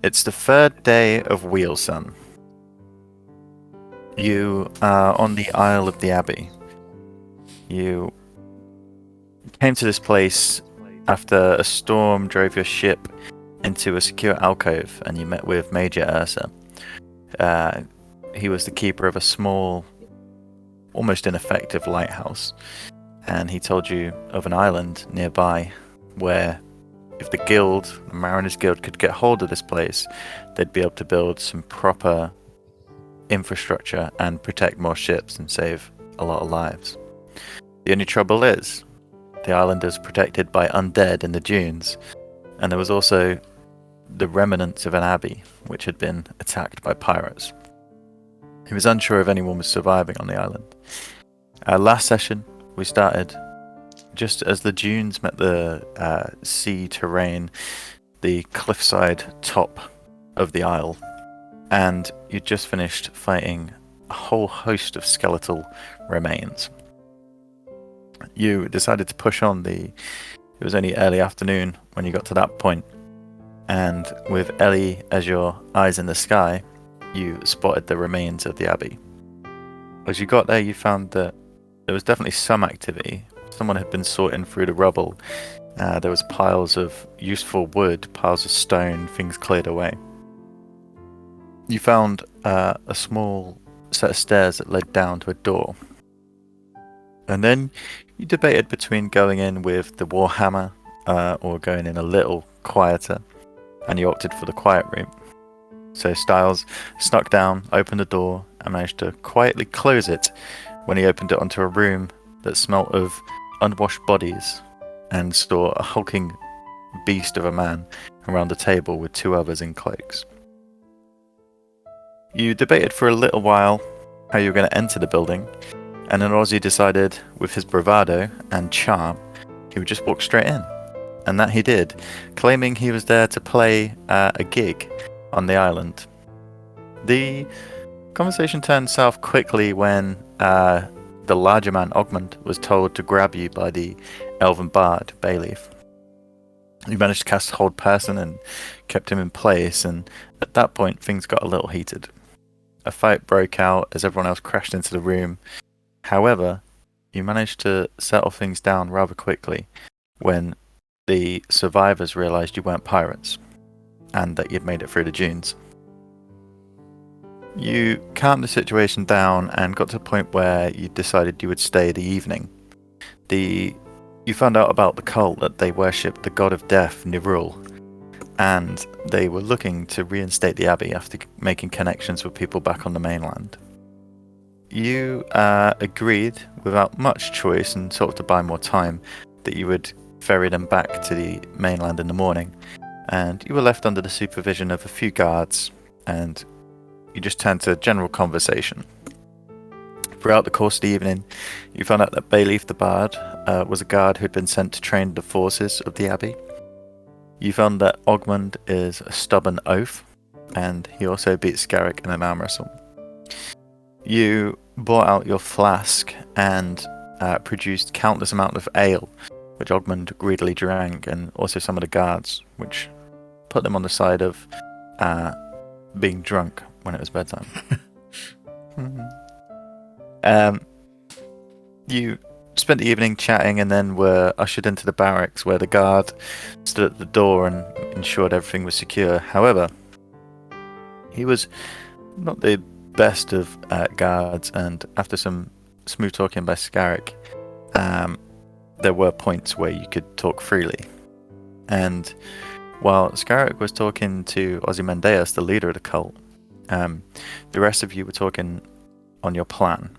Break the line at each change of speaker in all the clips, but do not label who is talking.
It's the third day of Wheelsun. You are on the Isle of the Abbey. You came to this place after a storm drove your ship into a secure alcove, and you met with Major Ursa. He was the keeper of a small, almost ineffective lighthouse, and he told you of an island nearby where, if the Mariners Guild, could get hold of this place, they'd be able to build some proper infrastructure and protect more ships and save a lot of lives. The only trouble is, the island is protected by undead in the dunes, and there was also the remnants of an abbey which had been attacked by pirates. He was unsure if anyone was surviving on the island. Last session, we started just as the dunes met the sea terrain, the cliffside top of the isle, and you'd just finished fighting a whole host of skeletal remains. You decided to push on. It was only early afternoon when you got to that point, and with Ellie as your eyes in the sky, you spotted the remains of the abbey. As you got there, you found that there was definitely some activity. Someone had been sorting through the rubble. There was piles of useful wood, piles of stone, things cleared away. You found a small set of stairs that led down to a door. And then you debated between going in with the Warhammer or going in a little quieter, and you opted for the quiet room. So Styles snuck down, opened the door, and managed to quietly close it when he opened it onto a room that smelt of unwashed bodies, and saw a hulking beast of a man around the table with two others in cloaks. You debated for a little while how you were going to enter the building, and then Ozzy decided, with his bravado and charm, he would just walk straight in. And that he did, claiming he was there to play a gig on the island. The conversation turned south quickly when the larger man, Ogmund, was told to grab you by the elven bard, Bayleaf. You managed to cast Hold Person and kept him in place, and at that point things got a little heated. A fight broke out as everyone else crashed into the room. However, you managed to settle things down rather quickly when the survivors realised you weren't pirates, and that you'd made it through the dunes. You calmed the situation down and got to a point where you decided you would stay the evening. You found out about the cult that they worshipped the god of death, Nirul, and they were looking to reinstate the abbey after making connections with people back on the mainland. You agreed, without much choice and sort of to buy more time, that you would ferry them back to the mainland in the morning, and you were left under the supervision of a few guards, and you just turned to general conversation. Throughout the course of the evening, you found out that Bayleaf the Bard was a guard who had been sent to train the forces of the abbey. You found that Ogmund is a stubborn oaf, and he also beat Scarrick in an arm wrestle. You brought out your flask and produced countless amounts of ale, which Ogmund greedily drank, and also some of the guards, which put them on the side of being drunk when it was bedtime. You spent the evening chatting and then were ushered into the barracks, where the guard stood at the door and ensured everything was secure. However, he was not the best of guards, and after some smooth talking by Scarrick, there were points where you could talk freely. And while Scarrick was talking to Ozymandias, the leader of the cult, the rest of you were talking on your plan.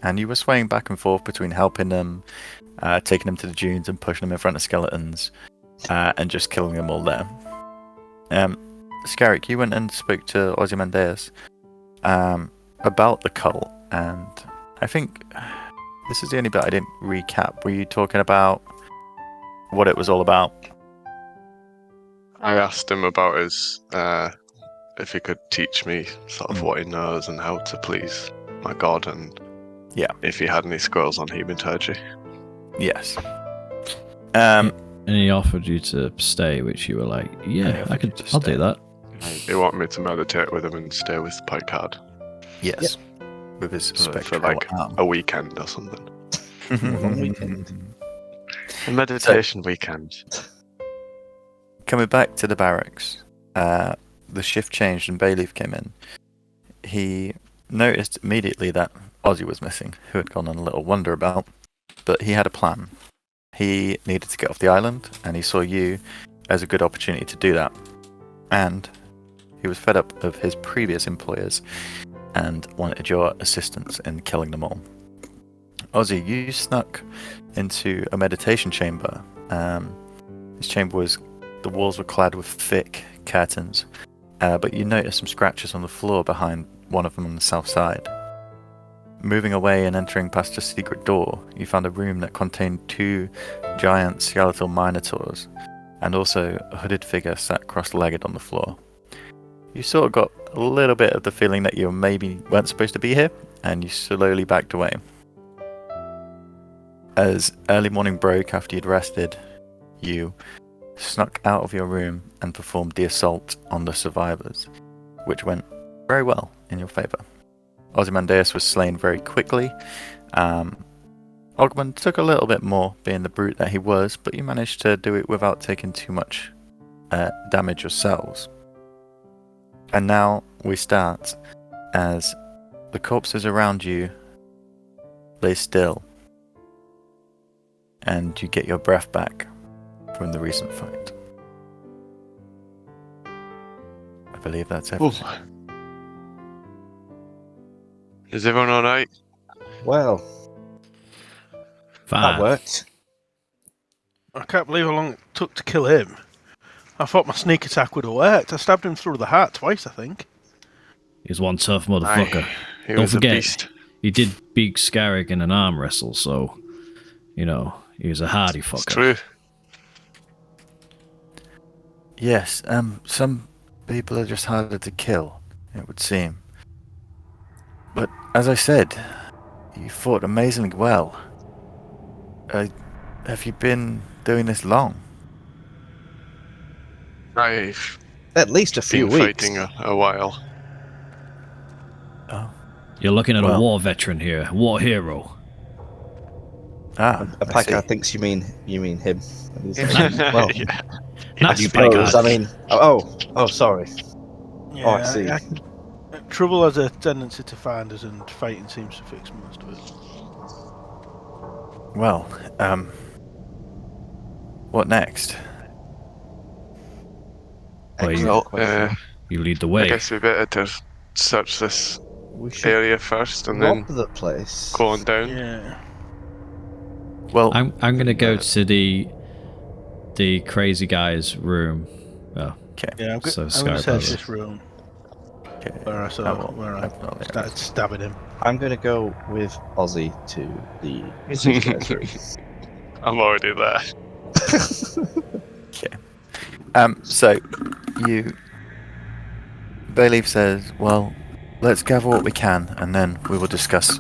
And you were swaying back and forth between helping them, taking them to the dunes and pushing them in front of skeletons, and just killing them all there. Scarrick, you went and spoke to Ozymandias about the cult, and I think this is the only bit I didn't recap. Were you talking about what it was all about?
I asked him about his, if he could teach me sort of what he knows and how to please my god, and if he had any scrolls on hematology.
Yes.
And he offered you to stay, which you were like, I'll do that.
He wanted me to meditate with him and stay with Picard.
Yes. With his
For
spectral
like
arm.
a weekend or something.
Long weekend.
A meditation weekend.
Coming back to the barracks, the shift changed and Bayleaf came in. He noticed immediately that Ozzy was missing, who had gone on a little wander about, but he had a plan. He needed to get off the island, and he saw you as a good opportunity to do that. And he was fed up of his previous employers and wanted your assistance in killing them all. Ozzy, you snuck into a meditation chamber. This chamber the walls were clad with thick curtains, but you noticed some scratches on the floor behind one of them on the south side. Moving away and entering past a secret door, you found a room that contained 2 giant skeletal minotaurs, and also a hooded figure sat cross-legged on the floor. You sort of got a little bit of the feeling that you maybe weren't supposed to be here, and you slowly backed away. As early morning broke after you'd rested, you snuck out of your room and performed the assault on the survivors, which went very well in your favour. Ozymandias was slain very quickly. Ogmund took a little bit more, being the brute that he was, but you managed to do it without taking too much damage yourselves. And now we start as the corpses around you lay still, and you get your breath back from the recent fight. I believe that's everything.
Is everyone alright?
Well,
Fine.
that worked.
I can't believe how long it took to kill him. I thought my sneak attack would have worked. I stabbed him through the heart twice, I think.
He's one tough motherfucker.
He
Don't
was a
forget,
beast.
he did beat Scarrick in an arm wrestle, so, you know, he was a hardy fucker.
It's true.
Yes, some people are just harder to kill, it would seem. But as I said, you fought amazingly well. Have you been doing this long?
I've
At least a few
been
weeks.
fighting a while.
Oh.
You're looking at a
Well-
war veteran here, war hero.
Ah,
A
I
Packer
see.
thinks you mean him. And he's like, well,
Yeah.
Not
I
you,
suppose.
Picard.
I mean, oh, sorry.
Yeah,
I see.
Trouble has a tendency to find us, and fighting seems to fix most of it.
Well, what next?
Well, you,
Well,
question.
you lead the
I
way.
guess we better to search this
We should
area first and then
rob the place.
go on down.
Yeah.
Well,
I'm gonna go to the crazy guy's room. Oh,
Yeah, I'm
So
going
Sky
to search
Brothers.
this room
okay.
where I saw,
Oh,
where I
I've not there.
started stabbing him.
I'm going to go with Ozzy to the guy's room.
I'm already there.
So Bayleaf says, well, let's gather what we can, and then we will discuss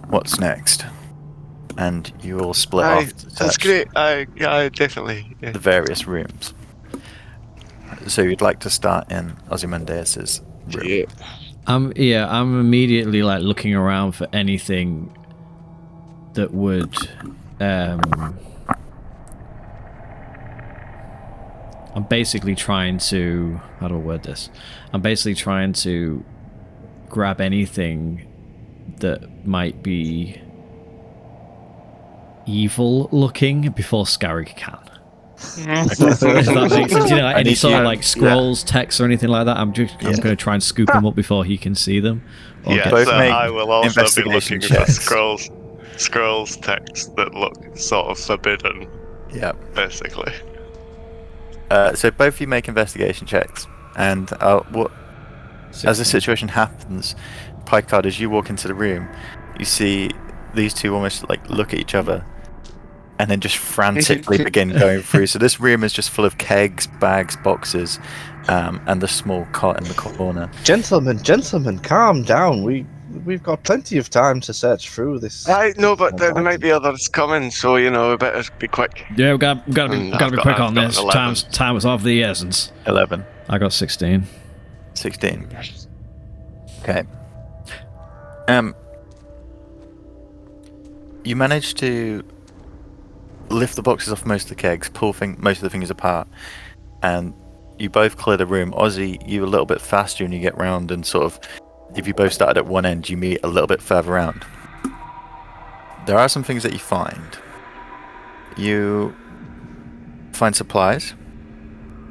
what's next. And you all split
Aye,
off to
that's
search
great. Aye, definitely. Yeah.
the various rooms. So you'd like to start in Ozymandias' room.
Yeah.
I'm immediately like looking around for anything that would I'm basically trying to how do I word this? I'm basically trying to grab anything that might be evil looking before Scarrick can. If that makes sense, you know, like any sort of like scrolls, text, or anything like that. I'm going to try and scoop them up before he can see them. Or
Yeah,
get-
Both
so
make
I will also be
investigation
looking for
checks.
scrolls text that look sort of forbidden,
Yeah.
basically.
So both of you make investigation checks, and as the situation happens, Picard, as you walk into the room, you see these two almost like look at each other, and then just frantically begin going through. So this room is just full of kegs, bags, boxes, and the small cot in the corner.
Gentlemen, calm down. We've got plenty of time to search through this.
I know, but there might be others coming, so you know we better be quick.
Yeah, we gotta be
I've
quick
got
on this.
11.
Time is of the essence.
11.
I got 16.
16. Okay. You manage to lift the boxes off most of the kegs, pull most of the things apart, and you both clear the room. Ozzy, you're a little bit faster and you get round, and sort of, if you both started at one end, you meet a little bit further round. There are some things that you find. You find supplies.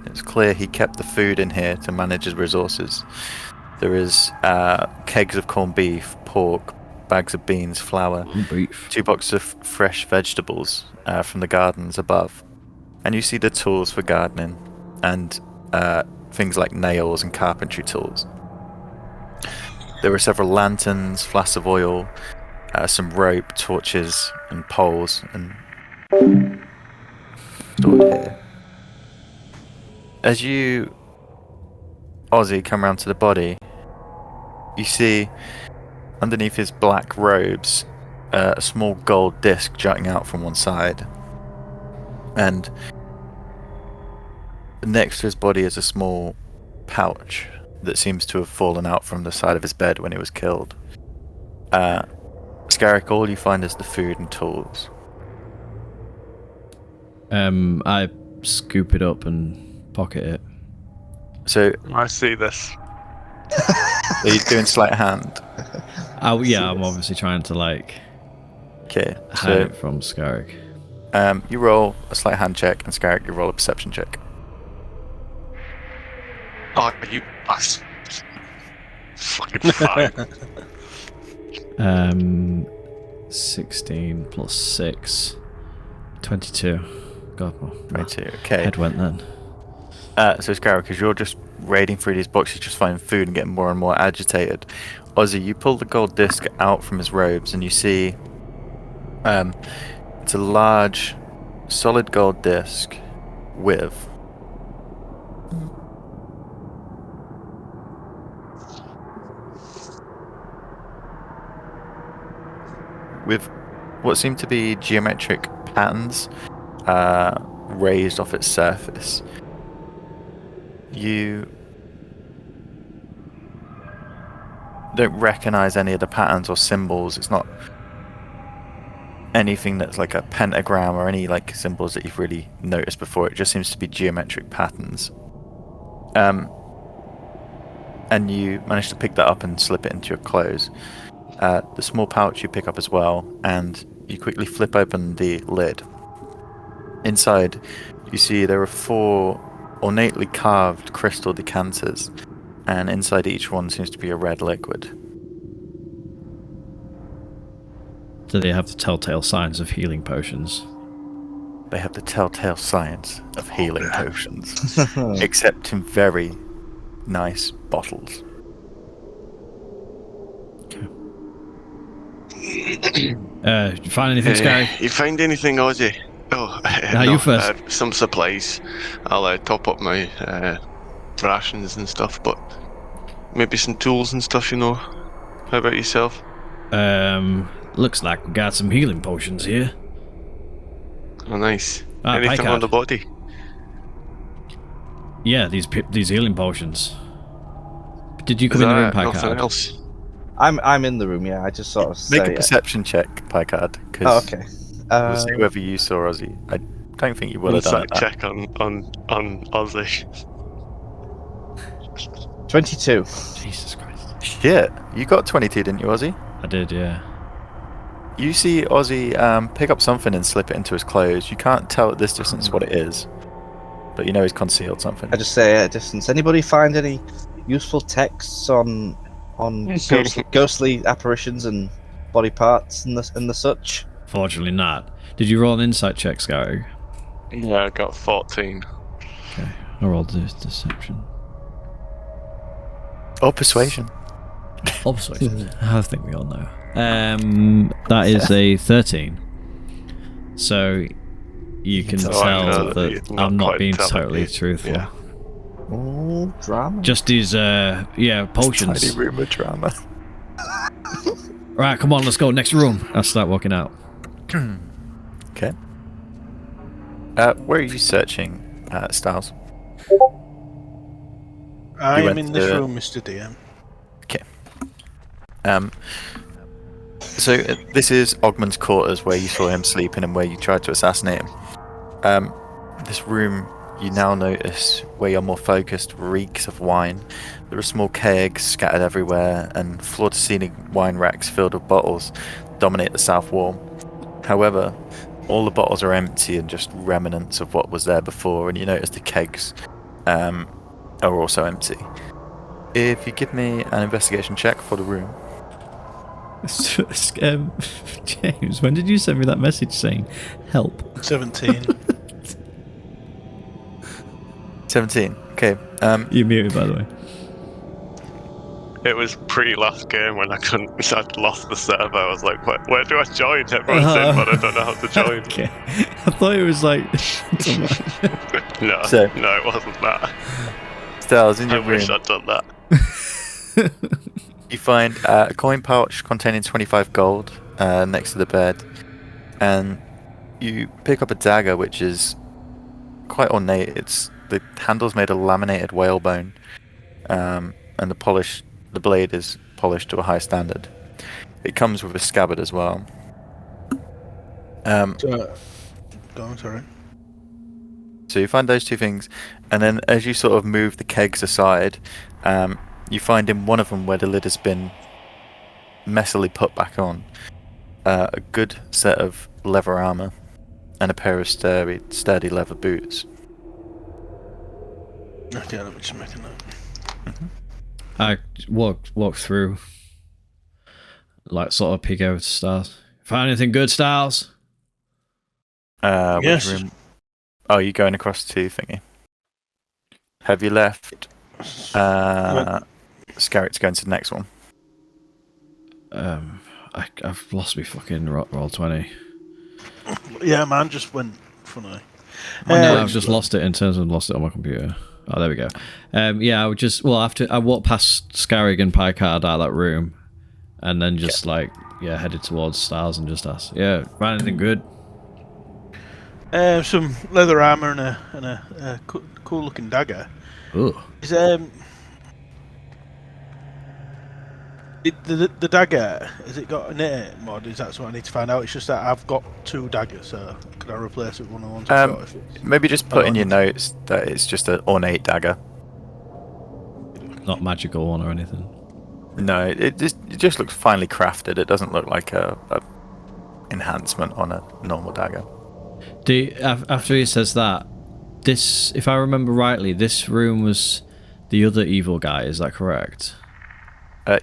It's clear he kept the food in here to manage his resources. There is kegs of corned beef, pork, bags of beans, flour, 2 boxes of fresh vegetables from the gardens above. And you see the tools for gardening and things like nails and carpentry tools. There were several lanterns, flasks of oil, some rope, torches, and poles, and stored here. As you, Ozzy, come round to the body, you see underneath his black robes a small gold disc jutting out from one side, and next to his body is a small pouch that seems to have fallen out from the side of his bed when he was killed. Scarrick, all you find is the food and tools.
I scoop it up and pocket it.
So
I see this.
are you doing sleight of hand?
Yeah, I'm obviously trying to
Okay,
hide
so
it from Scarrick.
you roll a sleight of hand check, and Scarrick, you roll a perception check.
Oh, you bastard. Fucking fine.
16 plus 6. 22. God, my
22. Okay.
head went then.
So Scarrick, as you're just raiding through these boxes, just finding food and getting more and more agitated, Ozzy, you pull the gold disc out from his robes, and you see it's a large, solid gold disc with what seem to be geometric patterns raised off its surface. You don't recognize any of the patterns or symbols. It's not anything that's like a pentagram or any like symbols that you've really noticed before. It just seems to be geometric patterns. And you manage to pick that up and slip it into your clothes. The small pouch you pick up as well, and you quickly flip open the lid. Inside, you see there are 4 ornately carved crystal decanters, and inside each one seems to be a red liquid.
Do they have the telltale signs of healing potions?
They have the telltale signs of healing potions, except in very nice bottles.
Did you find anything, Sky?
You find anything, Ozzy? Oh,
no, you first.
Some supplies. I'll top up my rations and stuff, but maybe some tools and stuff, you know. How about yourself?
Looks like we got some healing potions here.
Oh, nice. Anything on the body?
Yeah, these healing potions. Did you come in the room, Picard?
Nothing else.
I'm in the room. Yeah, I just sort of
make a perception check, Picard.
Oh, okay.
We'll see whether you saw Ozzy. I don't think you would have done it.
Check on Ozzy.
22.
Jesus Christ.
Shit, you got 22, didn't you, Ozzy?
I did, yeah.
You see Ozzy pick up something and slip it into his clothes. You can't tell at this distance what it is, but you know he's concealed something.
I just say at a distance. Anybody find any useful texts on ghostly apparitions and body parts and the such?
Fortunately not. Did you roll an insight check, Scary?
Yeah, I got 14.
Okay, I rolled this deception.
Or persuasion.
Or persuasion. I think we all know. That is a 13. So you can tell that I'm not being totally truthful.
Yeah.
Oh, drama.
Just these, potions.
Tiny room of drama.
Right, come on, let's go. Next room. I'll start walking out.
Okay. Where are you searching, Styles?
I am
went
in this
to-
room, Mr. DM.
So this is Ogman's quarters, where you saw him sleeping and where you tried to assassinate him. This room, you now notice, where you're more focused, reeks of wine. There are small kegs scattered everywhere, and floor-to-ceiling wine racks filled with bottles dominate the south wall. However, all the bottles are empty and just remnants of what was there before, and you notice the kegs are also empty. If you give me an investigation check for the room.
James, when did you send me that message saying help?
17.
17. Okay.
You're muted, by the way.
It was pre-last game when I'd lost the server. I was like, where do I join? Everyone's in, but I don't know how to join.
Okay. I thought it was like...
No,
So-
no, it wasn't that.
Styles, in
I
your
wish
room,
I'd done that.
you find a coin pouch containing 25 gold next to the bed, and you pick up a dagger which is quite ornate. The handle's made of laminated whalebone, and the blade is polished to a high standard. It comes with a scabbard as well.
Go on, sorry.
So you find those two things, and then as you sort of move the kegs aside, you find in one of them where the lid has been messily put back on, a good set of leather armor and a pair of sturdy leather boots.
Okay, let me just make a note.
I walk through, like sort of peek over to Styles. Find anything good, Styles?
Yes.
Which room? Oh, you're going across to thingy. Have you left? Scarrett's going to the next one.
I've lost my fucking roll 20.
Yeah, man, just went funny.
No, I've just lost it in terms of lost it on my computer. Oh, there we go. Yeah, I would just after I walked past Scarrig and Picard out of that room, and then just headed towards Styles and just asked, find anything good?
Some leather armor and a cool looking dagger.
Ooh.
Is the dagger, has it got an it mod? Is that what I need to find out? It's just that I've got 2 daggers, so could I replace it with one of the ones I've got? If it's...
Maybe just put in your notes that it's just an ornate dagger.
Not magical one or anything.
No, it just looks finely crafted. It doesn't look like a enhancement on a normal dagger.
After he says that, this, if I remember rightly, this room was the other evil guy. Is that correct?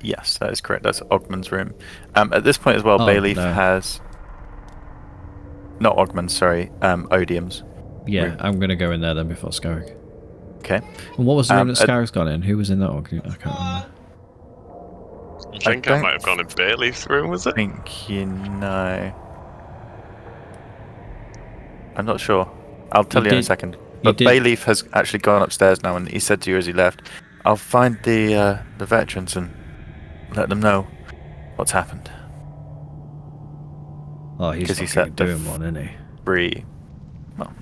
Yes, that is correct. That's Ogman's room. At this point as well, Bayleaf has... Not Ogman's, sorry. Odium's.
Yeah,
room.
I'm going to go in there then before Scarrig.
Okay.
And what was the room that Scarrig's gone in? Who was in that one? I can't remember.
I think I might have gone in Bailey's room, was it?
I think you know. I'm not sure. I'll tell you in a second. But Bayleaf has actually gone upstairs now, and he said to you as he left, I'll find the veterans and let them know what's happened.
Oh, he's
he set
doing one, isn't he?
Free. Well.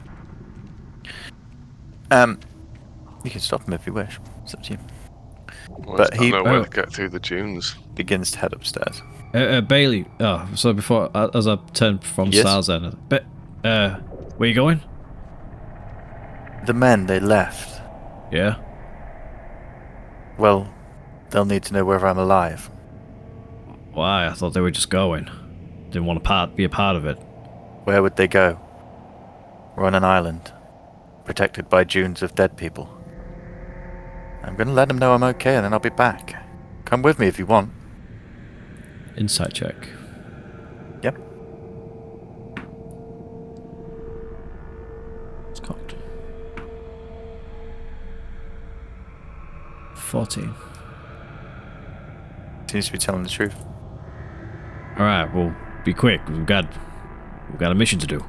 You can stop him if you wish. It's up to you.
Well,
But
he know where to get through the dunes.
Begins to head upstairs.
Bailey. Oh, so before, as I turned from Styles then, where you going?
The men, they left.
Yeah.
Well, they'll need to know whether I'm alive.
Why? I thought they were just going. Didn't want to be a part of it.
Where would they go? We're on an island, protected by dunes of dead people. I'm going to let them know I'm okay, and then I'll be back. Come with me if you want.
Insight check.
Yep.
It's cocked. 14.
Seems to be telling the truth.
Alright, well, be quick. We've got a mission to do.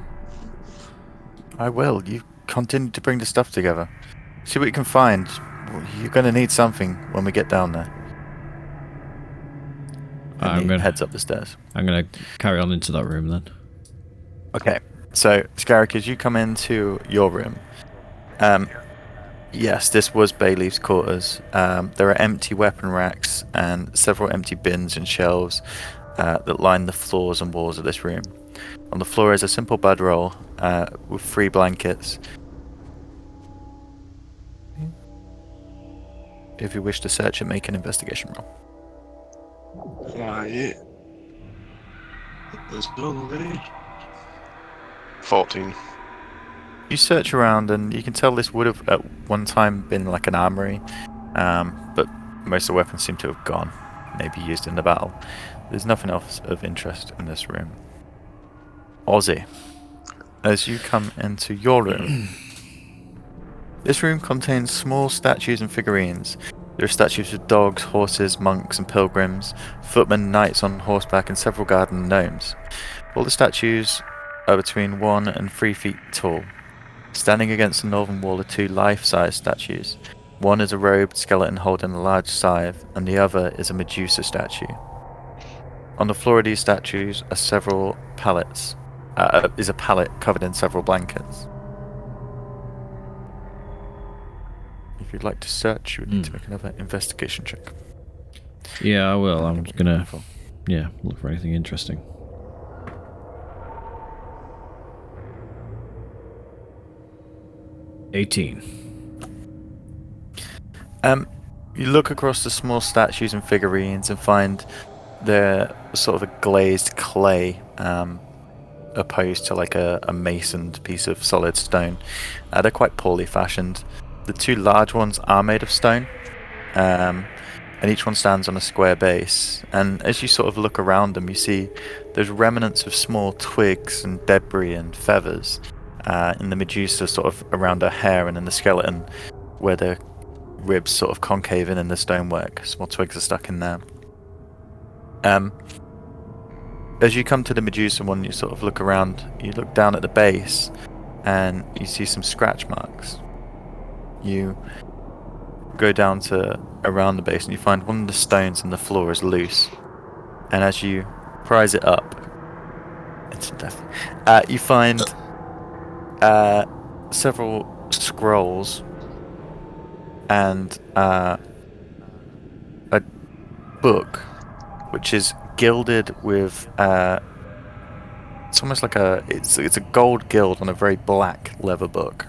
I will. You continue to bring the stuff together. See what you can find. You're going to need something when we get down there. And he heads up the stairs.
I'm going to carry on into that room then.
Okay. So, Scarrick, as you come into your room, Yes, this was Bayleaf's quarters. There are empty weapon racks and several empty bins and shelves that line the floors and walls of this room. On the floor is a simple bedroll with 3 blankets. If you wish to search it, make an investigation roll.
Right. There's nobody. 14.
You search around and you can tell this would have at one time been like an armory, but most of the weapons seem to have gone, maybe used in the battle. There's nothing else of interest in this room. Ozzy, as you come into your room, this room contains small statues and figurines. There are statues of dogs, horses, monks and pilgrims, footmen, knights on horseback and several garden gnomes. All the statues are between 1 and 3 feet tall. Standing against the northern wall are 2 life-size statues. One is a robed skeleton holding a large scythe, and the other is a Medusa statue. On the floor of these statues are several pallets. Is a pallet covered in several blankets. If you'd like to search, you would need to make another investigation check.
Yeah, I will. I'm just gonna, look for anything interesting. $18.
You look across the small statues and figurines and find they're sort of a glazed clay, opposed to like a masoned piece of solid stone. They're quite poorly fashioned. The 2 large ones are made of stone, and each one stands on a square base. And as you sort of look around them, you see there's remnants of small twigs and debris and feathers in the Medusa, sort of around her hair, and in the skeleton where the ribs sort of concave in the stonework. Small twigs are stuck in there. As you come to the Medusa one, you sort of look around, you look down at the base, and you see some scratch marks. You go down to around the base and you find one of the stones in the floor is loose. And as you prise it up, you find several scrolls and a book which is gilded with it's almost like it's a gold gild on a very black leather book.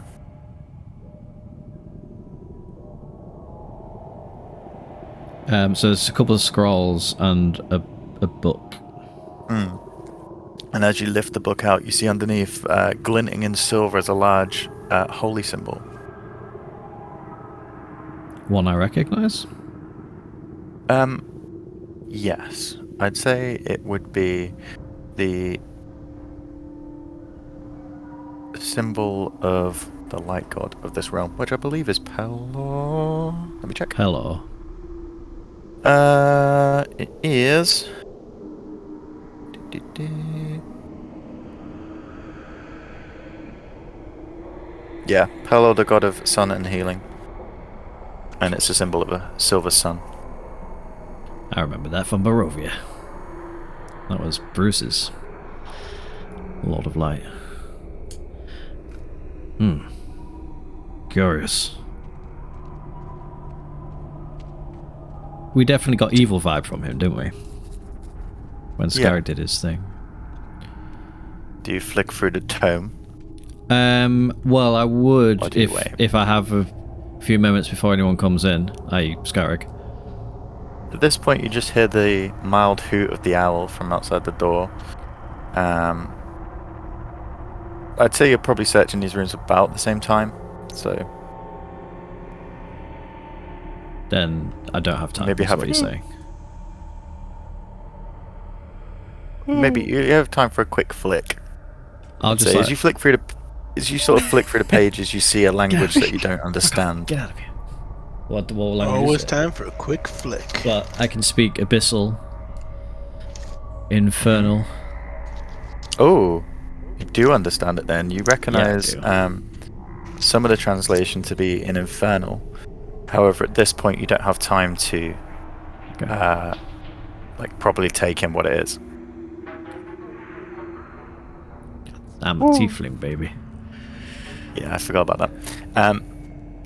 So there's a couple of scrolls and a book.
And as you lift the book out, you see underneath, glinting in silver, is a large holy symbol.
One I recognise?
Yes. I'd say it would be the symbol of the light god of this realm, which I believe is Pelor. Let me check.
Pelor.
It is. Yeah, Pelor, the god of sun and healing. And it's a symbol of a silver sun.
I remember that from Barovia. That was Bruce's Lord of Light. Curious. We definitely got evil vibe from him, didn't we? When Scarrick did his thing.
Do you flick through the tome?
Well, I would if I have a few moments before anyone comes in, i.e. Scarrick.
At this point, you just hear the mild hoot of the owl from outside the door. I'd say you're probably searching these rooms about the same time, so...
Then I don't have time.
Maybe
That's what you're saying.
Maybe you have time for a quick flick.
I'll just
say, as you flick through as you sort of flick through the pages, you see a language that you don't understand.
Get out of here. What language
Always
is it?
time for a quick flick.
But I can speak Abyssal, Infernal.
Oh, you do understand it then. You recognise some of the translation to be in Infernal. However, at this point, you don't have time to properly take in what it is.
I'm a tiefling, baby.
Yeah, I forgot about that.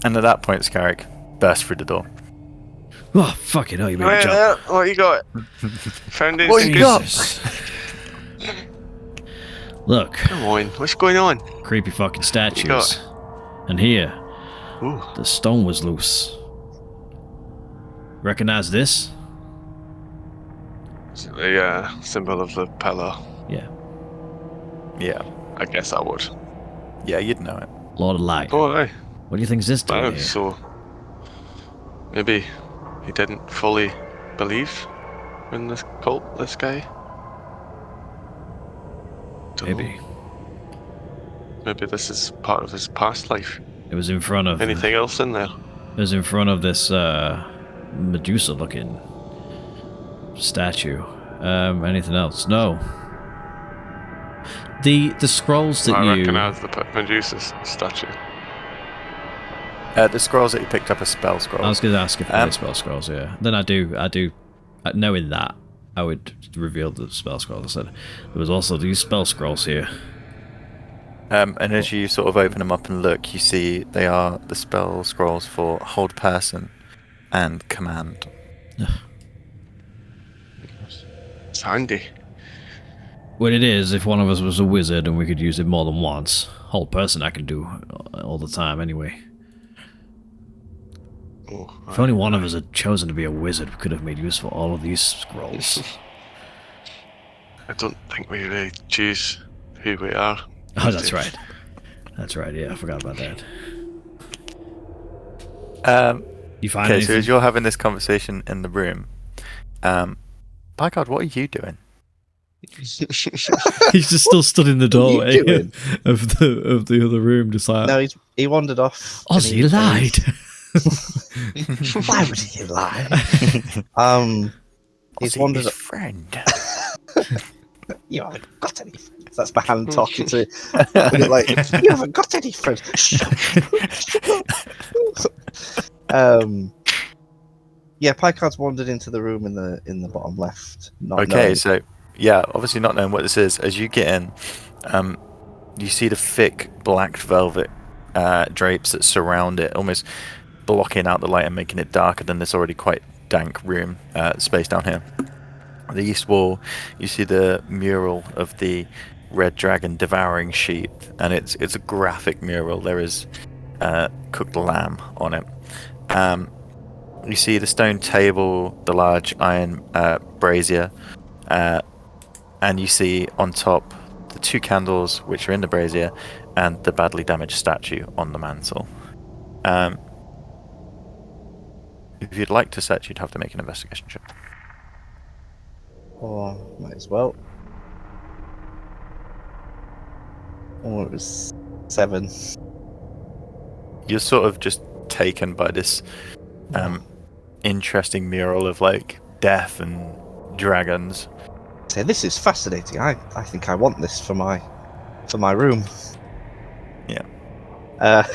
And at that point, Scarrick burst through the door.
Oh, fucking hell, you made me jump.
Wait, what you got? Found
What you got?
Jesus. Look,
Come on, what's going on?
creepy fucking
got?
statues. And here,
Ooh,
the stone was loose. Recognize this?
is it the symbol of the pillar.
Yeah.
Yeah.
I guess I would.
Yeah, you'd know it.
Lord of Light.
Oh, aye.
What do you think's this doing
Wow,
here?
so maybe he didn't fully believe in this cult, this guy? Dunno.
Maybe.
Maybe this is part of his past life.
It was in front of
Anything else in there?
It was in front of this Medusa looking statue. Anything else? No. The scrolls that
I
you
recognise the Medusa statue.
The scrolls that you picked up are spell scrolls.
I was going to ask if they spell scrolls, yeah. Then I do knowing that, I would reveal the spell scrolls. I said there was also these spell scrolls here.
And as you sort of open them up and look, you see they are the spell scrolls for Hold Person and Command.
It's handy.
What it is, if one of us was a wizard and we could use it more than once, whole person I can do all the time anyway.
Oh,
If only one of us had chosen to be a wizard, we could have made use for all of these scrolls.
I don't think we really choose who we are.
Oh, that's right. That's right, yeah, I forgot about that. You find
Okay,
anything?
so as you're having this conversation in the room, by God, what are you doing?
He's just still stood in the
What are you
doorway
doing?
of the other room, just like,
No, he wandered off. and
Ozzy lied.
Why would he lie? He's
Ozzy,
wandered.
his friend.
You haven't got any friends. That's my hand talking to you. Like, you haven't got any friends. Yeah, Picard's wandered into the room in the bottom left. Not
Okay,
knowing.
so yeah, obviously not knowing what this is, as you get in, you see the thick black velvet drapes that surround it, almost blocking out the light and making it darker than this already quite dank room space down here. The east wall, you see the mural of the red dragon devouring sheep, and it's a graphic mural. There is cooked lamb on it. You see the stone table, the large iron brazier, and you see on top the two candles which are in the brazier and the badly damaged statue on the mantle. If you'd like to search, you'd have to make an investigation check.
Oh, might as well. Oh, it was 7.
You're sort of just taken by this interesting mural of like death and dragons.
So this is fascinating. I think I want this for my room.
Yeah.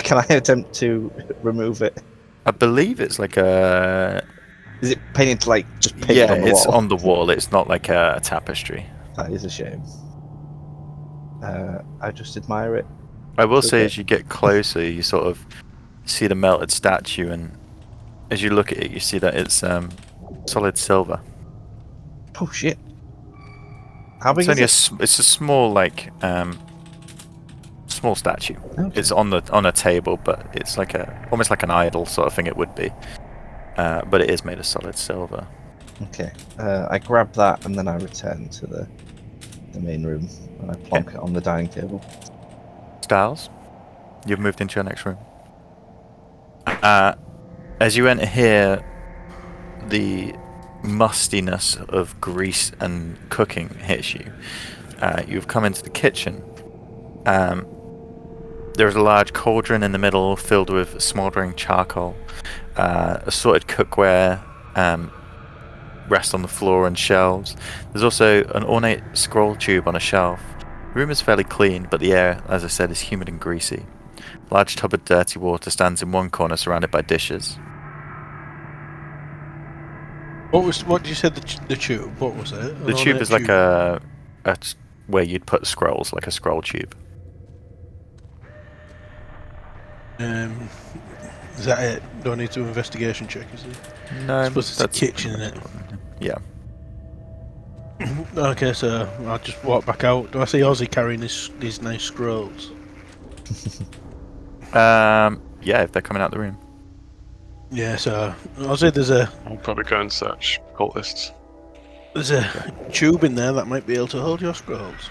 Can I attempt to remove it?
I believe it's like a...
Is it painted like just painted
Yeah,
on the
it's
wall?
on the wall. It's not like a tapestry.
That is a shame. I just admire it.
I will say
Okay.
as you get closer, you sort of see the melted statue, and as you look at it, you see that it's solid silver.
Oh shit! How big
It's only
is it?
it's a small like small statue.
Okay.
It's on a table, but it's like almost like an idol sort of thing. It would be, but it is made of solid silver.
Okay. I grab that and then I return to the main room and I plonk it on the dining table.
Styles, you've moved into your next room. As you enter here, the mustiness of grease and cooking hits you. You've come into the kitchen. There is a large cauldron in the middle filled with smouldering charcoal. Assorted cookware rest on the floor and shelves. There's also an ornate scroll tube on a shelf. The room is fairly clean, but the air, as I said, is humid and greasy. A large tub of dirty water stands in one corner surrounded by dishes.
What did you say the tube? What was it?
The tube is like a where you'd put scrolls, like a scroll tube.
Is Is that it? Do I need to investigation check? Is it?
No,
I suppose it's a kitchen,
pretty
isn't it?
much it. Yeah.
Okay, so I'll just walk back out. Do I see Ozzy carrying these nice scrolls?
Yeah, if they're coming out the room.
Yeah, so Ozzy,
I'll probably go and search cultists.
there's a tube in there that might be able to hold your scrolls.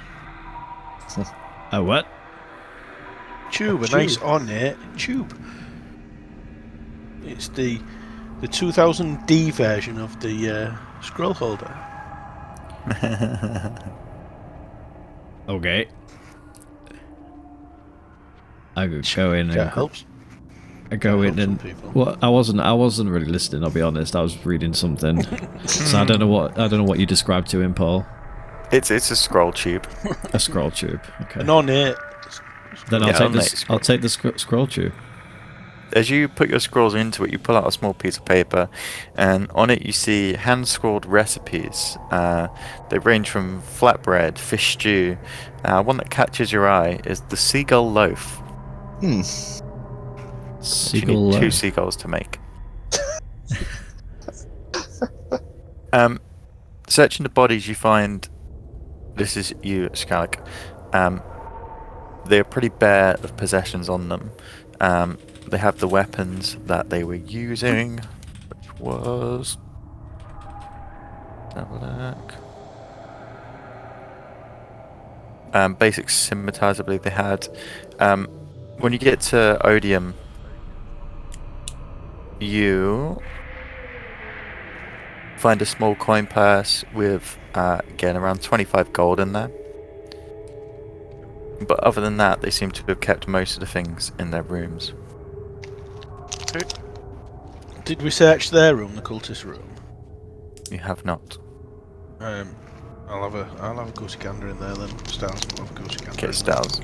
A what?
Tube, a
tube.
nice ornate tube. It's the 2000D version of the scroll holder.
Okay. I could go in
That
and
helps.
I go in
helps some
and
people.
well, I wasn't really listening. I'll be honest. I was reading something, so I don't know what you described to him, Paul.
It's a scroll tube.
A scroll tube. Okay.
An ornate.
Then
Yeah,
I'll take the scroll tube.
As you put your scrolls into it, you pull out a small piece of paper, and on it you see hand-scrawled recipes. They range from flatbread, fish stew. One that catches your eye is the seagull loaf, which you
Seagull
need 2
loaf.
seagulls to make. Searching the bodies, you find this is you, Skalik. They're pretty bare of possessions on them. They have the weapons that they were using, which was... have a look. Basic scimitars, I believe they had. When you get to Odium, you find a small coin purse with, again, around 25 gold in there. But other than that, they seem to have kept most of the things in their rooms.
Did we search their room, the cultist room?
You have not.
I'll have a goosey gander in there then. Styles will have a goosey gander.
Okay, Styles.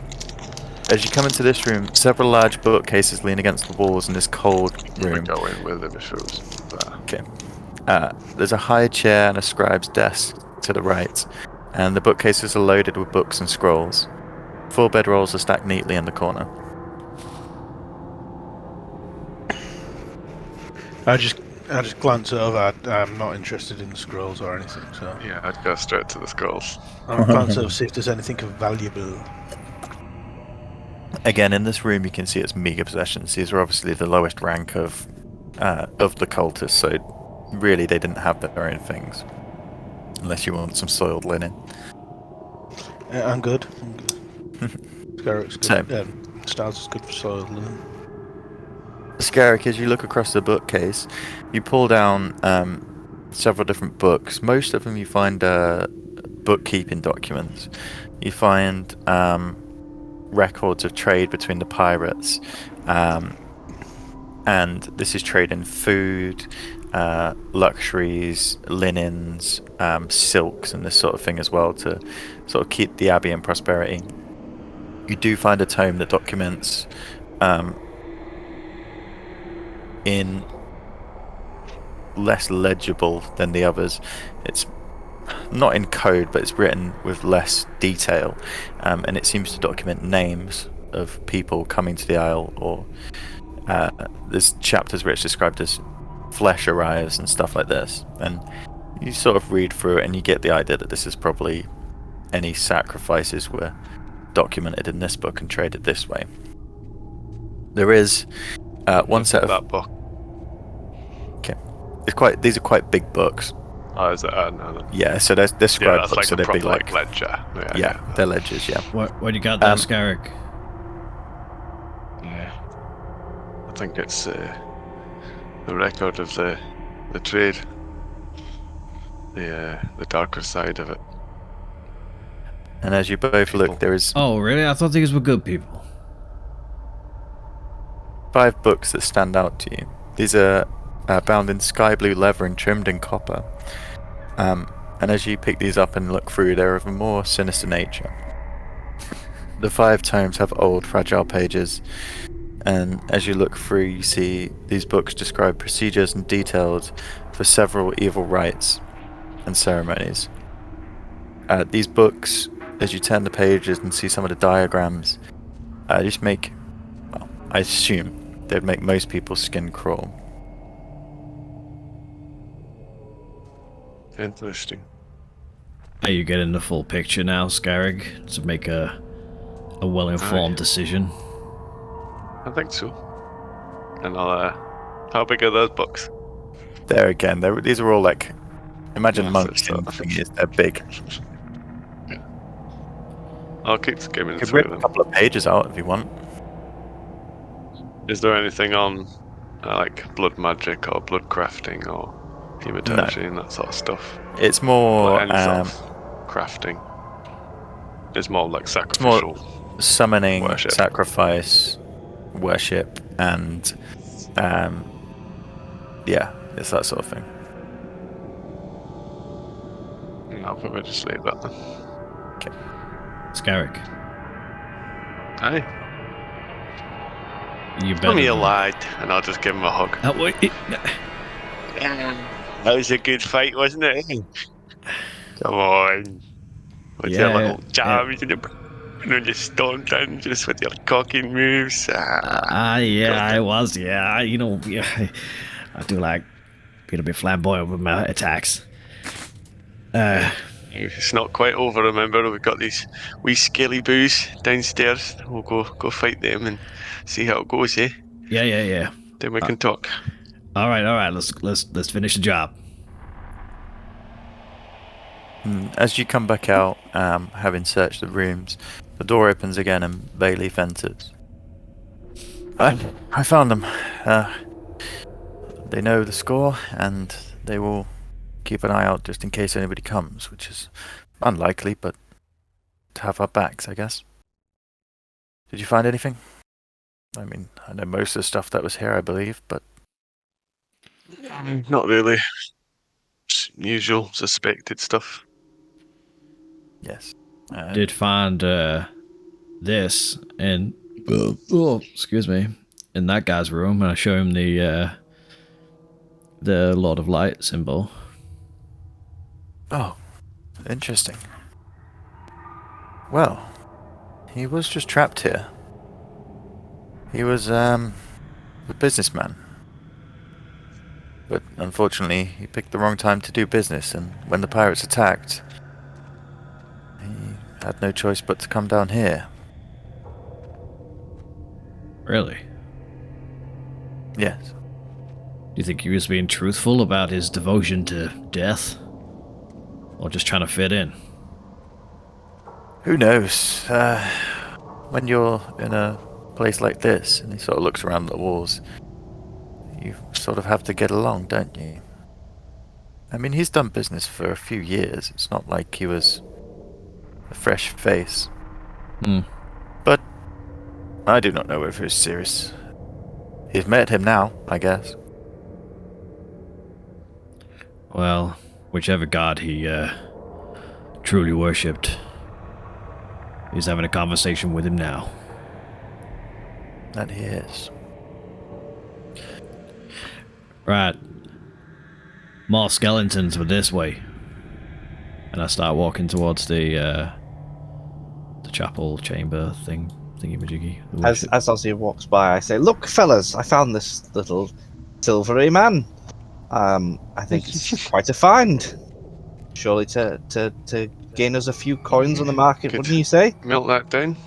As you come into this room, several large bookcases lean against the walls in this cold
We
room.
go in with him if it was there.
Okay. There's a high chair and a scribe's desk to the right, and the bookcases are loaded with books and scrolls. 4 bedrolls are stacked neatly in the corner.
I just glance over. I'm not interested in the scrolls or anything, so
Yeah, I'd go straight to the scrolls.
I'll glance over see if there's anything of valuable.
Again, in this room, you can see it's meager possessions. These are obviously the lowest rank of the cultists, so really they didn't have their own things, unless you want some soiled linen.
I'm good. Scarrick's good.
So-
Styles is good for soil linen.
Scarrick, as you look across the bookcase, you pull down several different books. Most of them you find bookkeeping documents. You find records of trade between the pirates, and this is trade in food, luxuries, linens, silks, and this sort of thing as well to sort of keep the abbey in prosperity. You do find a tome that documents in less legible than the others. It's not in code, but it's written with less detail, and it seems to document names of people coming to the Isle, or there's chapters where it's described as flesh arrives and stuff like this, and you sort of read through it and you get the idea that this is probably any sacrifices were documented in this book and traded this way. There is one set of
that book.
these are quite big books.
Oh, is it? No.
Yeah, so they're
Yeah,
scribe
that's
books,
like
so
a
they're
proper
big, like
ledger.
yeah, they're ledgers. Yeah.
What do you got there, Scarrick?
Yeah. I think it's the record of the trade, the darker side of it.
And as you both look, there is
Oh, really? I thought these were good people.
5 books that stand out to you. These are bound in sky blue leather and trimmed in copper. And as you pick these up and look through, they're of a more sinister nature. The 5 tomes have old, fragile pages, and as you look through, you see these books describe procedures and details for several evil rites and ceremonies. These books, as you turn the pages and see some of the diagrams, just make, well, I assume, they'd make most people's skin crawl.
Interesting.
Are you getting the full picture now, Scarrig, to make a well-informed decision?
I think so. And how big are those books?
There again, these are all like, imagine
Yeah,
monks
so
in
it's
thingies, they're big.
Yeah. I'll keep skimming
You could
through
rip a
them.
couple of pages out if you want.
Is there anything on like blood magic or blood crafting or hematology and that sort of stuff?
It's more
Like any sort of crafting. It's more like sacrificial.
summoning,
worship.
sacrifice, worship, and yeah, it's that sort of thing.
I'll probably just leave that then.
Scarrig,
Aye.
you better.
Come here, lad, and I'll just give him a hug. That was a good fight, wasn't it? Come on. With your little jabs and you stomped in just with your cocking moves.
I was, yeah. You know, yeah, I do like being a bit flamboyant with my attacks.
It's not quite over, remember? We've got these wee scaly boos downstairs. We'll go fight them and see how it goes, eh?
Yeah.
Then we can talk.
All right. Let's finish the job.
As you come back out, having searched the rooms, the door opens again and Bayleaf enters. I found them. They know the score, and they will keep an eye out just in case anybody comes, which is unlikely, but to have our backs, I guess. Did you find anything? I mean, I know most of the stuff that was here, I believe, but...
Not really. Usual suspected stuff.
Yes.
Did find this in excuse me, in that guy's room, and I show him the Lord of Light symbol.
Oh, interesting. Well, he was just trapped here. He was a businessman. But unfortunately, he picked the wrong time to do business, and when the pirates attacked, he had no choice but to come down here.
Really?
Yes.
Do you think he was being truthful about his devotion to death? Or just trying to fit in?
Who knows? When you're in a place like this, and he sort of looks around the walls, you sort of have to get along, don't you? I mean, he's done business for a few years. It's not like he was a fresh face. But I do not know if he's serious. You've met him now, I guess.
Well, whichever god he truly worshipped, he's having a conversation with him now.
That he is.
Right. More skeletons, but this way. And I start walking towards the chapel chamber thingy-majiggy.
As Ozzy walks by, I say, "Look, fellas, I found this little silvery man. I think it's quite a find. Surely to gain us a few coins on the market,
Good.
wouldn't you say?"
Melt that down.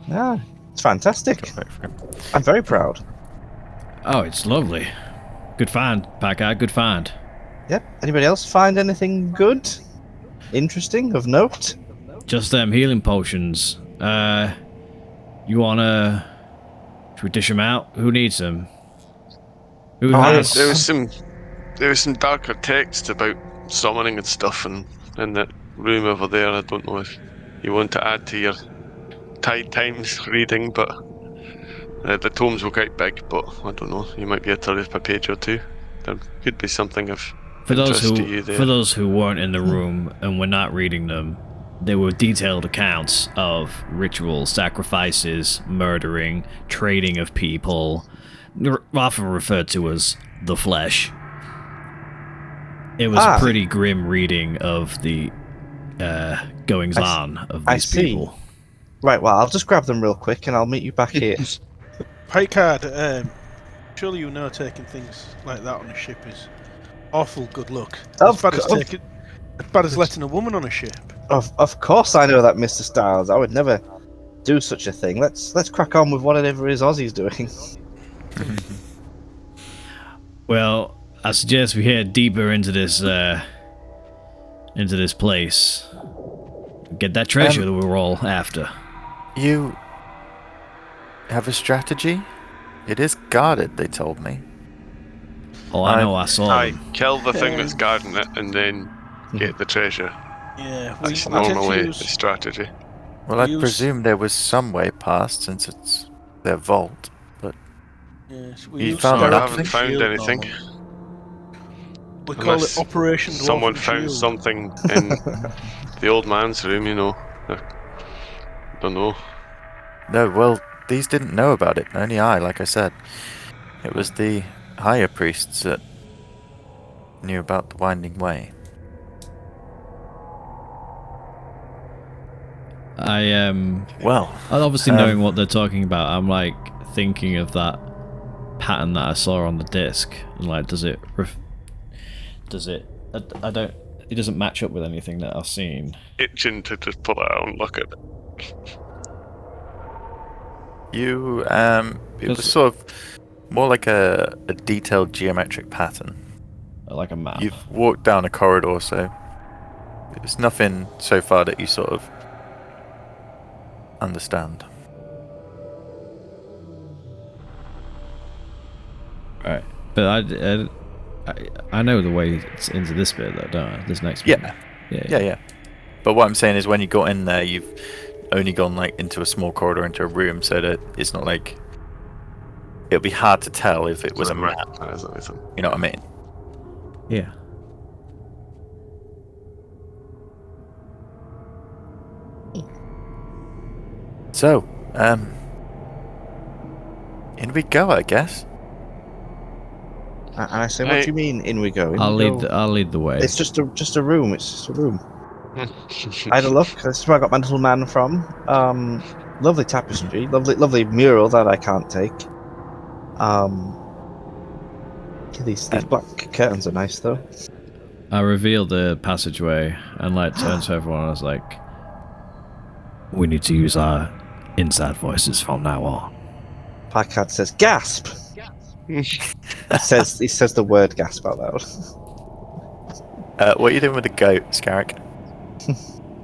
Yeah, it's fantastic.
Got back for him.
I'm very proud.
Oh, it's lovely. Good find, Packard, good find.
Yep. Anybody else find anything good, interesting, of note?
Just them healing potions. You wanna... Should we dish them out? Who needs them? Who has...
There was some darker text about summoning and stuff in that room over there. I don't know if you want to add to your Tide Times reading, but the tomes were quite big, but I don't know. You might be able to read a page or two. There could be something of interest to you there.
For those who weren't in the room and were not reading them, there were detailed accounts of rituals, sacrifices, murdering, trading of people, often referred to as the flesh. It was a pretty grim reading of the goings-on of these people.
Right, well, I'll just grab them real quick and I'll meet you back here.
Paycard, Surely you know taking things like that on a ship is awful good luck.
Of
As bad as letting a woman on a ship.
Of course, I know that, Mr. Styles. I would never do such a thing. Let's crack on with whatever it is Ozzy's doing.
Well, I suggest we head deeper into this place. Get that treasure that we're all after.
You have a strategy? It is guarded, they told me.
Oh, I know. I saw them.
Kill the thing that's guarding it, and then get the treasure.
Yeah,
That's
I tend to
normally the
use-
strategy.
Well, I presume there was some way past, since it's their vault. But
Yes,
You
use
found
Scarab
I
nothing?
haven't
and
found
Shield
anything.
normally. We call it
Unless
Operation Dwarf
Someone
and
found
Shield.
something in the old man's room, you know. I don't know.
no, well, these didn't know about it. Only I, like I said. It was the higher priests that knew about the Winding Way. Well,
obviously knowing what they're talking about, I'm like thinking of that pattern that I saw on the disc, and like, does it? I don't. It doesn't match up with anything that I've seen.
Itching to just pull it out and look at it.
it was sort of more like a detailed geometric pattern.
Like a map.
You've walked down a corridor, so it's nothing so far that you sort of understand.
Right, but I know the way it's into this bit though, don't I? This next bit.
Yeah. But what I'm saying is, when you got in there, you've only gone like into a small corridor, into a room, so that it's not like it'll be hard to tell if it was a map. You know what I mean?
Yeah.
So, in we go, I guess.
And I say, what do you mean, in we go?
I'll lead the way.
It's just a room. It's just a room. I had a look. This is where I got my little man from. Lovely tapestry, lovely mural that I can't take. These black curtains are nice though.
I revealed the passageway and like turned to everyone. I was like, "We need to use our inside voices from now on."
Packard says, "Gasp." he says the word gasp out loud.
What are you doing with the goat, Scarrick?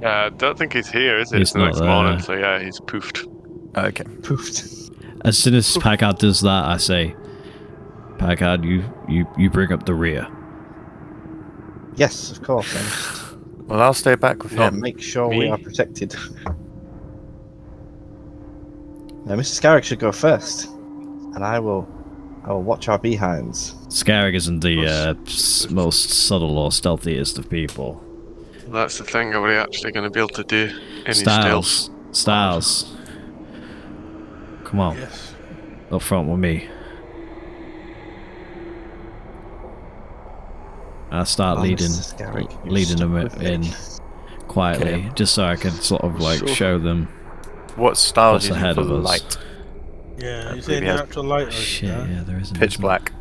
I don't think he's here, is it?
He's
It's the
not
next
there.
morning, so yeah, he's poofed.
Okay.
Poofed.
As soon as Packard does that, I say, "Packard, you bring up the rear."
Yes, of course.
Well, I'll stay back with him.
Make sure
Me?
we are protected. Now, Mr. Scarrick should go first, and I will watch our behinds.
Scarrick isn't the most subtle or stealthiest of people.
That's the thing. Are we actually going to be able to do any
Styles,
stealth?
Styles, come on,
Yes.
up front with me. I start
Oh,
leading
Mr. Scarrick, you
them
stuck with me.
in quietly,
Okay.
just so I can sort of like
Sure.
show them.
What style
What's
is using
ahead
for
of us?
light?
Yeah, is
believe
it
he has-
natural light or is it
Shit,
dark?
yeah, there isn't.
Pitch
isn't
black.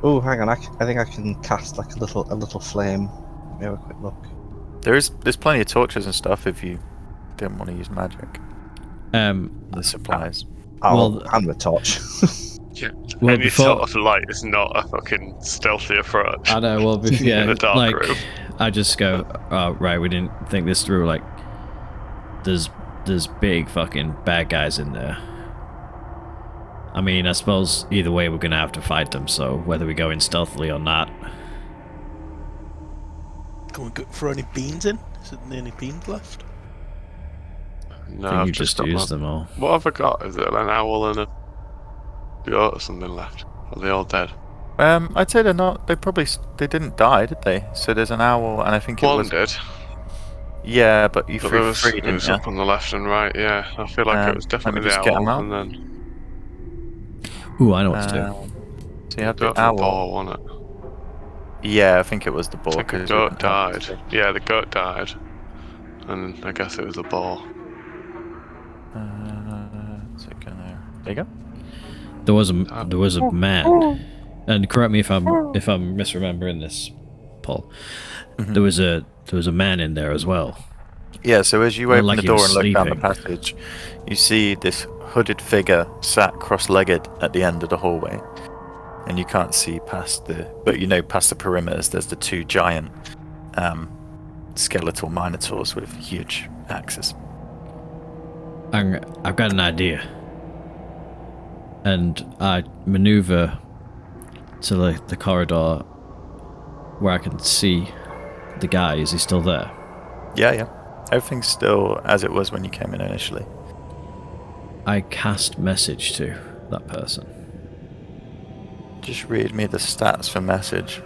Oh, hang on. I think I can cast like a little flame. Let me have a quick look.
There's plenty of torches and stuff if you didn't want to use magic.
there?
The supplies.
Oh,
Well,
hand the torch.
Yeah.
Well,
Any
before-
sort of light is not a fucking stealthy approach.
I know. Well, yeah,
In a dark
like
room.
I just go, oh, right, we didn't think this through. Like, there's big fucking bad guys in there. I mean, I suppose either way we're gonna have to fight them. So whether we go in stealthily or not,
Can we go for any beans in? Is there any beans left?
No,
I think
I've
you just
got
used
my-
them all.
What have I got? Is it an owl and a goat or something left? Are they all dead?
I'd say they're not. They didn't die, did they? So there's an owl, and I think it
One
was.
did.
Yeah, but you
But
threw
there was,
three,
it
didn't
was
you?
up on the left and right, yeah. I feel like it was
Let me
definitely the
just get 'em
owl,
out.
and then
Ooh, I know what to do.
So you have
go
the
for the
owl.
ball, wasn't it?
Yeah, I think it was the
I
boar.
think the
'cause
goat
we-
died. Yeah, the goat died. And I guess it was the ball.
So there you go.
There was a man, and correct me if I'm misremembering this, Paul.
Mhm.
There was a man in there as well.
Yeah, so as you
Not
open
like
the
he
door
was
and look down the
sleeping.
passage, you see this hooded figure sat cross-legged at the end of the hallway. And you can't see past the perimeters, there's the two giant skeletal minotaurs with huge axes.
I've got an idea. And I maneuver to the corridor where I can see the guy. Is he still there?
Yeah. Everything's still as it was when you came in initially.
I cast message to that person.
Just read me the stats for message.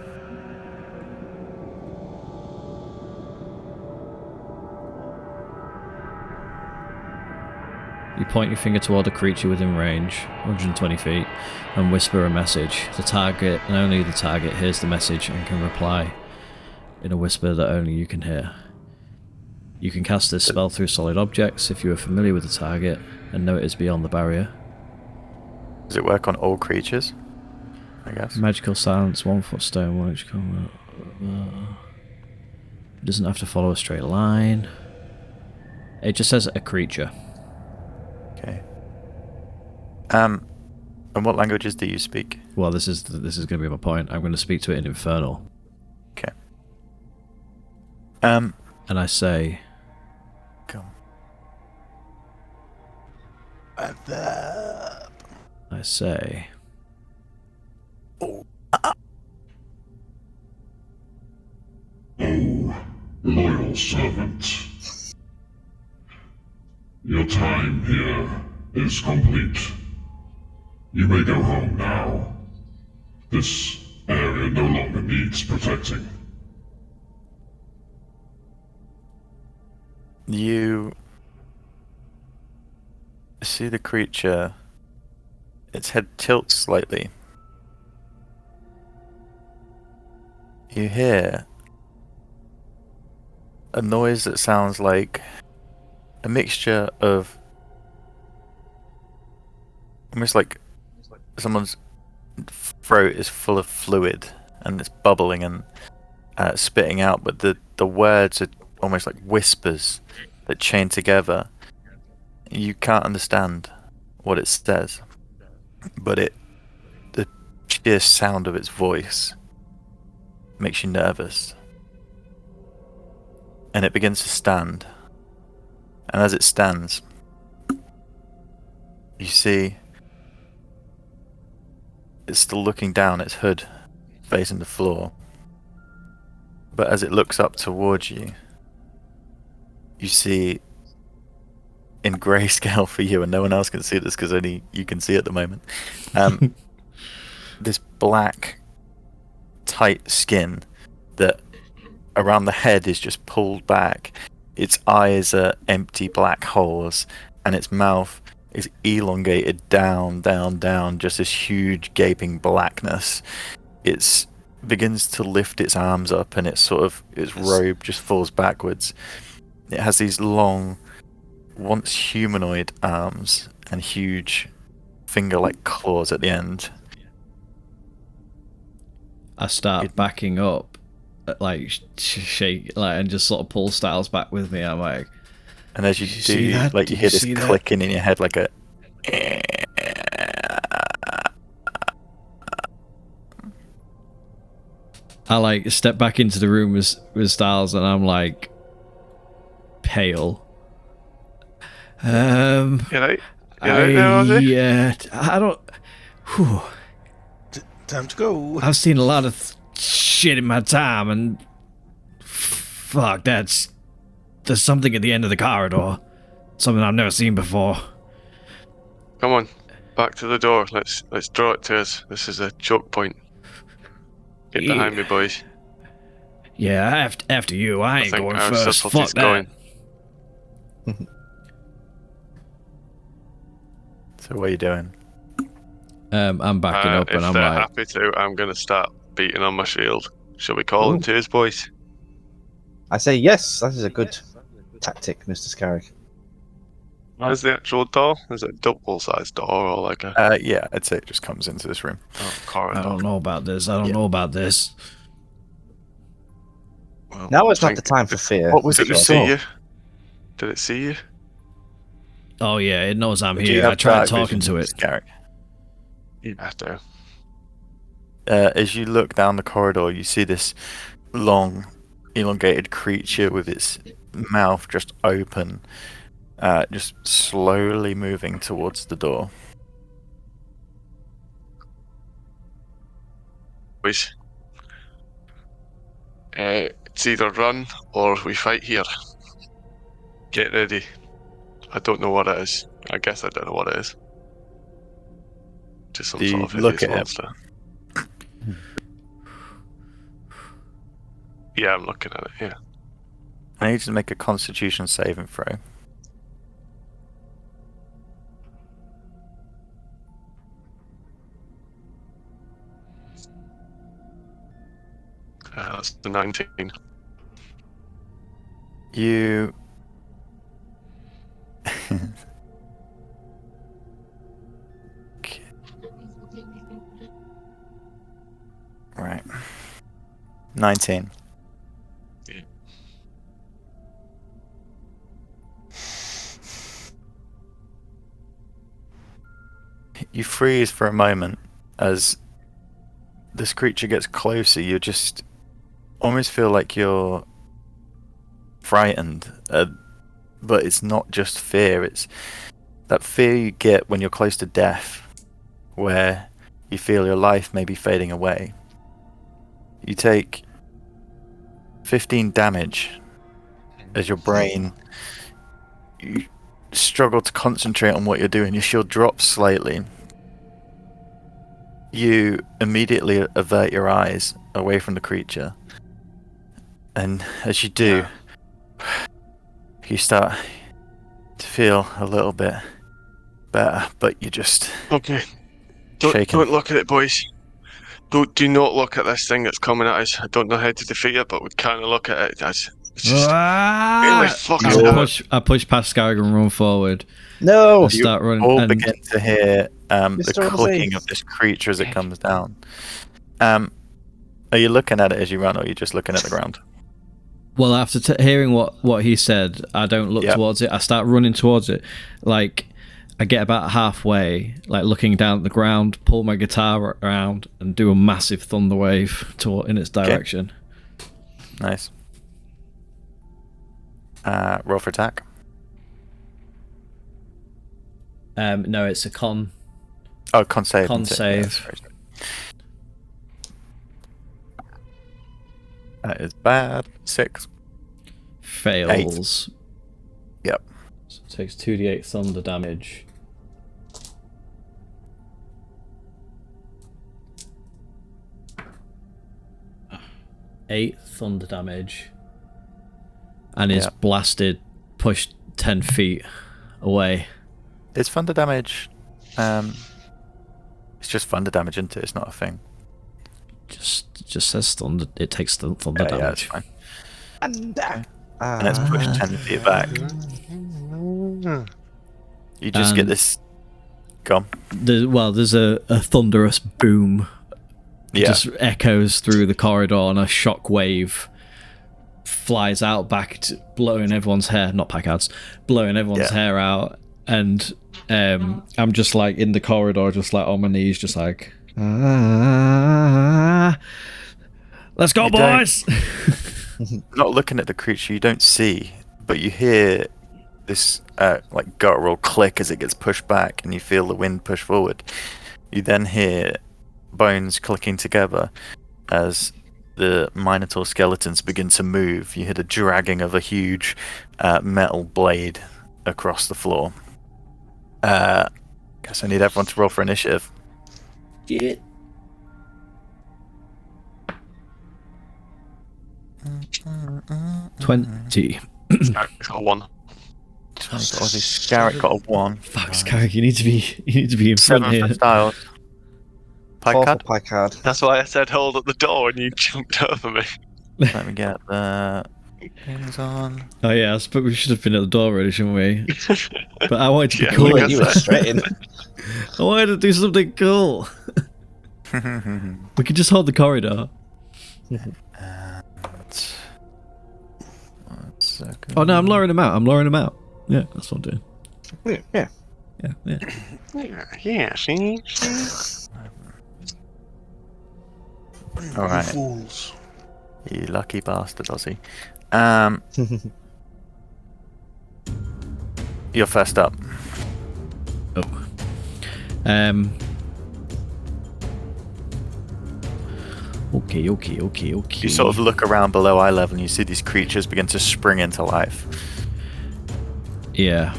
You point your finger toward a creature within range, 120 feet, and whisper a message. The target, and only the target, hears the message and can reply in a whisper that only you can hear. You can cast this spell through solid objects if you are familiar with the target and know it is beyond the barrier.
Does it work on all creatures? I guess.
Magical silence, 1 foot stone, 1 inch combat. It doesn't have to follow a straight line. It just says a creature.
Okay. And what languages do you speak?
Well, this is going to be my point. I'm going to speak to it in Infernal.
Okay.
And I say,
Come.
I say,
Oh, loyal servant. Your time here is complete. You may go home now. This area no longer needs protecting.
You see the creature, its head tilts slightly. You hear a noise that sounds like a mixture of almost like someone's throat is full of fluid and it's bubbling and spitting out, but the words are almost like whispers that chain together. You can't understand what it says, but the sheer sound of its voice makes you nervous. And it begins to stand. And as it stands, you see it's still looking down, its hood facing the floor. But as it looks up towards you, you see, in grayscale for you, and no one else can see this because only you can see at the moment, this black, tight skin that around the head is just pulled back. Its eyes are empty black holes, and its mouth is elongated down, just this huge gaping blackness. It begins to lift its arms up, and its robe just falls backwards. It has these long, once humanoid arms and huge finger-like claws at the end.
I start backing up, like shake, like, and just sort of pull Styles back with me. I'm like,
and as you do, like, you hear this clicking in your head, like a.
I like step back into the room with Styles, and I'm like pale.
Yeah,
I don't. Whew.
Time to go.
I've seen a lot of shit in my time, and fuck, there's something at the end of the corridor, something I've never seen before.
Come on, back to the door. Let's draw it to us. This is a choke point. Get behind me, boys.
Yeah, after you. I ain't going
our
first.
subtlety's
Fuck that.
So what are you doing?
I'm backing up, and
if
I'm
they're
like,
happy to, I'm gonna start beating on my shield. Shall we call him to his boys?
I say yes. That is a good tactic, Mr. Scarrick.
Where's the actual door? Is it a double-sized door or like a
Yeah, I'd say it just comes into this room.
corridor?
I don't know about this. I don't know about this.
Well,
Now is not the time for fear.
What was it
Did
you
it
saw?
see you? Did it see you?
Oh yeah, it knows I'm
Do you
here.
have
I tried
dark
talking
vision,
to it.
Garrick?
Yeah, I do.
As you look down the corridor, you see this long, elongated creature with its mouth just open, just slowly moving towards the door.
Boys. It's either run or we fight here. Get ready. I don't know what it is. I guess I don't know what it is. Just some
Do you
sort of
look
hideous
at it?
monster. Yeah, I'm looking at it, yeah.
I need you to make a Constitution saving throw.
That's the 19.
You. Okay. Right. 19.
Yeah.
You freeze for a moment as this creature gets closer. You just almost feel like you're frightened, but it's not just fear. It's that fear you get when you're close to death, where you feel your life may be fading away. You take 15 damage as your brain, you struggle to concentrate on what you're doing. Your shield drops slightly. You immediately avert your eyes away from the creature, and as you do, you start to feel a little bit better, but you just
Okay.
shaking.
Don't look at it, boys. Do not look at this thing that's coming at us. I don't know how to defeat it, but we kind of look at it. It's just really fucking
I push past Scarrig and run forward.
No!
I start running.
All
and
begin to hear the
Mr.
clicking
Ozzy.
of this creature as it comes down. Are you looking at it as you run, or are you just looking at the ground?
well, after hearing what he said, I don't look towards it. I start running towards it. Like, I get about halfway, like looking down at the ground, pull my guitar around, and do a massive thunder wave in its direction.
Nice. Roll for attack.
No, it's a con.
Oh, con save.
Con save.
Yeah, sorry. That is bad. 6.
Fails.
8. Yep.
So it takes 2d8 thunder damage. Eight thunder damage. And is blasted, pushed 10 feet away.
Is thunder damage? It's just thunder damage, isn't it? It's not a thing.
Just says thunder. It takes the thunder
Yeah, that's
damage.
fine. And it's pushed 10 feet back. You just get this. Go on.
There's a thunderous boom. It just echoes through the corridor, and a shock flies out back, blowing everyone's hair. Not Packards, blowing everyone's hair out. And I'm just like in the corridor, just like on my knees, just like, let's go, boys!
Not looking at the creature, you don't see, but you hear this like guttural click as it gets pushed back, and you feel the wind push forward. You then hear bones clicking together as the Minotaur skeletons begin to move. You hear the dragging of a huge metal blade across the floor. Guess I need everyone to roll for initiative.
Shit. 20.
It's got 1.
Scarrett got a 1.
Fuck, Scarrig, you need to be in front
7
here.
for Styles.
4 for
Picard?
Picard.
That's why I said hold at the door and you jumped over me.
Let me get the Hands on.
Oh yeah, I suppose we should have been at the door already, shouldn't we? But I wanted to be
Yeah,
cool.
I guess
You were straight in.
I wanted to do something cool. We could just hold the corridor.
And 1 second.
Oh no, I'm lowering him out. Yeah, that's what I'm doing.
Yeah.
Yeah.
See?
All right.
Fools.
You lucky bastard, Ozzy. You're first up.
Oh. Okay.
You sort of look around below eye level and you see these creatures begin to spring into life.
Yeah.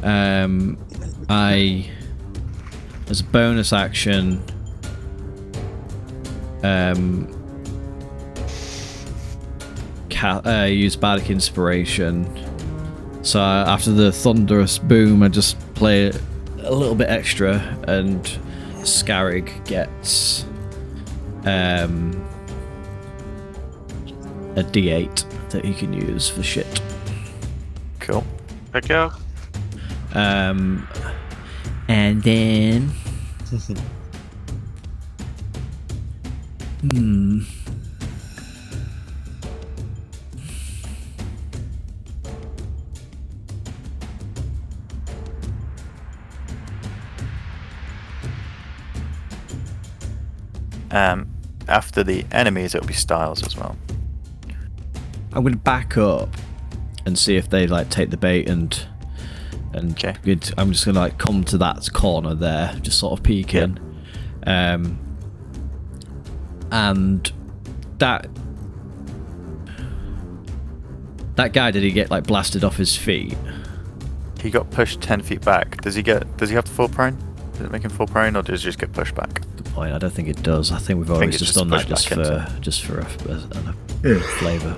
I, as a bonus action, use Bardic Inspiration. So after the thunderous boom, I just play a little bit extra, and Scarrig gets a D8 that he can use for shit.
Cool.
Heck yeah.
And then
After the enemies, it'll be Styles as well.
I'm going to back up and see if they like take the bait and
Okay.
I'm just going to like come to that corner there, just sort of peek in. And that guy, did he get like blasted off his feet?
He got pushed 10 feet back. Does he have to fall prone? Does it make him fall prone, or does he just get pushed back?
Good point. I don't think it does. I think we've always
it's
just
just
done that
pushed
just
back
for a flavour.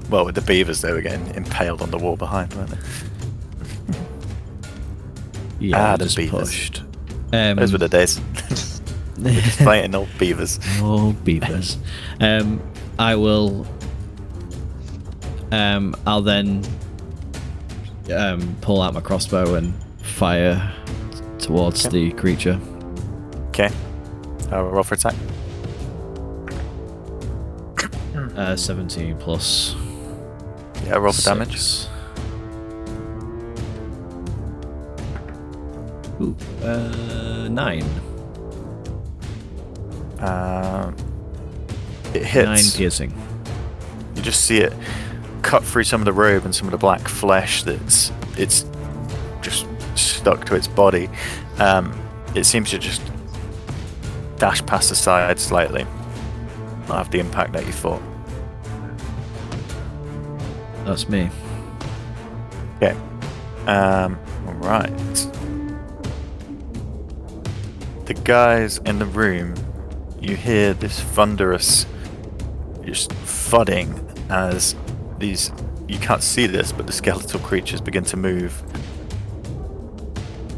Well, with the beavers, they were getting impaled on the wall behind, weren't they?
Yeah,
the
just
beavers.
pushed.
Those were the days. Just fighting old beavers.
Oh, beavers. I will. I'll then pull out my crossbow and fire towards the creature.
Okay. Roll for attack.
17 plus.
Yeah, roll for damage.
6. Ooh, 9.
It hits.
9 piercing.
You just see it cut through some of the robe and some of the black flesh it's just stuck to its body. It seems to just dash past the side slightly. Not have the impact that you thought.
That's me.
Okay. Alright. The guys in the room, you hear this thunderous just thudding as these, you can't see this, but the skeletal creatures begin to move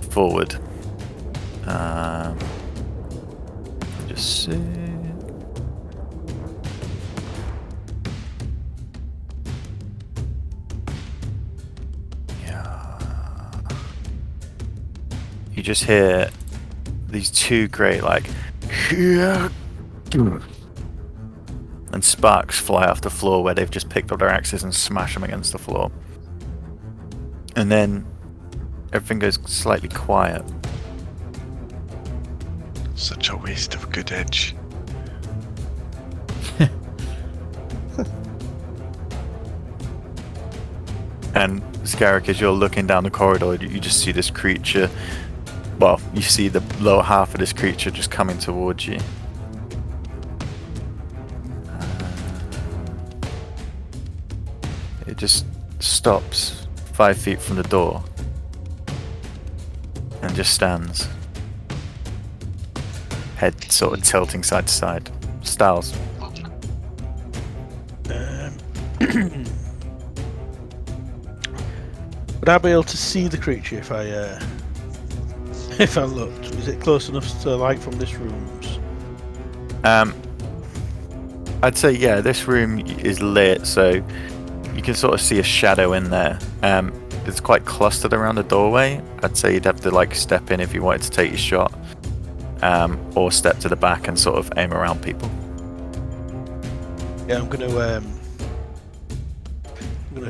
forward. Just see. Yeah. You just hear these two great and sparks fly off the floor where they've just picked up their axes and smash them against the floor. And then everything goes slightly quiet.
Such a waste of a good edge.
And Scarrick, as you're looking down the corridor, you just see this creature. Well, you see the lower half of this creature just coming towards you. It just stops 5 feet from the door and just stands, head sort of tilting side to side. Styles.
Would I be able to see the creature if I looked? Is it close enough to light from this room's?
I'd say, yeah, this room is lit, so you can sort of see a shadow in there. It's quite clustered around the doorway. I'd say you'd have to like step in if you wanted to take your shot, or step to the back and sort of aim around people.
Yeah, I'm gonna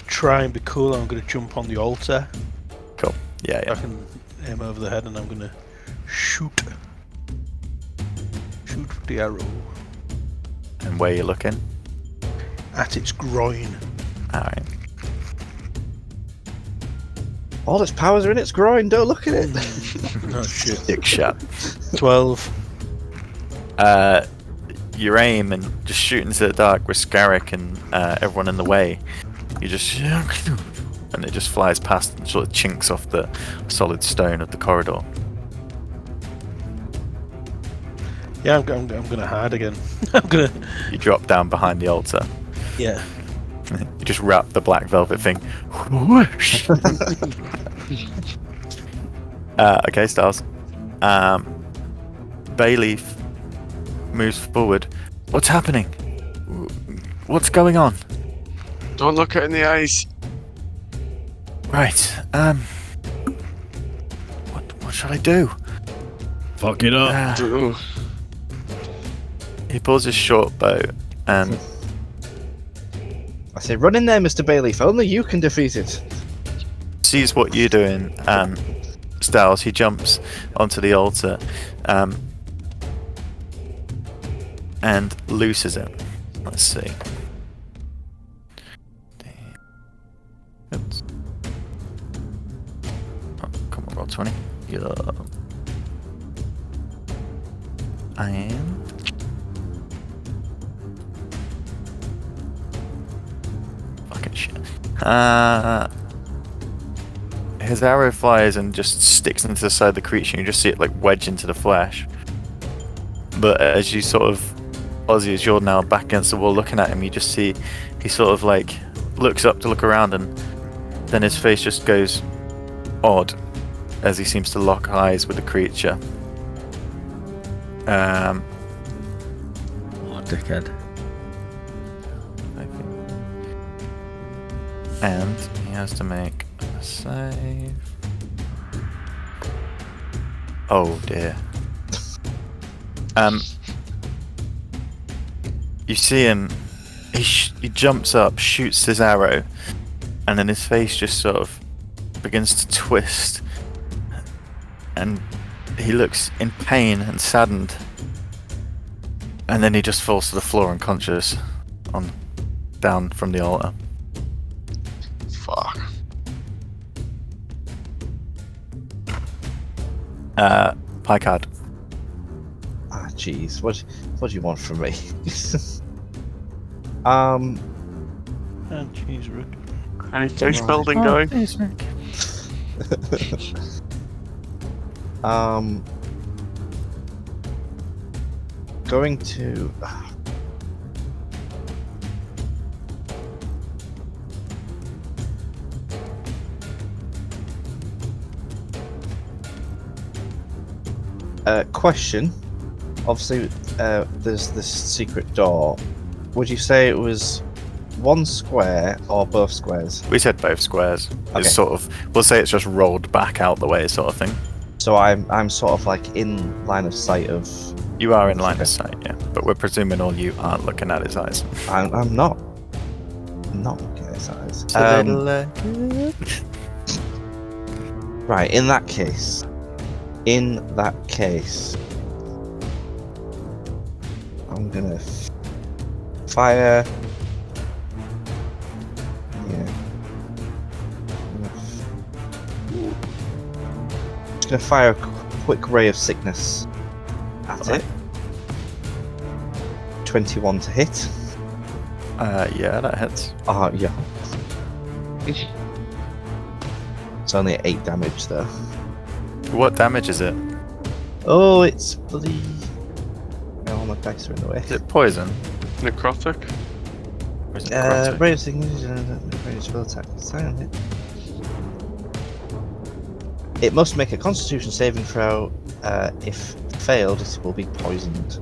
try and be cool. I'm gonna jump on the altar.
Cool. Yeah,
I
yeah.
can aim over the head, and I'm gonna shoot with the arrow
And where you're looking?
at its groin.
Alright.
All its powers are in its groin. Don't look at it.
Oh shit!
Dick shot.
12.
You aim and just shoot into the dark with Scarrick and everyone in the way. You just and it just flies past and sort of chinks off the solid stone of the corridor.
Yeah, I'm gonna hide again. I'm gonna.
You drop down behind the altar.
Yeah.
You just wrap the black velvet thing. Whoosh. Okay, Stars. Bayleaf moves forward. What's happening? What's going on?
Don't look it in the eyes.
Right. What should I do?
Fuck it up.
Ugh.
He pulls his short bow and
I say, run in there, Mr. Bayleaf. Only you can defeat it.
sees what you're doing. Styles. He jumps onto the altar, and looses it. Let's see. Oops. Oh, come on, roll 20. Yeah. I am. Fucking shit. His arrow flies and just sticks into the side of the creature, and you just see it like wedge into the flesh. But as you sort of, Ozzy, as you're now back against the wall looking at him, you just see he sort of like looks up to look around, and then his face just goes odd as he seems to lock eyes with the creature.
Oh, dickhead.
And he has to make a save. Oh dear. You see him. He jumps up, shoots his arrow, and then his face just sort of begins to twist, and he looks in pain and saddened. And then he just falls to the floor unconscious, down from the altar.
Fuck.
Picard.
Ah, jeez. What do you want from me?
And jeez, Rook.
Any case building going?
Going to. Question. Obviously, there's this secret door. Would you say it was one square or both squares?
We said both squares.
Okay.
It's sort of, we'll say it's just rolled back out the way, sort of thing.
So I'm sort of like in line of sight of.
You are in line of sight, yeah. But we're presuming all you aren't looking at his eyes.
I'm not. I'm not looking at his eyes. Right. In that case. I'm gonna fire. Yeah. Just gonna fire a quick ray of sickness at it. 21 to hit.
Yeah, that hits.
Yeah. It's only 8 damage though.
What damage is it?
Oh, it's bloody. No, all my dice are in the way.
Is it poison?
Necrotic?
Or is it necrotic?
Ray of sickness, range spell attack. Silent. It must make a Constitution saving throw. If failed, it will be poisoned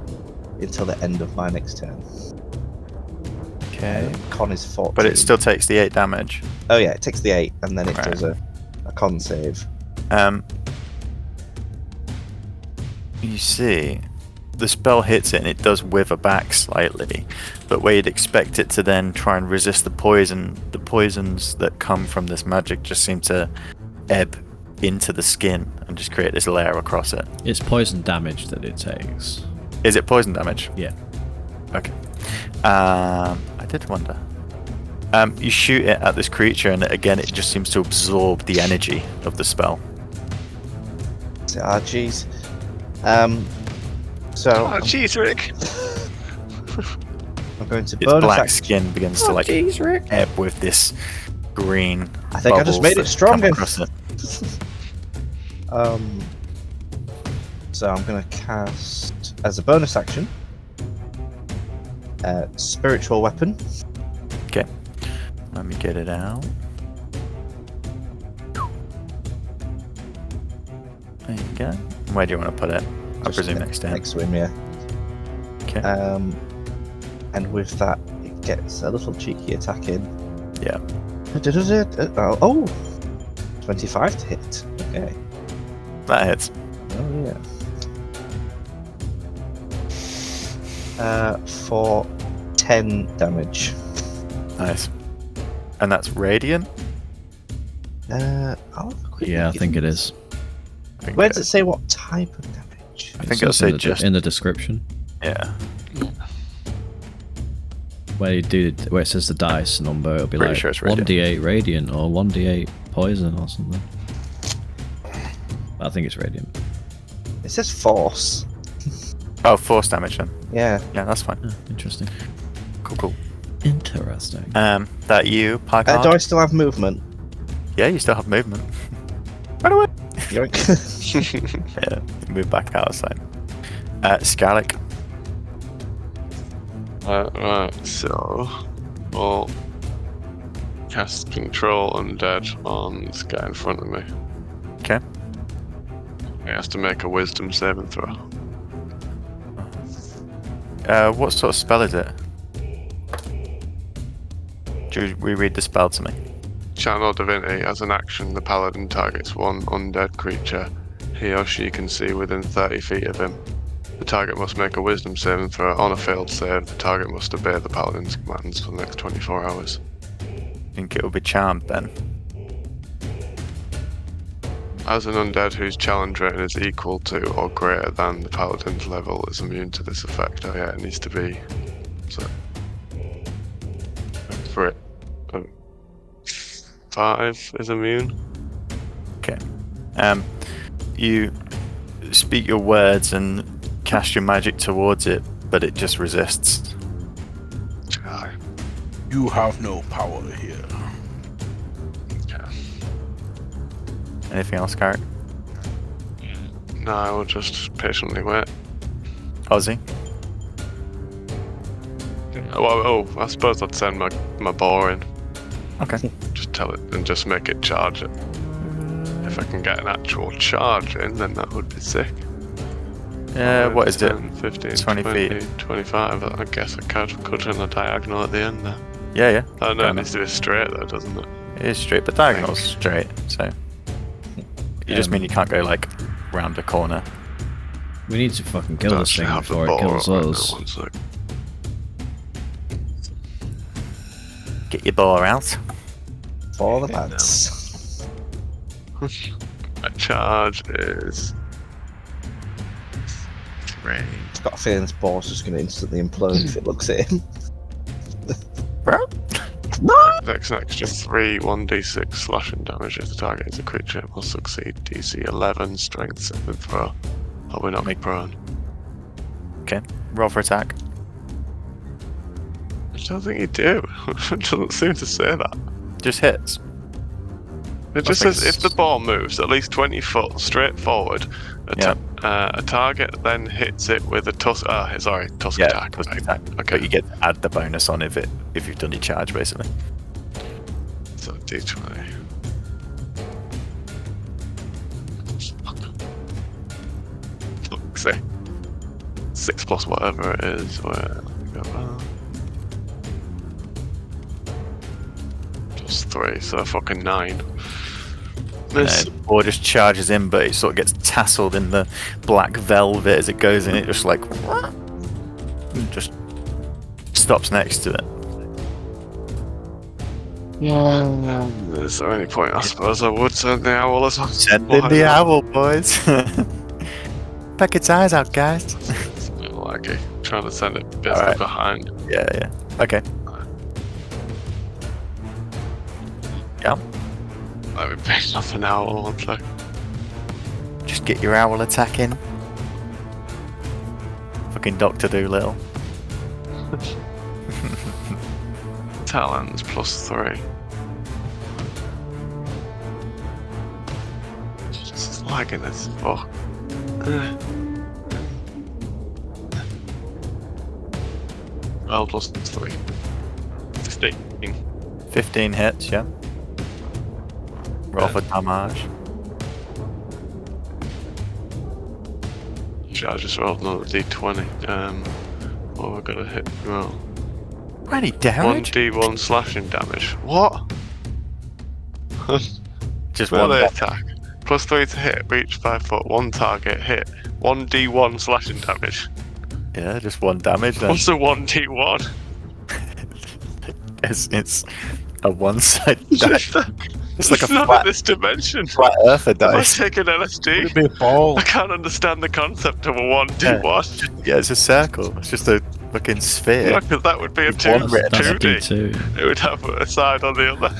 until the end of my next turn.
Okay.
Con is 14.
But it still takes the 8 damage.
Oh yeah, it takes the 8, and then it
Right.
does a con save.
You see, the spell hits it and it does wither back slightly, but where you'd expect it to then try and resist the poisons that come from this magic just seem to ebb into the skin and just create this layer across it.
It's poison damage that it takes.
Is it poison damage?
Yeah.
Okay. I did wonder. You shoot it at this creature and again it just seems to absorb the energy of the spell.
Ah, jeez. So
Oh, jeez, Rick.
I'm going to
Its
bonus
black
action.
skin begins to like ebb with this green.
I think I just
bubbles
made it
that
stronger.
come across it.
So I'm going to cast as a bonus action, spiritual weapon.
Okay. Let me get it out. There you go. Where do you want to put it? I
Just
presume next to him.
Next to him, yeah.
Okay.
And with that, it gets a little cheeky attack in.
Yeah.
Oh, 25 to hit. Okay.
That hits.
Oh yeah. For 10 damage.
Nice. And that's radiant?
I'll have a quick
Yeah, I
look
think
in-
it is.
I think
Where
it
does it
is.
say what type of damage?
I think
It
it'll
says
say
in the,
just.
in the description
Yeah.
where it says the dice number. It'll be
Pretty
like
sure it's radiant.
1d8 radiant or 1d8 poison or something. I think it's radiant.
It says force.
Oh, force damage then.
Yeah.
Yeah, that's fine.
Oh, interesting.
Cool.
Interesting.
That you, Parker?
Do I still have movement?
Yeah, you still have movement. Run away!
Yoink.
Yeah, move back outside. Scalic.
Right, so we'll cast Control Undead on this guy in front of me.
Okay.
He has to make a Wisdom saving throw.
What sort of spell is it? Do you reread the spell to me?
Channel Divinity. As an action, the Paladin targets one undead creature he or she can see within 30 feet of him. The target must make a Wisdom saving throw. On a failed save, the target must obey the Paladin's commands for the next 24 hours.
I think it will be charmed then.
As an undead whose challenge rating is equal to or greater than the Paladin's level is immune to this effect. Oh yeah, it needs to be... So, for it, 5 is immune.
Okay. You speak your words and cast your magic towards it, but it just resists.
Aye.
You have no power here.
Yeah.
Anything else, Carrick?
No, I will just patiently wait.
Ozzy?
Well, I suppose I'd send my boar in.
Okay.
Just tell it and just make it charge it. If I can get an actual charge in, then that would be sick.
What is it?
10, 15,
20
20
feet.
25. I guess I could turn a diagonal at the end there.
Yeah.
Oh no,
Fair
it needs to be straight though, doesn't it?
It is straight, but diagonal's straight, so... You just mean you can't go, like, round a corner.
We need to fucking kill
Don't
this thing
have the
before it
boar
kills
right now,
us.
one sec.
Get your bow out.
For the lads.
My charge is 3.
I've got a feeling this boar's just going to instantly implode if it looks at him.
Next an extra 3 1d6 slashing damage if the target is a creature. It will succeed DC 11 strength saving throw. Or we're not prone.
Okay. Roll for attack.
I don't think you do. It doesn't seem to say that.
Just hits.
It just
think
says if the ball moves at least 20 foot straight forward, a target then hits it with a tusk. Tusk attack.
Tusk
Right.
attack.
Okay.
But you get to add the bonus on if you've done your charge, basically.
So D20. Say 6 plus whatever it is. Where let me go. 3, so fucking 9. This
Or just charges in, but it sort of gets tasseled in the black velvet as it goes in. It just like just stops next to it.
Is there any point? I suppose I would send the owl as well.
Send in the owl, boys. Peck its eyes out, guys.
It's a bit laggy. Trying to send it bit
Alright.
behind.
Yeah. Okay. Yeah.
Let me pick up an owl one sec.
Just get your owl attack in. Fucking Dr. Doolittle.
Talons +3. It's lagging as fuck. Well, +3. 15.
15 hits, yeah. Roll for damage.
I just rolled another d20. What have I got to hit? Well,
20 damage?
1d1 slashing damage. What?
Just one.
Melee attack. +3 to hit, reach 5 foot, 1 target, hit. 1d1 slashing damage.
Yeah, just 1 damage then.
What's a 1d1?
It's a one-sided dice. It's like a
not
flat,
in this dimension.
flat earther
Am I
dice.
taking
Would it
LSD?
be a ball?
I can't understand the concept of a 1d1.
Yeah, it's a circle. It's just a fucking sphere.
Because that would be a
It's one written.
That's a
2d.
D2.
It would have a side on the other.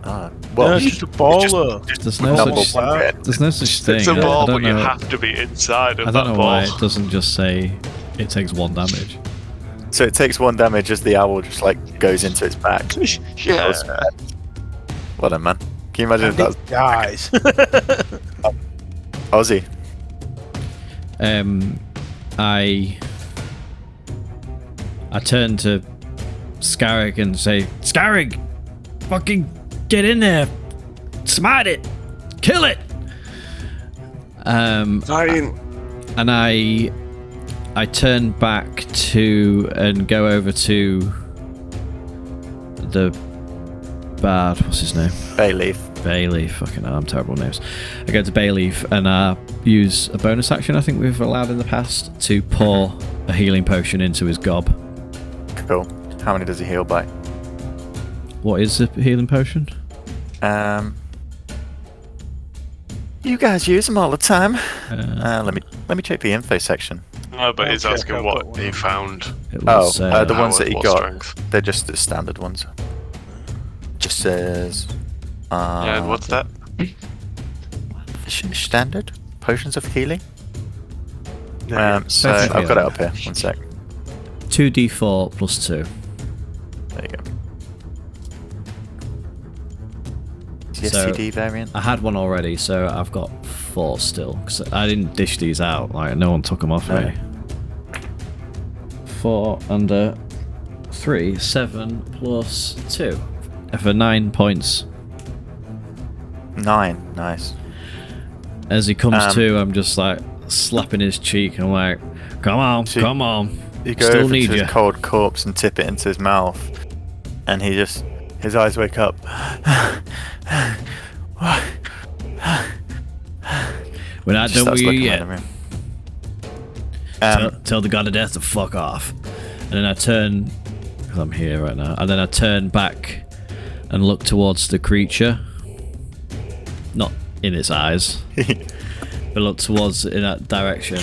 Ah,
No,
well,
it's just a ball, though.
There's no
double
such.
one written.
There's no such thing.
It's a
I
ball,
don't
but you
know.
have to be inside of
I
that
don't know
ball.
why it doesn't just say it takes 1 damage.
So it takes 1 damage as the owl just like goes into its back.
Yeah.
Well done, man. Can you imagine if that was
Guys.
Aussie?
I turn to Scarrick and say, Scarrick, fucking get in there, smite it, kill it.
Fine.
And I turn back to and go over to the bard. What's his name?
Bayleaf.
Bayleaf. Fucking hell, I'm terrible with names. I go to Bayleaf and use a bonus action I think we've allowed in the past to pour a healing potion into his gob.
Cool. How many does he heal by?
What is the healing potion?
You guys use them all the time.
Uh,
Let me check the info section.
No, but he's
Okay,
asking
I've
what
got one.
he found.
it was,
the ones that he
What
got.
strength.
They're just the standard ones. Just says.
Yeah, and what's that?
Standard potions of healing. So
Potions of
I've got it
healing.
up here. 1 sec.
2d4 plus 2.
There you go. It's the
So-
STD variant.
I had one already, so I've got 4 still. Because I didn't dish these out. Like, no one took them off me. 4 under 3, 7 plus 2. For 9 points.
9. Nice.
As he comes to, I'm just like slapping his cheek. I'm like, come on,
So
come on.
You go
Still
over
need
to his
you.
cold corpse and tip it into his mouth, and his eyes wake up.
We're not
Just
done
starts
with you
looking
yet.
around the room.
Tell the god of death to fuck off. And then I turn, because I'm here right now, and then I turn back and look towards the creature. Not in its eyes, but look towards in that direction.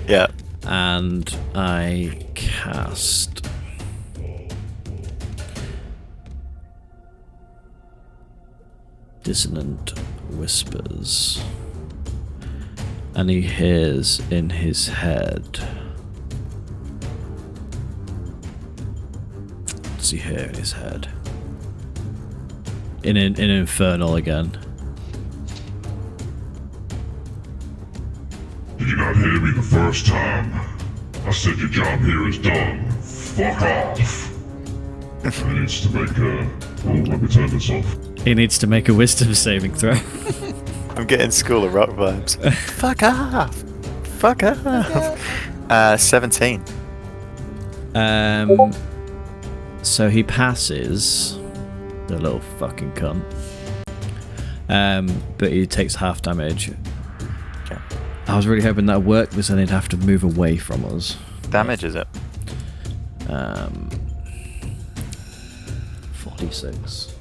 Yeah.
And I cast Dissonant Whispers. And he hears in his head. Does he hear in his head? In Infernal again.
Did you not hear me the first time? I said your job here is done. Fuck off. I needs to make a... Oh, let me turn this off.
He needs to make a wisdom saving throw.
I'm getting School of Rock vibes. Fuck off! Fuck off! 17.
So he passes. The little fucking cunt. But he takes half damage.
Okay.
I was really hoping that worked, because then he'd have to move away from us.
Damage is it?
46.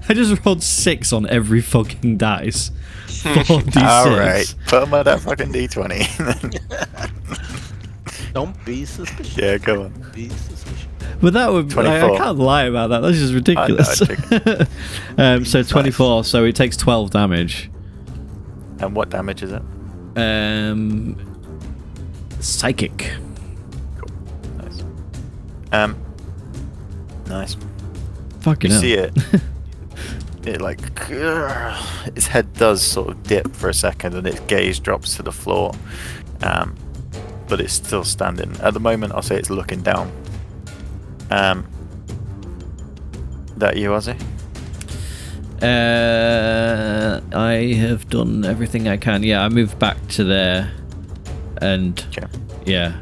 I just rolled 6 on every fucking dice. 4d6.
Alright, put him on that fucking d20.
Don't be suspicious.
Yeah, go on.
Be suspicious.
But that would I
24.
can't lie about that. That's just ridiculous. So 24. So he takes 12 damage.
And what damage is it?
Psychic.
Nice. Nice.
Fucking
You
hell.
see it. It like its head does sort of dip for a second, and its gaze drops to the floor. But it's still standing. At the moment, I'll say it's looking down. That you, Ozzy?
I have done everything I can. Yeah, I moved back to there, and
Okay.
yeah,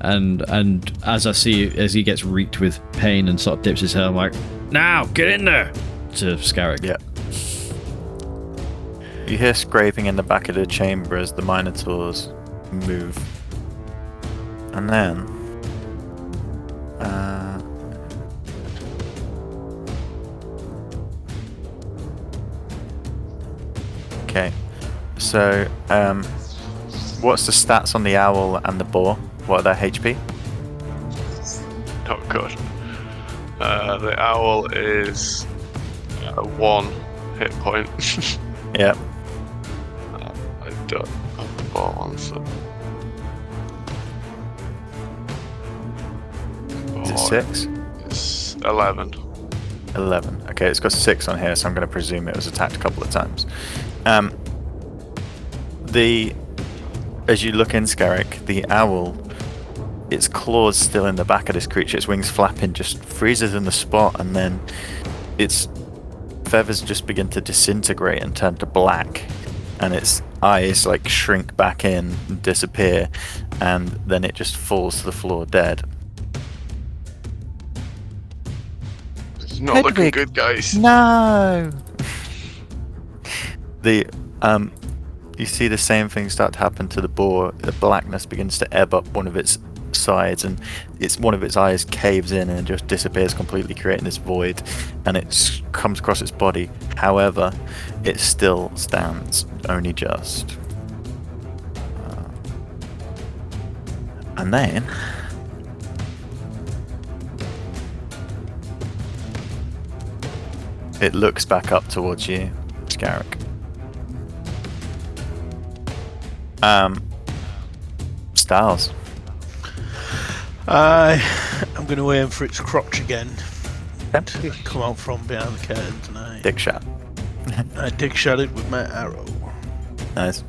and as I see as he gets reeked with pain and sort of dips his head, I'm like, now get in there to Scarrick.
Yeah. You hear scraping in the back of the chamber as the Minotaurs move. And then... okay. So, what's the stats on the owl and the boar? What are their HP?
Not good. The owl is 1 hit point.
Yeah.
I don't have the ball on, so.
Is it
Oh,
6?
It's 11.
11. Okay, it's got 6 on here, so I'm going to presume it was attacked a couple of times. As you look in, Scarrick, the owl, its claws still in the back of this creature, its wings flapping, just freezes in the spot, and then its feathers just begin to disintegrate and turn to black, and its eyes like shrink back in and disappear, and then it just falls to the floor dead.
It's not looking
Hedwig.
good, guys.
No. You see the same thing start to happen to the boar. The blackness begins to ebb up one of its sides, and one of its eyes caves in and just disappears completely, creating this void. And it comes across its body. However, it still stands, only just. And then. It looks back up towards you, Scarrick. Styles.
I'm going to aim for its crotch again.
Okay.
Come out from behind the curtain tonight.
Dick shot.
I dick shot it with my arrow.
Nice.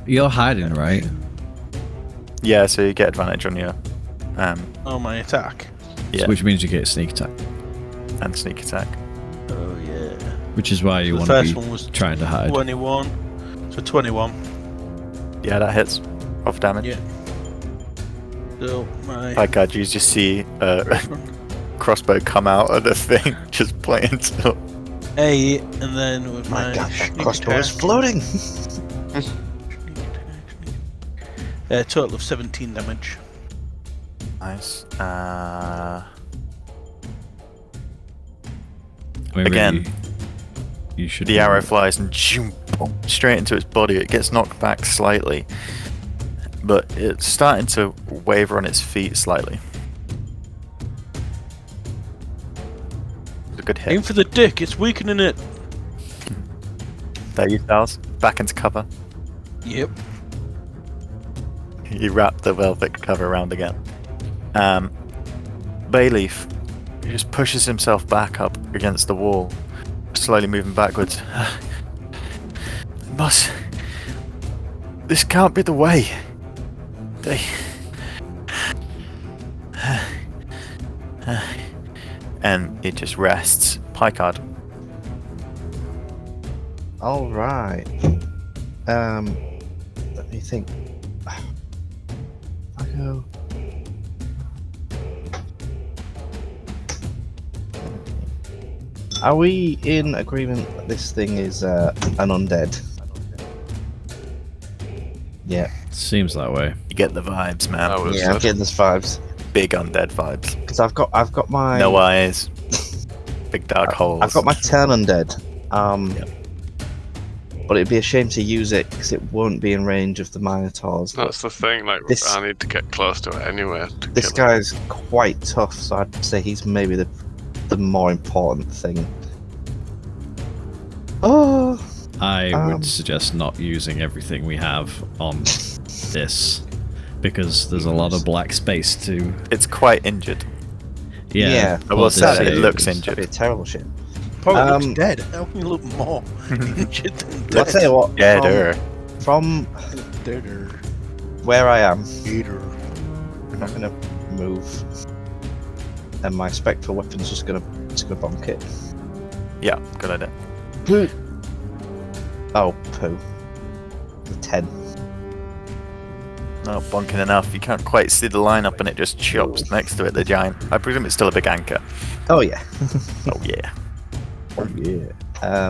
You're hiding, right?
Yeah, so you get advantage on your
On my attack.
yeah,
Which means you get a sneak attack.
and sneak attack.
Oh yeah.
Which is why you
The
want
first
to
one
be
was
trying to hide.
21. So 21.
Yeah, that hits. Off damage.
Yeah. So my
My god, you just see a crossbow come out of the thing, just playing till
8, and then with
My
my
God, that
sneak
crossbow is
attack-
floating.
total of 17 damage.
nice.
I mean,
Again,
really, you should.
The arrow flies and zoom, boom, straight into its body. It gets knocked back slightly, but it's starting to waver on its feet slightly. It's a good
Aim
hit.
for the dick, it's weakening it.
There you Styles. Back into cover.
Yep.
You wrap the velvet cover around again. Bayleaf just pushes himself back up against the wall, slowly moving backwards. This can't be the way. And it just rests. Picard.
All right. Let me think. I go. Are we in agreement that this thing is an undead? Yeah.
Seems that way.
You get the vibes, man.
That was
Yeah, I'm getting those vibes.
Big undead vibes.
Because I've got my
No eyes. Big dark holes.
I've got my 10 undead.
Yep.
But it'd be a shame to use it because it won't be in range of the Minotaurs.
That's the thing. Like,
This-
I need to get close to it anyway.
This guy's quite tough, so I'd say he's maybe the more important thing. Oh,
I would suggest not using everything we have on this because there's a lot of black space to.
It's quite injured.
Yeah,
I will
what
say
they
it looks
that'd be a
injured.
terrible shit.
Probably looks dead. How can you look more injured than
I'll
dead?
tell you what.
Yeah,
From
Deader.
where I am,
Deader.
I'm not gonna move, and my spectral weapon's just gonna bonk it.
Yeah, good idea.
Oh, poo. The 10.
Not bonking enough. You can't quite see the line up and it just chops next to it, the giant. I presume it's still a big anchor.
Oh yeah.
Oh, yeah.
Oh yeah.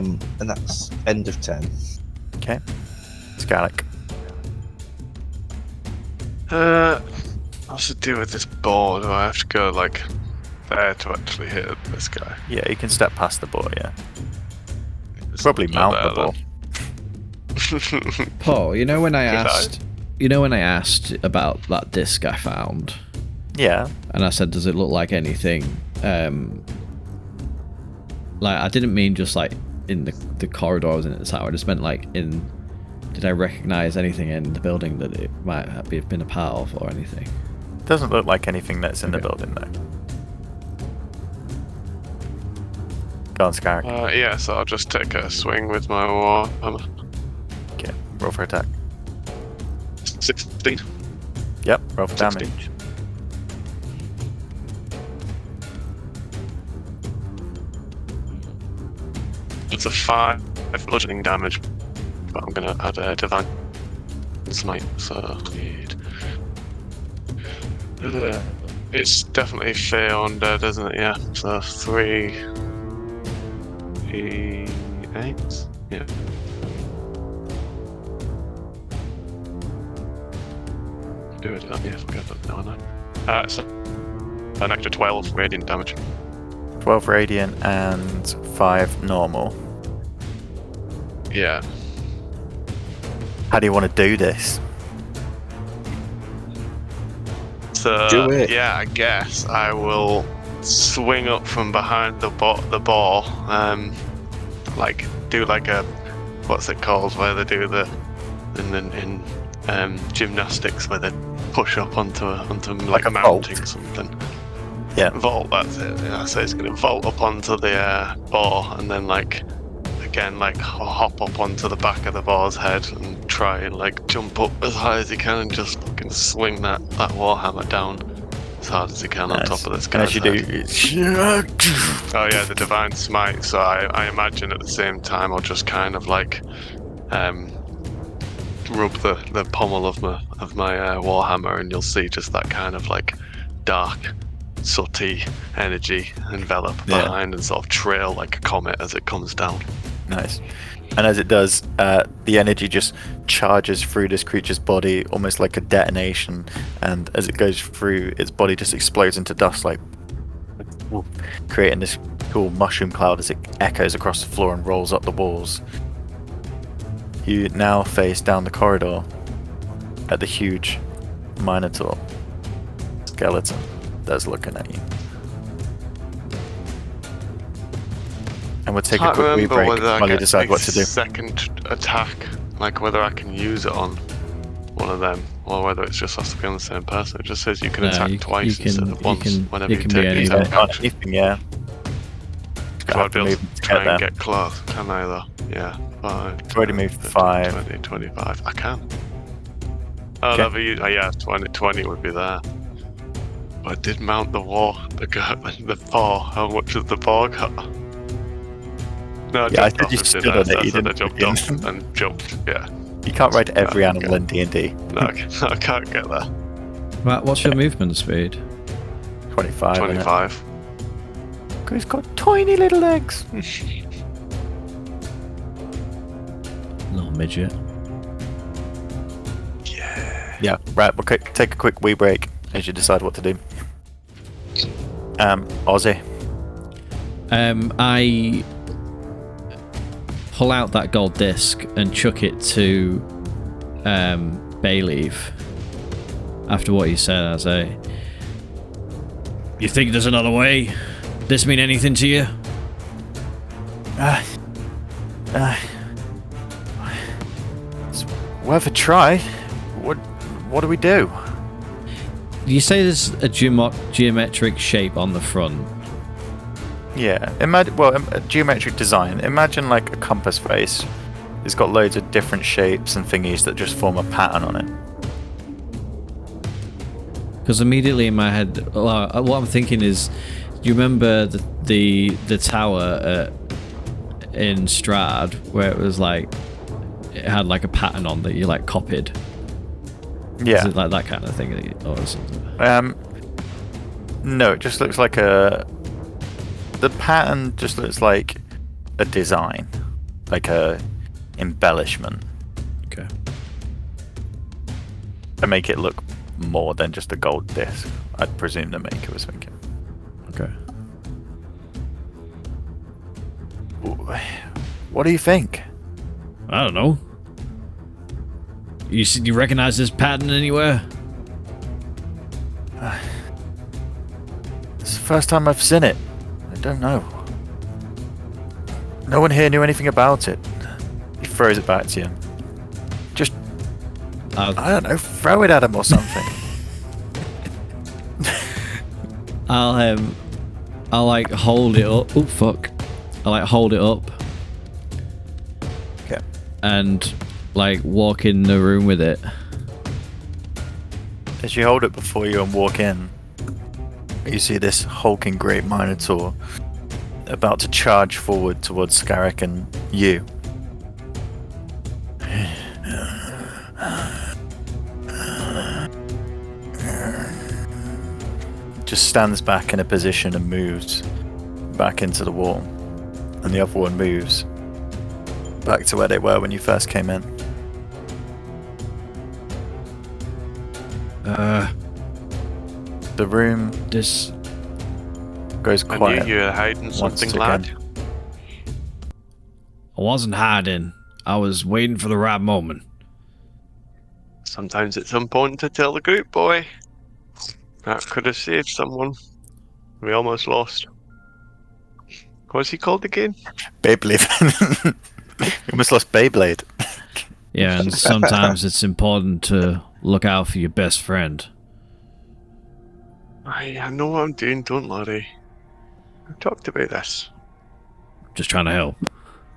And that's end of 10.
Okay. Scarlic.
What's to do with this ball? Do I have to go like there to actually hit this guy?
Yeah, you can step past the ball, yeah.
It's
Probably
not
mount the
there,
ball.
then.
Paul, you know when I
Good
asked, you know when I asked about that disc I found,
Yeah.
and I said, does it look like anything? Like I didn't mean just like in the corridor I was in at the time. I just meant like in. Did I recognize anything in the building that it might have been a part of or anything?
Doesn't look like anything that's in the
Okay.
building, though. Go on, Scarrick.
Yeah, so I'll just take a swing with my warhammer.
Okay, roll for attack.
16.
Yep, roll for
16.
damage.
It's a 5 bludgeoning damage, but I'm gonna add a divine smite, so it's definitely fair undead, isn't it? Yeah, so 3 8. Yeah. Do it. Yeah, forget that. No. So an extra 12 radiant damage.
12 radiant and 5 normal.
Yeah.
How do you want to do this?
So
Do it.
yeah, I guess I will swing up from behind the ball, like do like a what's it called where they do the in gymnastics where they push up onto like
a
mounting
vault.
something.
Yeah.
Vault, that's it. Yeah, so it's gonna vault up onto the ball and then like again like hop up onto the back of the ball's head and try and like jump up as high as he can and just fucking swing that warhammer down as hard as he can on
Nice.
top of this
And
guy's
as you
head.
do,
Oh yeah, the divine smite. So I imagine at the same time I'll just kind of like rub the pommel of my warhammer, and you'll see just that kind of like dark, sooty energy envelop
Yeah.
behind and sort of trail like a comet as it comes down.
nice. And as it does, the energy just charges through this creature's body, almost like a detonation. And as it goes through, its body just explodes into dust, like creating this cool mushroom cloud as it echoes across the floor and rolls up the walls. You now face down the corridor at the huge Minotaur skeleton that's looking at you. And we'll take a
Can't
quick wee
remember
break
whether I
while you
get
decide
a
what to do.
second attack, like whether I can use it on one of them or whether it just has to be on the same person. It just says you can
No,
attack twice instead of once whenever
it
you
can be
take
any
the
of
attack
On
action.
anything, yeah.
So I'd be able
Move
to
to
try
get
and
there.
get close, can I though? Yeah, 5.
You've already moved
15,
5.
20, 25. I can. Oh,
Okay.
that'd be, yeah, 20 would be there. But I did mount the 4. How much has the 4 got? No, I
Yeah, I
jumped
said
off
you
it,
stood
didn't I?
on it,
I
you
said I
didn't
jumped
begin.
off and jumped, yeah.
You can't ride every animal in D&D.
No, I can't get there.
Right, what's your movement speed?
25.
25.
He's got tiny little legs.
Little midget.
Yeah, right, we'll take a quick wee break as you decide what to do. Ozzy.
I pull out that gold disc and chuck it to Bayleaf. After what you said, I say, "You think there's another way? This mean anything to you?"
It's worth a try. What do we do?
You say there's a geometric shape on the front.
Yeah, a geometric design. Imagine like a compass face. It's got loads of different shapes and thingies that just form a pattern on it.
Because immediately in my head, what I'm thinking is, do you remember the tower in Strad where it was like it had like a pattern on that you like copied?
Yeah.
Is it like that kind of thing, or something?
No, it just looks like the pattern just looks like a design, like a embellishment.
Okay.
To make it look more than just a gold disc, I'd presume the maker was thinking.
Okay.
What do you think?
I don't know. You recognize this pattern anywhere?
It's the first time I've seen it. I don't know. No one here knew anything about it. He throws it back to you. Just, I don't know, throw it at him or something.
I'll like hold it up. Oh fuck! I like hold it up.
Okay.
And like walk in the room with it.
As you hold it before you and walk in, you see this hulking great Minotaur about to charge forward towards Scarrick and you. Just stands back in a position and moves back into the wall. And the other one moves back to where they were when you first came in. The room
This
goes
I
quiet.
knew you were hiding
once
something,
again.
lad.
I wasn't hiding. I was waiting for the right moment.
Sometimes it's important to tell the group, boy. That could have saved someone. We almost lost. What's he called again?
Beyblade. You almost lost Beyblade.
Yeah, and sometimes it's important to look out for your best friend.
I know what I'm doing, don't worry. I've talked about this.
Just trying to help.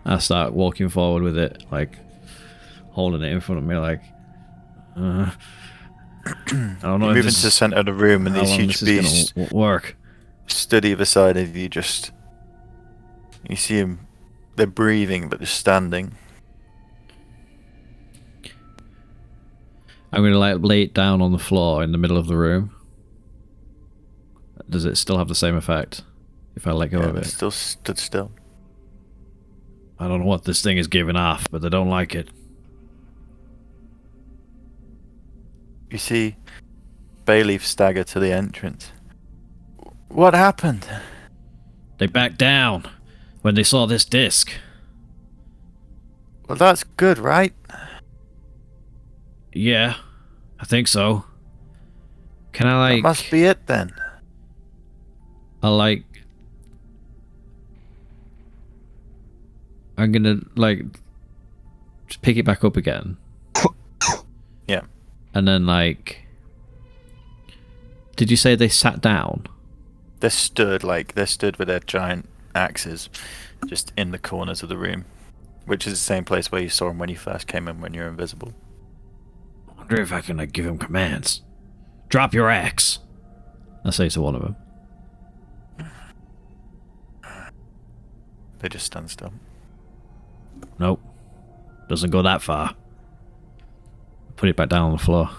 I start walking forward with it, like holding it in front of me, like. I don't know.
You move into the center of the room, and these huge beasts
work.
stood either side of you. Just you see them. They're breathing, but they're standing.
I'm gonna like lay it down on the floor in the middle of the room. Does it still have the same effect if I let go of
It
it?
still stood still.
I don't know what this thing is giving off, but I don't like it.
You see Bayleaf stagger to the entrance. What happened?
They backed down when they saw this disc.
Well, that's good, right?
Yeah, I think so. Can I like?
That must be it then.
I'm gonna like just pick it back up again.
Yeah.
And then like, did you say they sat down?
They stood with their giant axes just in the corners of the room, which is the same place where you saw them when you first came in when you were invisible.
I wonder if I can like give him commands. Drop your axe, I say to one of them.
They just stand still.
Nope, doesn't go that far. put it back down on the floor.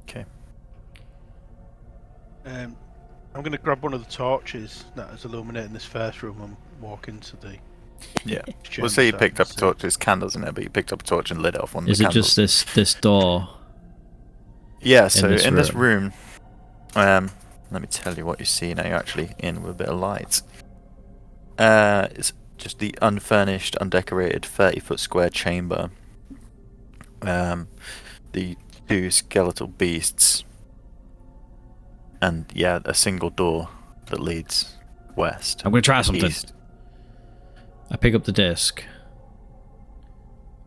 Okay.
I'm going to grab one of the torches that is illuminating this first room and walk into the.
Yeah.
chamber
We'll say you
so I
picked
can
up a
see.
torch. There's candles in there, but you picked up a torch and lit it off one of
Is
the
it
candles.
just this door?
Yeah, so
this
in this room, let me tell you what you see now. You're actually in with a bit of light. It's just the unfurnished, undecorated 30-foot square chamber. The two skeletal beasts. And yeah, a single door that leads west.
I'm gonna try something.
East.
I pick up the disc.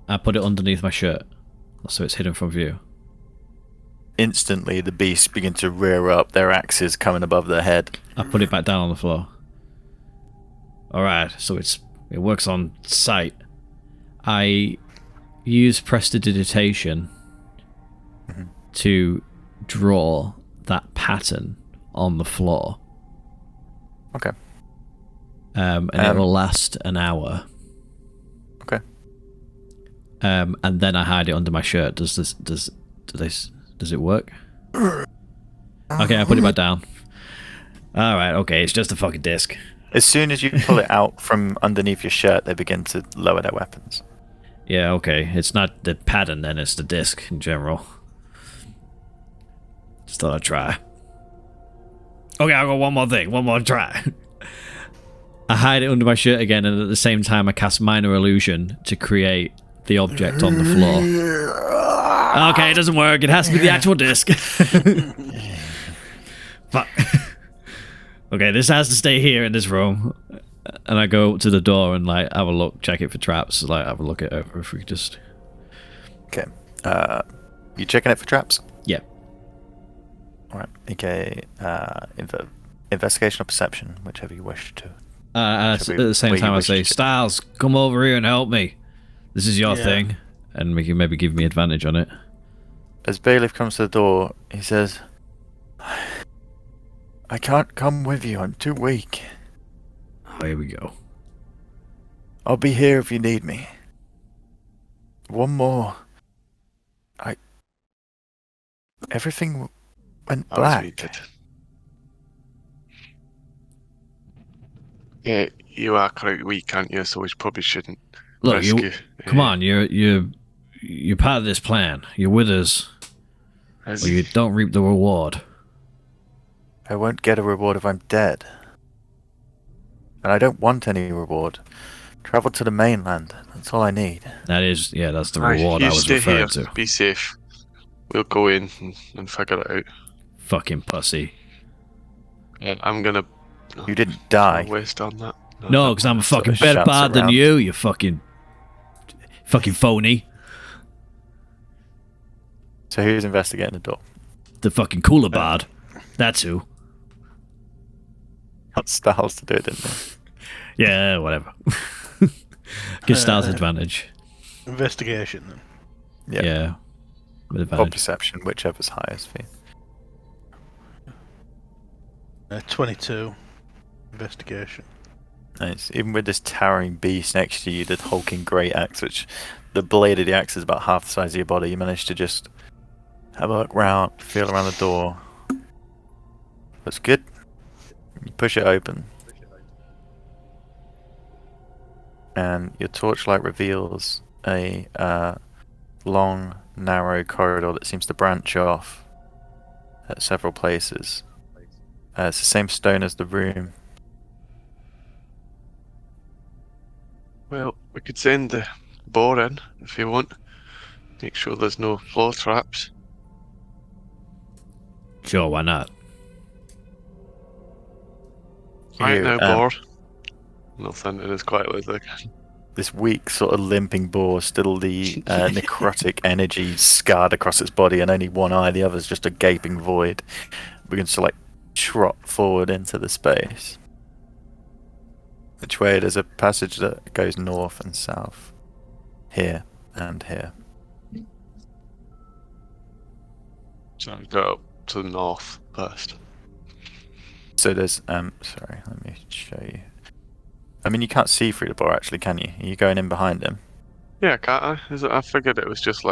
I put it underneath my shirt, so it's hidden from view.
Instantly, the beasts begin to rear up, their axes coming above their head.
I put it back down on the floor. Alright, so it works on sight. I use prestidigitation to draw that pattern on the floor.
Okay.
And it will last an hour.
Okay.
And then I hide it under my shirt. Does it work? Okay, I put it back down. Alright, okay, it's just a fucking disc.
As soon as you pull it out from underneath your shirt, they begin to lower their weapons.
Yeah, okay. It's not the pattern then, it's the disc in general. Just thought I'd try. Okay, I'll go one more thing. One more try. I hide it under my shirt again, and at the same time I cast Minor Illusion to create the object on the floor. Okay, it doesn't work. It has to be the actual disc. Fuck. Okay, this has to stay here in this room. And I go to the door and like have a look, check it for traps. Like have a look at it if we just.
Okay. You checking it for traps?
Yeah.
All right. Okay. Investigation or perception, whichever you wish to.
At the same time, I say, Styles, come over here and help me. This is your thing, and maybe give me advantage on it.
As Bailiff comes to the door, he says, "I can't come with you. I'm too weak.
Oh, here we go.
I'll be here if you need me. One more. Everything went black."
Yeah, you are quite weak, aren't you? So we probably shouldn't
Look,
rescue.
come on, you're part of this plan. You're with us, or you don't reap the reward.
I won't get a reward if I'm dead. And I don't want any reward. Travel to the mainland. That's all I need.
That's the reward I was referring to.
Be safe. We'll go in and figure it out.
Fucking pussy.
I'm gonna.
You didn't die.
Waste on that.
No, because I'm a fucking better bard than you fucking phony.
So who's investigating the door?
The fucking cooler bard. That's who.
Got Styles to do it, didn't they?
Yeah, whatever. Give Styles advantage.
Investigation, then.
Yeah. With
Or
advantage.
perception, whichever's highest for you.
22. Investigation.
Nice. Even with this towering beast next to you, the hulking great axe, which the blade of the axe is about half the size of your body, you manage to just have a look round, feel around the door. That's good. You push it open. And your torchlight reveals a long, narrow corridor that seems to branch off at several places. It's the same stone as the room.
Well, we could send the boar in if you want. Make sure there's no floor traps.
Sure, why not?
Right now, boar. Nothing. It is quietly as I can.
This weak, sort of limping boar, still the necrotic energy scarred across its body, and only one eye, the other's just a gaping void. Begins to trot forward into the space. Which way? There's a passage that goes north and south. Here and here.
So I'll go up to the north first.
So there's sorry, let me show you. I mean, you can't see through the boar actually, can you? Are you going in behind him?
Yeah, can't I? I figured it was just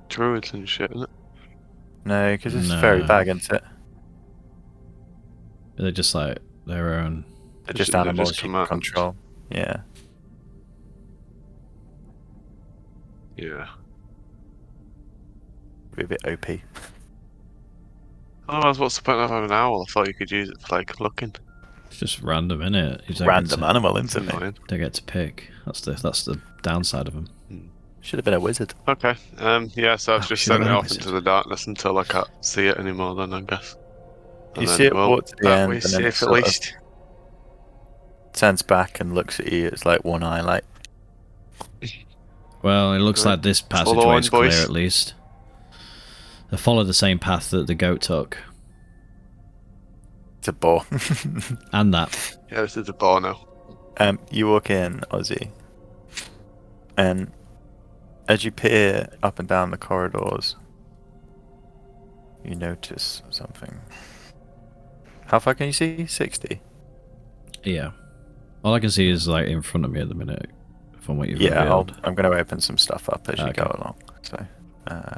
druids and shit, isn't it?
No, because it's
No.
fairy bag, isn't it?
They're just like their own.
They're just
They're
animals
just
you can
commands.
control. Yeah.
Yeah.
Be a bit OP.
Otherwise, what's the point of having an owl? I thought you could use it for like looking.
It's just random, innit? You don't
Random
get to,
animal,
It's
isn't it?
annoying.
Don't get to pick. That's the downside of them.
Should have been a wizard.
Okay. Yeah. So I've just
should've
sent it
been a
off
wizard.
into the darkness until I can't see it anymore. Then I guess.
You
And
see
then,
it
well,
walk to the
that
end,
way
and then it
safe at
sort of
least.
turns back and looks at you. It's like one eye, like
Well, it looks
Right.
like this
Follow
passageway
on,
is clear
boys.
at least. They follow the same path that the goat took,
it's a boar.
and that.
Yeah, this is a bar now.
You walk in, Ozzy, and as you peer up and down the corridors, you notice something. How far can you see? 60?
Yeah. All I can see is like in front of me at the minute, from what you've
Yeah,
revealed.
I'm going to open some stuff up as you
Okay.
go along. So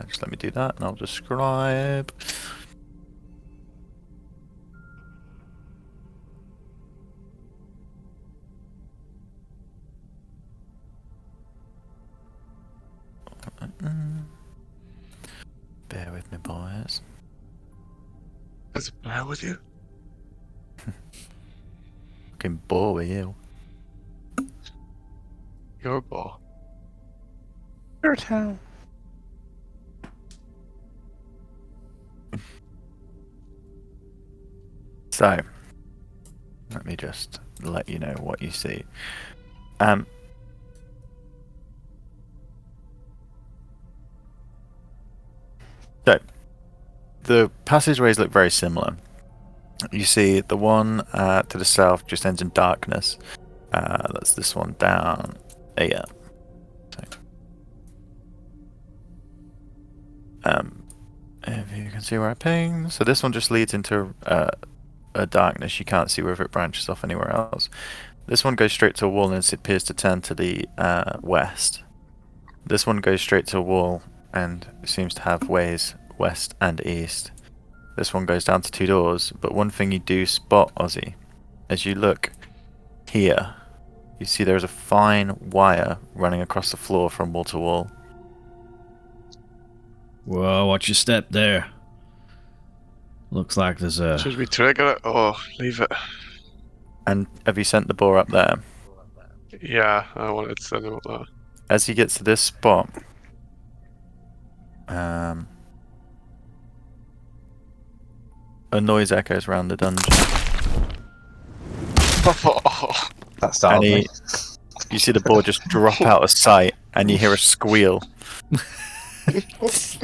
just let me do that, and I'll describe. Bear with me, boys.
There's a bear with you.
Fucking bore with you.
You're a bar.
Your town.
So, let me just let you know what you see. So, the passageways look very similar. You see the one to the south just ends in darkness. That's this one down here. So, if you can see where I ping. So this one just leads into a darkness. You can't see whether it branches off anywhere else. This one goes straight to a wall and it appears to turn to the west. This one goes straight to a wall and seems to have ways west and east. This one goes down to 2 doors, but one thing you do spot, Ozzy, as you look here, you see there's a fine wire running across the floor from wall to wall.
Whoa, watch your step there. Looks like there's a...
Should we trigger it or leave it?
And have you sent the boar up there?
Yeah, I wanted to send him up there.
As he gets to this spot, a noise echoes around the dungeon.
That startled
And
me.
you see the boar just drop out of sight, and you hear a squeal.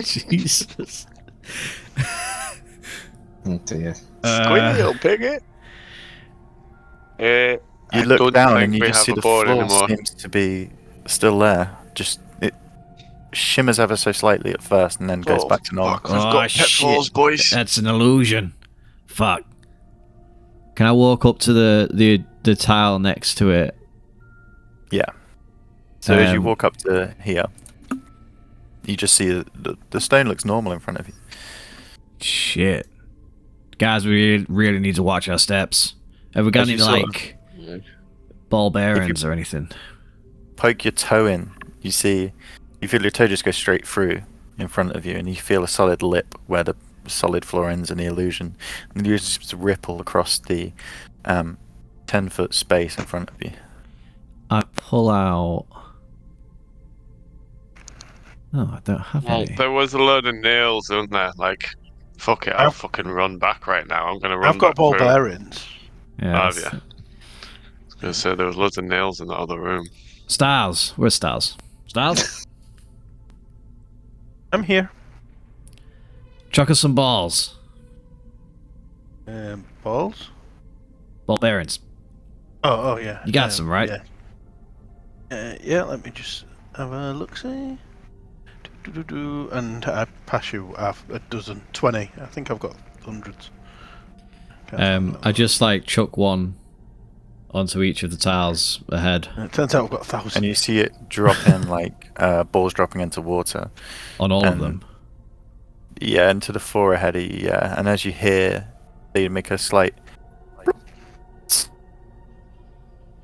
Jesus.
Oh dear.
Squeal, piggy.
You
I
look
don't
down
think
and you
we
just
have
see
a
the
board
floor
anymore.
seems to be still there. Just it shimmers ever so slightly at first, and then goes
Oh,
back to normal.
fuck, we've got pitfalls, boys.
That's an illusion. Fuck. Can I walk up to the tile next to it?
Yeah. So as you
Um,
walk up to here, you just see the stone looks normal in front of you.
Shit. Guys, we really need to watch our steps. Have we got
As
any,
you sort of-
like, ball bearings or anything?
Poke your toe in, you feel your toe just go straight through in front of you, and you feel a solid lip where the solid floor ends in the illusion. And you just ripple across the 10-foot space in front of you.
I pull out... Oh, I don't have
Well,
any.
there was a load of nails, wasn't there? Like, fuck it, I'll fucking run back right now. I'm gonna run
I've got
back
ball
through.
bearings.
Yeah,
Have
that's-
ya? I was gonna say there was loads of nails in the other room.
Stars. Where's Stars? Stars?
I'm here.
Chuck us some balls.
Balls?
Ball bearings.
Oh yeah.
You got some, right?
Yeah. Yeah, let me just have a look-see. And I pass you half a dozen. 20. I think I've got hundreds. Can't find that
I
one.
just like chuck one onto each of the tiles ahead.
And it turns out I've got 1,000.
And you see it drop in like balls dropping into water.
On all of
And-
them.
Yeah, into the 4 ahead of you, yeah. And as you hear, they make a slight...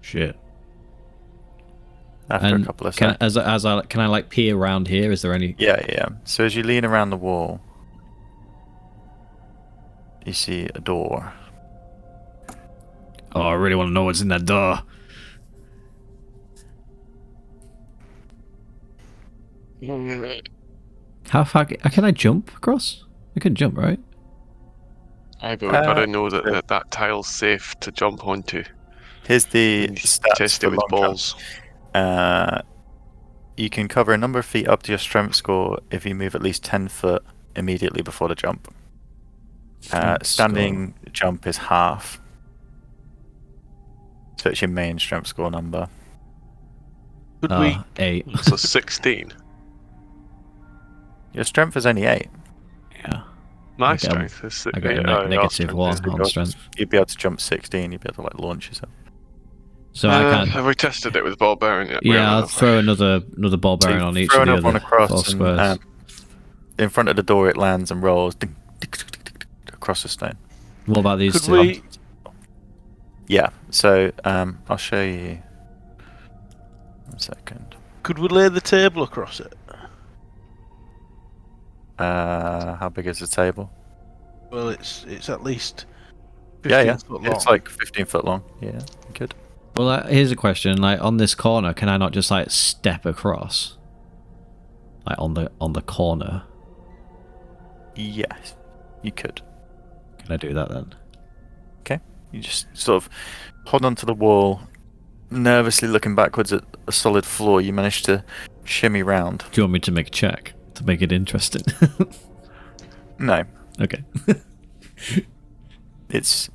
Shit.
After
And
a couple of
can
seconds.
can I like peer around here? Is there any?
Yeah. So as you lean around the wall, you see a door.
Oh, I really want to know what's in that door. How far can I jump across? I can jump, right?
Aye, but we've got to know that tile's safe to jump onto.
Here's the
And
stats
test
for
it with
long
balls.
jump. You can cover a number of feet up to your strength score if you move at least 10 foot immediately before the jump. Standing jump is half. So it's your main strength score number.
Could we?
8.
So 16.
Your strength is only 8.
Yeah.
My
Okay,
strength is
I got a
your
negative
strength
1
is-
on strength.
You'd be able to jump 16. You'd be able to like launch yourself.
So I can't.
Have we tested it with ball bearing yet? We
Yeah,
haven't,
I'll
have we?
throw another ball
So
bearing
you
on each
throw
of the
another one
other
across
4
and,
squares.
in front of the door it lands and rolls across the stone.
What about these
Could
two?
we?
Yeah, so I'll show you. 1 second.
Could we lay the table across it?
How big is the table?
Well, it's at least 15
Yeah.
foot long.
It's like 15 foot long. Yeah, you could.
Well, here's a question. Like on this corner, can I not just like step across? Like on the corner.
Yes, you could.
Can I do that then?
You just sort of hold onto the wall, nervously looking backwards at a solid floor. You manage to shimmy round.
Do you want me to make a check to make it interesting?
No,
Okay.
it's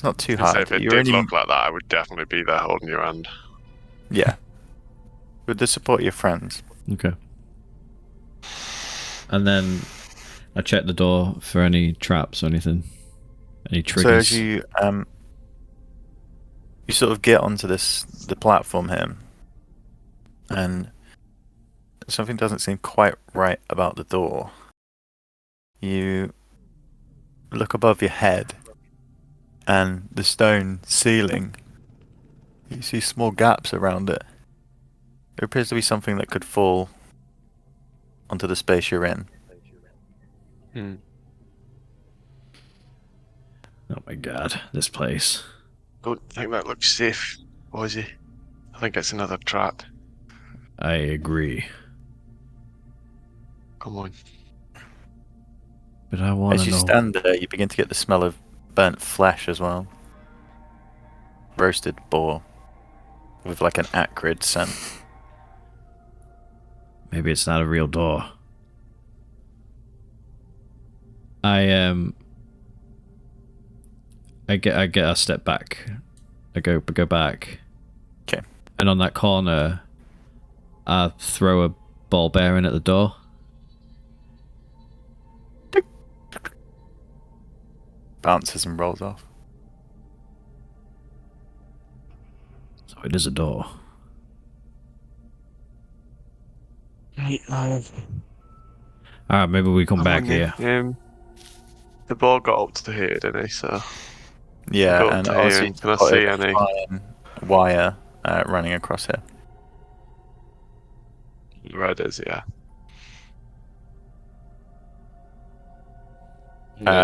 not too
Because
hard.
if it
You're
did
only
look like that, I would definitely be there holding your hand.
yeah, with the support of your friends.
Okay. And then I check the door for any traps or anything. Any
So
triggers.
as you sort of get onto the platform here, and something doesn't seem quite right about the door. You look above your head, and the stone ceiling. You see small gaps around it. There appears to be something that could fall onto the space you're in.
Oh my god, this place.
Don't think that looks safe, Ozzy. I think it's another trap.
I agree.
Come on.
But I want
As
to
you
know.
stand there, you begin to get the smell of burnt flesh as well. Roasted boar. With like an acrid scent.
Maybe it's not a real door. I get a step back. I go back.
Okay.
And on that corner, I throw a ball bearing at the door.
Bounces and rolls off.
So it is a door. Alright, maybe we come back here.
The ball got up to here, didn't he? So
Yeah,
Go
and
to here,
obviously
can I
got
see
a
any?
fine wire running across here.
red is, yeah.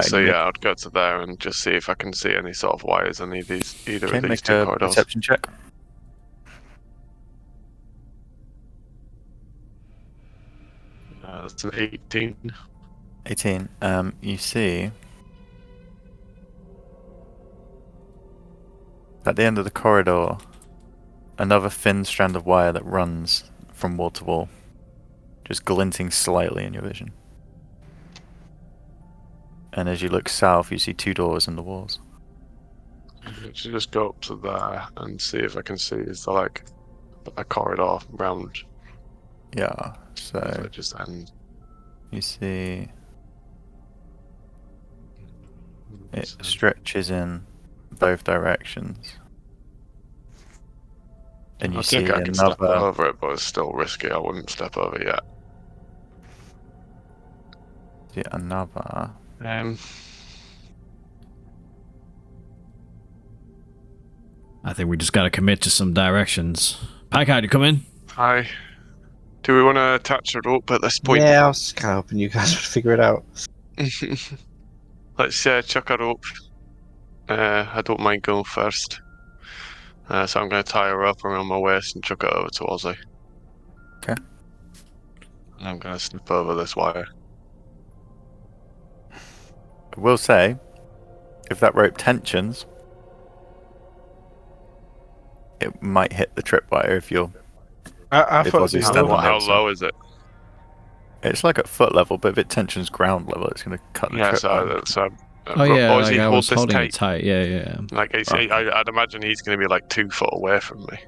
So
you
yeah, I'd go to there and just see if I can see any sort of wires on either of these
make
two
a
corridors.
perception check.
That's an 18.
18. You see at the end of the corridor another thin strand of wire that runs from wall to wall, just glinting slightly in your vision. And as you look south, you see 2 doors in the walls.
I should just go up to there and see if I can see is there like a corridor round.
Yeah,
So
so
it just ends.
you see it stretches in both directions. And you
I
see
think I can step
another.
over it, but it's still risky. I wouldn't step over yet.
See another.
I think we just gotta commit to some directions. Pike, you come in?
Hi. Do we want to attach a rope at this point?
Yeah, I was kind of hoping you guys would figure it out.
Let's chuck a rope. I don't mind going first. So I'm going to tie a rope around my waist and chuck it over to Ozzy.
Okay.
And I'm going to snip over this wire.
I will say, if that rope tensions, it might hit the tripwire if you're.
I
If
thought
Ozzy's
it'd be
standing
lower.
there.
How low is it?
It's like at foot level, but if it tensions ground level, it's going to cut the
Yeah,
tripwire.
so
Oh yeah,
Ozzy,
like I
hold
was
this
holding
tight.
it tight. Yeah.
Like I'd imagine he's going to be like 2 foot away from me.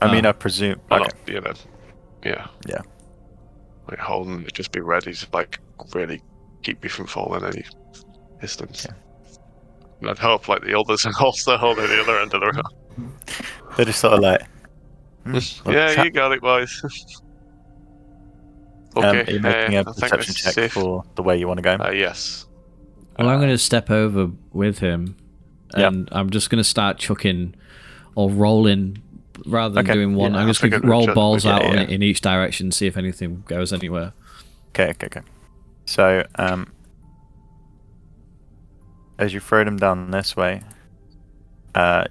I mean, I presume.
Or
Okay.
not, yeah.
Yeah.
Like holding it, just be ready to like really keep me from falling any distance.
Yeah.
And I'd hope like the others are also holding the other end of the rope.
They're just sort of like.
Yeah, you got it, boys. Okay.
Are you making a
I think
perception
this is
check
safe.
for the way you want to go?
Yes.
Well, I'm gonna step over with him,
Yeah.
and I'm just gonna start chucking or rolling rather than
Okay.
doing one.
Yeah,
I'm
I
just gonna
figured
roll
we'd
balls
just-
out
yeah.
in each direction, see if anything goes anywhere.
Okay. So, as you throw them down this way,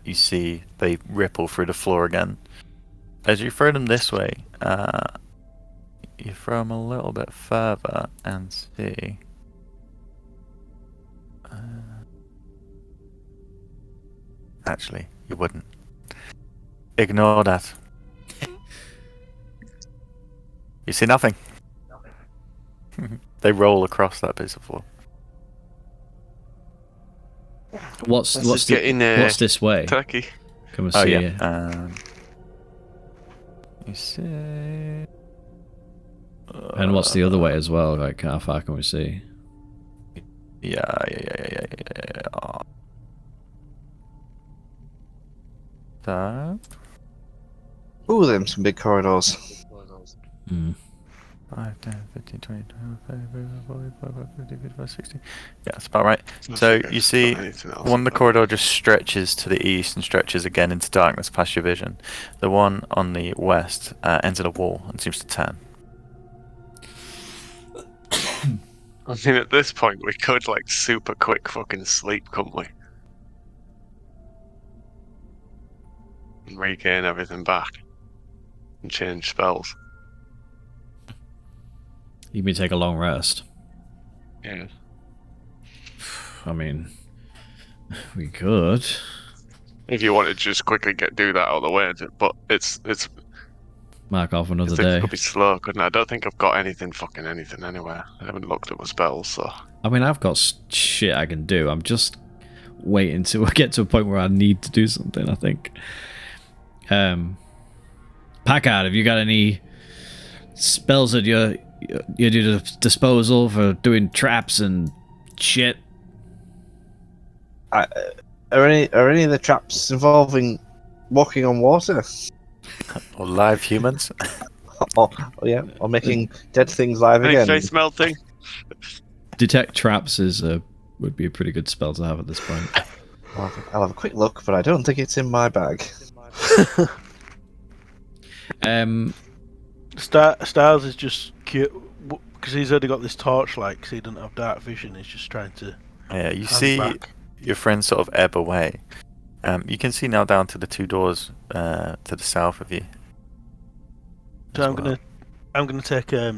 you see they ripple through the floor again. As you throw them this way, you throw them a little bit further and see. Actually, you wouldn't. Ignore that. You see nothing. They roll across that piece of floor.
What's
Let's just get in
what's this way?
Turkey.
Come and
Oh
see.
yeah. You see.
And what's the other way as well? Like how far can we see?
Yeah. So,
Ooh, them some big corridors.
Hmm.
5, 10, 15, 20, 25, 45, 50, 55, 60. Yeah, that's about right. So you see one, the corridor just stretches to the east and stretches again into darkness past your vision. The one on the west ends in a wall and seems to turn.
I mean, at this point, we could like super quick fucking sleep, couldn't we? And regain everything back and change spells.
You mean take a long rest?
Yeah.
I mean, we could.
If you wanted to just quickly do that out of the way, but it's
Mark off
I
another
think it
day.
could be slow, couldn't it? I don't think I've got anything anywhere. I haven't looked at my spells, so.
I mean, I've got shit I can do. I'm just waiting to get to a point where I need to do something, I think. Packard, have you got any spells at your disposal for doing traps and shit?
Are any of the traps involving walking on water?
Or live humans.
or making dead things live
Any
again?
face melting?
Detect traps would be a pretty good spell to have at this point.
I'll have a quick look, but I don't think it's in my bag.
Styles is just cute because he's only got this torchlight because he doesn't have dark vision. He's just trying to.
Yeah, you
hand
see
back.
your friends sort of ebb away. You can see now down to the 2 doors to the south of you.
So
as
I'm
well.
gonna take a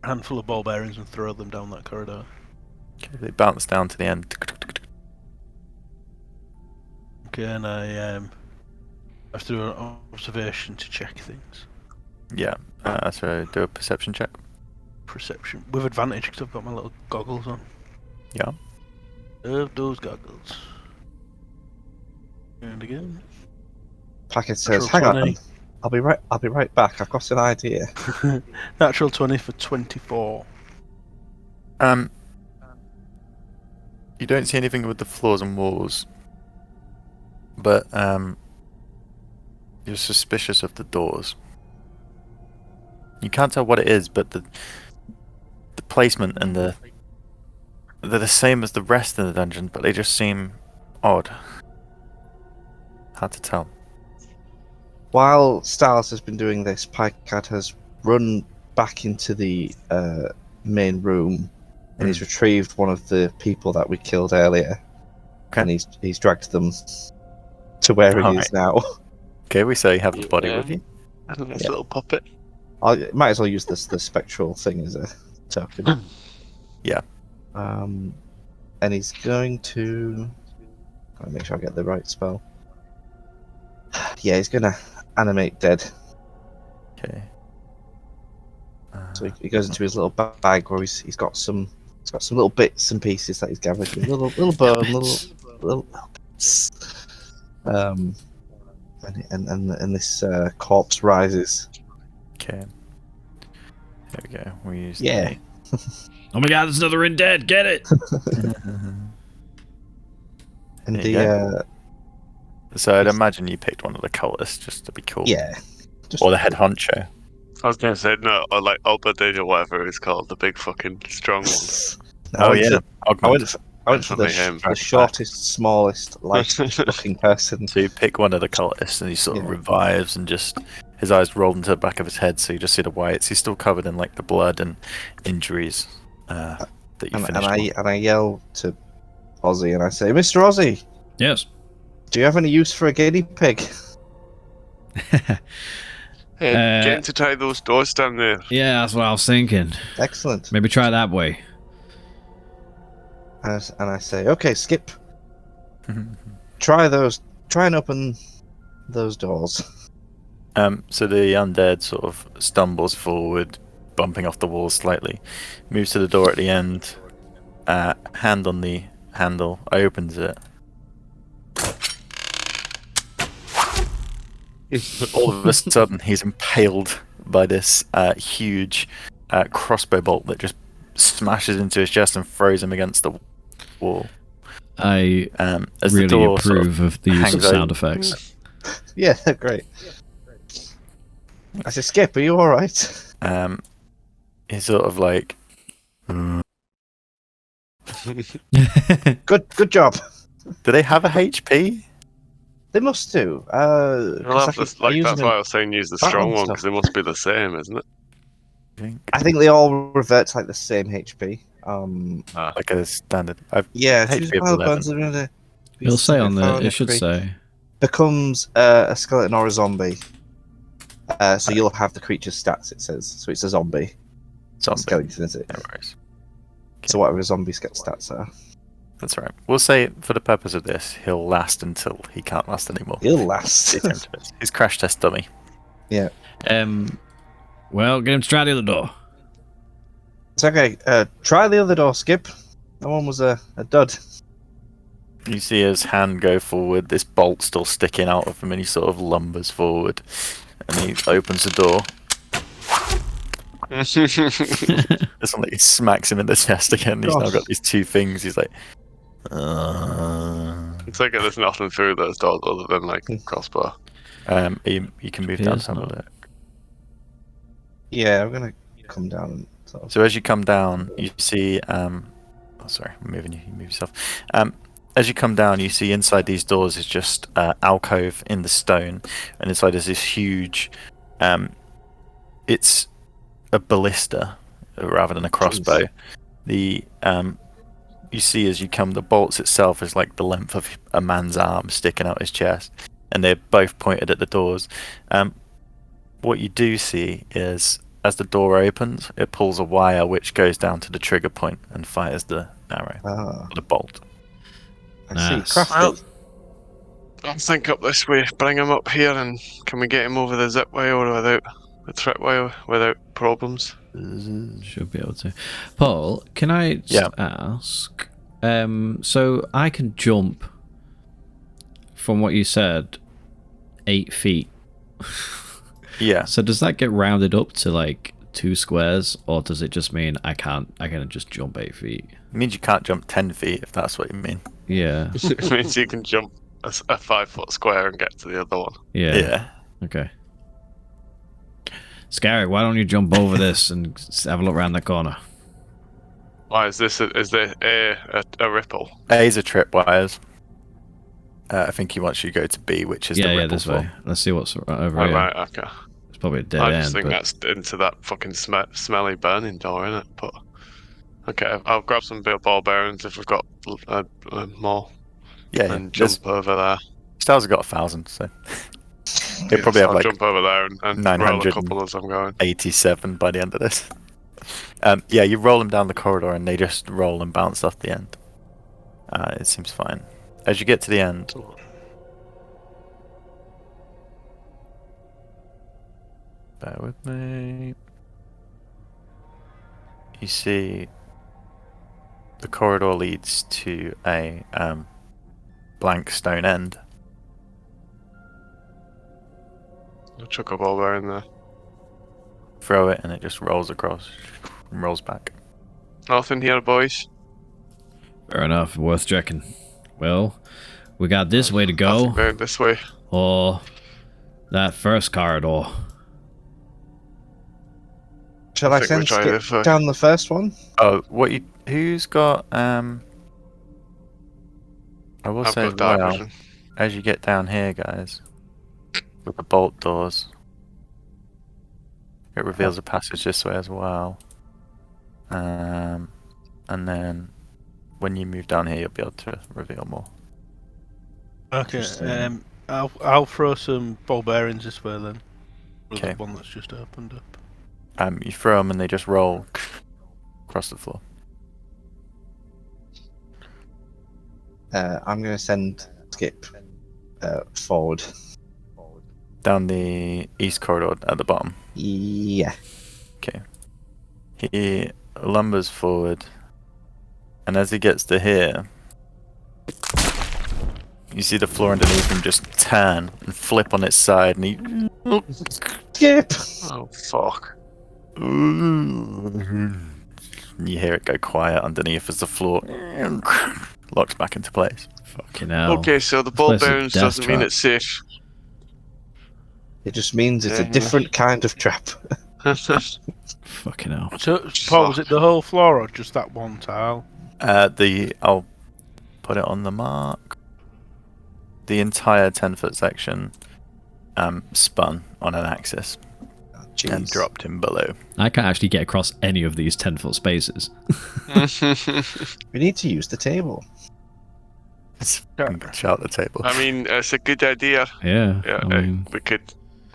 handful of ball bearings and throw them down that corridor.
Okay, they bounce down to the end.
Okay, and I have to do an observation to check things.
Yeah, so do a perception check.
Perception with advantage because I've got my little goggles on.
Yeah.
Those goggles. And again.
Packet says,
Natural
"Hang
20.
on, I'll be right back. I've got an idea."
Natural 20 for 24.
You don't see anything with the floors and walls, but You're suspicious of the doors. You can't tell what it is, but the placement and they're the same as the rest of the dungeon, but they just seem odd. Hard to tell.
While Styles has been doing this, Pikecat has run back into the main room, and he's retrieved one of the people that we killed earlier, and he's dragged them to where he is now.
Okay, we say you have the body with you.
And a nice little puppet.
I might as well use the spectral thing as a token.
Yeah.
And he's going to... Gotta make sure I get the right spell. Yeah, he's gonna animate dead.
Okay.
So he goes into his little bag where he's got some little bits and pieces that he's gathered, little bone, little bits. And this corpse rises.
Okay. There we go. We use
Oh my god, there's another undead! Get it!
And
so I'd imagine you picked one of the cultists just to be cool.
Yeah.
Or the head honcho.
I was going to say, no, or like Obadiah or whatever it's called, the big fucking strong one.
I went for the
Definitely
shortest, smallest, lightest looking person.
So you pick one of the cultists and he sort of revives and just his eyes roll into the back of his head, so you just see the whites. He's still covered in like the blood and injuries that you finished.
And I yell to Ozzy and I say, Mr. Ozzy,
Yes.
do you have any use for a guinea pig?
Hey, get him to tie those doors down there.
Yeah, that's what I was thinking.
Excellent.
Maybe try it that way.
And I say, okay, Skip, try and open those doors.
So the undead sort of stumbles forward, bumping off the wall slightly, moves to the door at the end, hand on the handle, opens it. All of a sudden, he's impaled by this huge crossbow bolt that just smashes into his chest and throws him against the wall.
I
as
really
the door
approve
sort
of the use of sound
over.
effects.
Yeah, great. I said, Skip, are you alright?
He's sort of like...
Good job.
Do they have a HP?
They must do.
That's why I was saying use the strong one, because
stuff.
they must be the same, isn't it?
I think they all revert to like the same HP.
Like a standard.
Yeah,
HP of 11.
It'll say on there. It should say.
Becomes a skeleton or a zombie. So you'll have the creature's stats. It says so. It's a zombie. Skeleton, is it?
No worries.
So whatever zombies get stats are.
That's right. We'll say for the purpose of this, he'll last until he can't last anymore.
He'll last.
He's crash test dummy.
Yeah.
Well, get him to try the other door.
It's okay. Try the other door, Skip. That one was a dud.
You see his hand go forward, this bolt still sticking out of him, and he sort of lumbers forward, and he opens the door. It's like he smacks him in the chest again. He's now got these two things. He's like,
It's like there's nothing through those doors other than like crossbar.
you can move down to have a look.
Yeah, I'm gonna come down and sort of...
So as you come down, you see. Sorry, I'm moving you. You move yourself. As you come down, you see inside these doors is just alcove in the stone, and inside is this huge. It's a ballista rather than a crossbow. The you see as you come, the bolts itself is like the length of a man's arm sticking out his chest, and they're both pointed at the doors. What you do see is as the door opens, it pulls a wire which goes down to the trigger point and fires the arrow, the bolt.
I see. Crafty.
I'll think up this way. Bring him up here, and can we get him over the zip way or without the trip way without problems?
Should be able to. Paul, can I just ask? So I can jump from what you said, 8 feet.
Yeah.
So does that get rounded up to like 2 squares, or does it just mean I can just jump 8 feet?
It means you can't jump 10 feet if that's what you mean.
Yeah.
It means you can jump a 5 foot square and get to the other one.
Yeah. Okay. Scary, why don't you jump over this and have a look around the corner?
Why is this? Is there a ripple?
A is a tripwires. I think he wants you to go to B, which is the ripple
this way. Let's see what's over
Oh,
here.
right, okay.
It's probably a dead
I
end.
just think
but...
that's into that fucking smelly burning door, innit? But okay, I'll grab some ball bearings if we've got more.
Yeah,
And jump over there.
Stars have got 1,000, so he'll probably have
I'll
like
jump over there and roll a couple as I'm going.
87 by the end of this. Yeah, you roll them down the corridor and they just roll and bounce off the end. It seems fine. As you get to the end, bear with me. You see the corridor leads to a blank stone end.
I'll chuck a ball bearing there.
Throw it and it just rolls across and rolls back.
Nothing here, boys.
Fair enough, worth checking. Well, we got this way to go.
Going this way.
Or that first corridor.
Shall I send Skip down the first one?
Oh, who's got I will say as well, as you get down here, guys, with the bolt doors, it reveals a passage this way as well. And then when you move down here, you'll be able to reveal more.
Okay, I'll throw some ball bearings this way then.
Okay.
The one that's just opened up.
You throw them and they just roll across the floor.
I'm going to send Skip forward.
Down the east corridor at the bottom.
Yeah.
Okay. He lumbers forward, and as he gets to here, you see the floor underneath him just turn and flip on its side, and he...
Skip!
Oh, fuck.
You hear it go quiet underneath as the floor locks back into place.
Fucking hell.
Okay, so the ball bearings doesn't mean it's safe.
It just means it's a different kind of trap.
Fucking hell.
So, Paul, was it the whole floor or just that one tile?
I'll put it on the mark. The entire 10-foot section spun on an axis and dropped him below.
I can't actually get across any of these 10-foot spaces.
We need to use the table.
Shout the table.
I mean, it's a good idea.
Yeah.
Yeah,
I mean,
we could.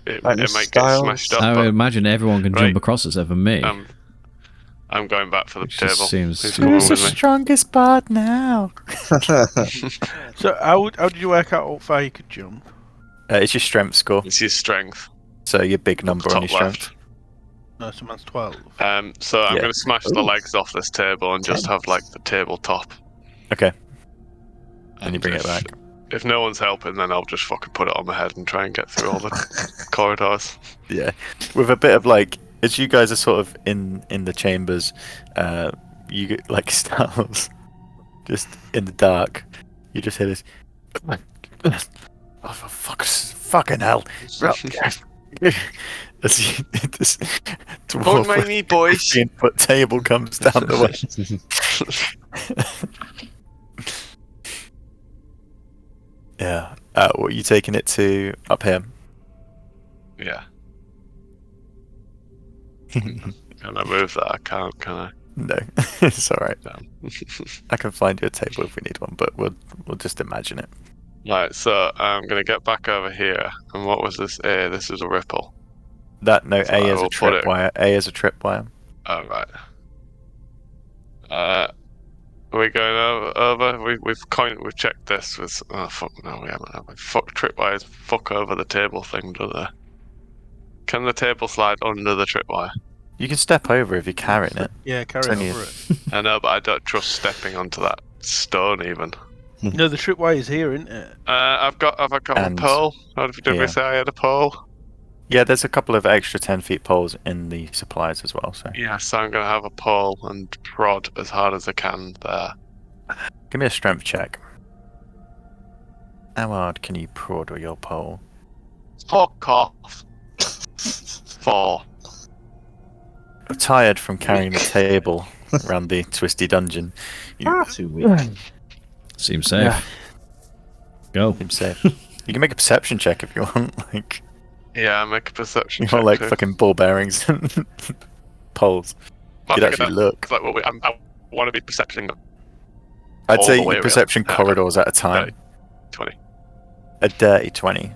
It
Like
might
Mr.
get smashed up.
I
but
imagine everyone can jump across except for me.
I'm going back for the
Which just
table.
seems
Who's
stupid.
coming
Who's the
with me?
strongest part now?
So how did you work out how far you could jump?
It's your strength score.
It's your strength.
So your big number on
Top
your
left.
strength.
No, someone's 12.
So I'm
Yeah.
going to smash the legs off this table and just have like the tabletop.
Okay. And you bring it back.
If no one's helping, then I'll just fucking put it on my head and try and get through all the corridors.
Yeah. With a bit of like, as you guys are sort of in the chambers, you get like Styles, just in the dark, you just hear this. Oh, for fucking hell! As this
Don't mind me, boys.
15-foot table comes down the way. Yeah. What are you taking it to up here?
Yeah. Can I move that? I can't, can I?
No, it's all right.
Damn.
I can find you a table if we need one, but we'll just imagine it.
Right, so I'm going to get back over here. And what was this? This is a ripple.
That no,
So
A
I
is a
will put it-
tripwire. A is a tripwire.
Oh, right. Are we going over? We've checked this with. Oh fuck! No, we haven't. Have we? Fuck tripwires. Fuck over the table thing, do they? Can the table slide under the tripwire?
You can step over if you're carrying it.
Yeah, carry
It's only
over it.
I know, but I don't trust stepping onto that stone even.
No, the tripwire's here, isn't it?
Have I got
And
a pole? Did we
here.
say I had a pole?
Yeah, there's a couple of extra 10-foot poles in the supplies as well. So
Yeah, so I'm gonna have a pole and prod as hard as I can there.
give me a strength check. How hard can you prod with your pole?
Fuck off. 4.
Tired from carrying the table around the twisty dungeon.
Far too weak.
Seems safe.
Yeah.
Go.
Seems safe. You can make a perception check if you want. Like,
Yeah, make a perception
you
check.
want like
too.
fucking ball bearings and poles.
I
You'd
think
actually
that-
look.
Like, well, I want to be perception
I'd
all
say
the way
your
around.
perception corridors at a time.
20.
A dirty 20.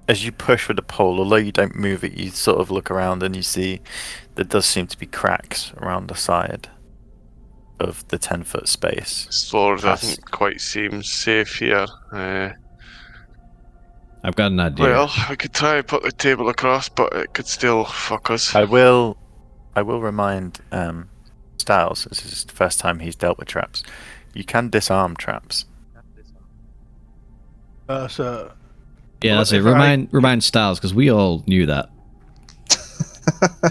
As you push with the pole, although you don't move it, you sort of look around and you see there does seem to be cracks around the side of the 10-foot space.
This floor
Pass.
doesn't quite seem safe here.
I've got an idea.
Well, I could try and put the table across, but it could still fuck us.
I will remind Styles, this is the first time he's dealt with traps. You can disarm traps.
So
Yeah, that's it.
if I-
Remind Styles, because we all knew that.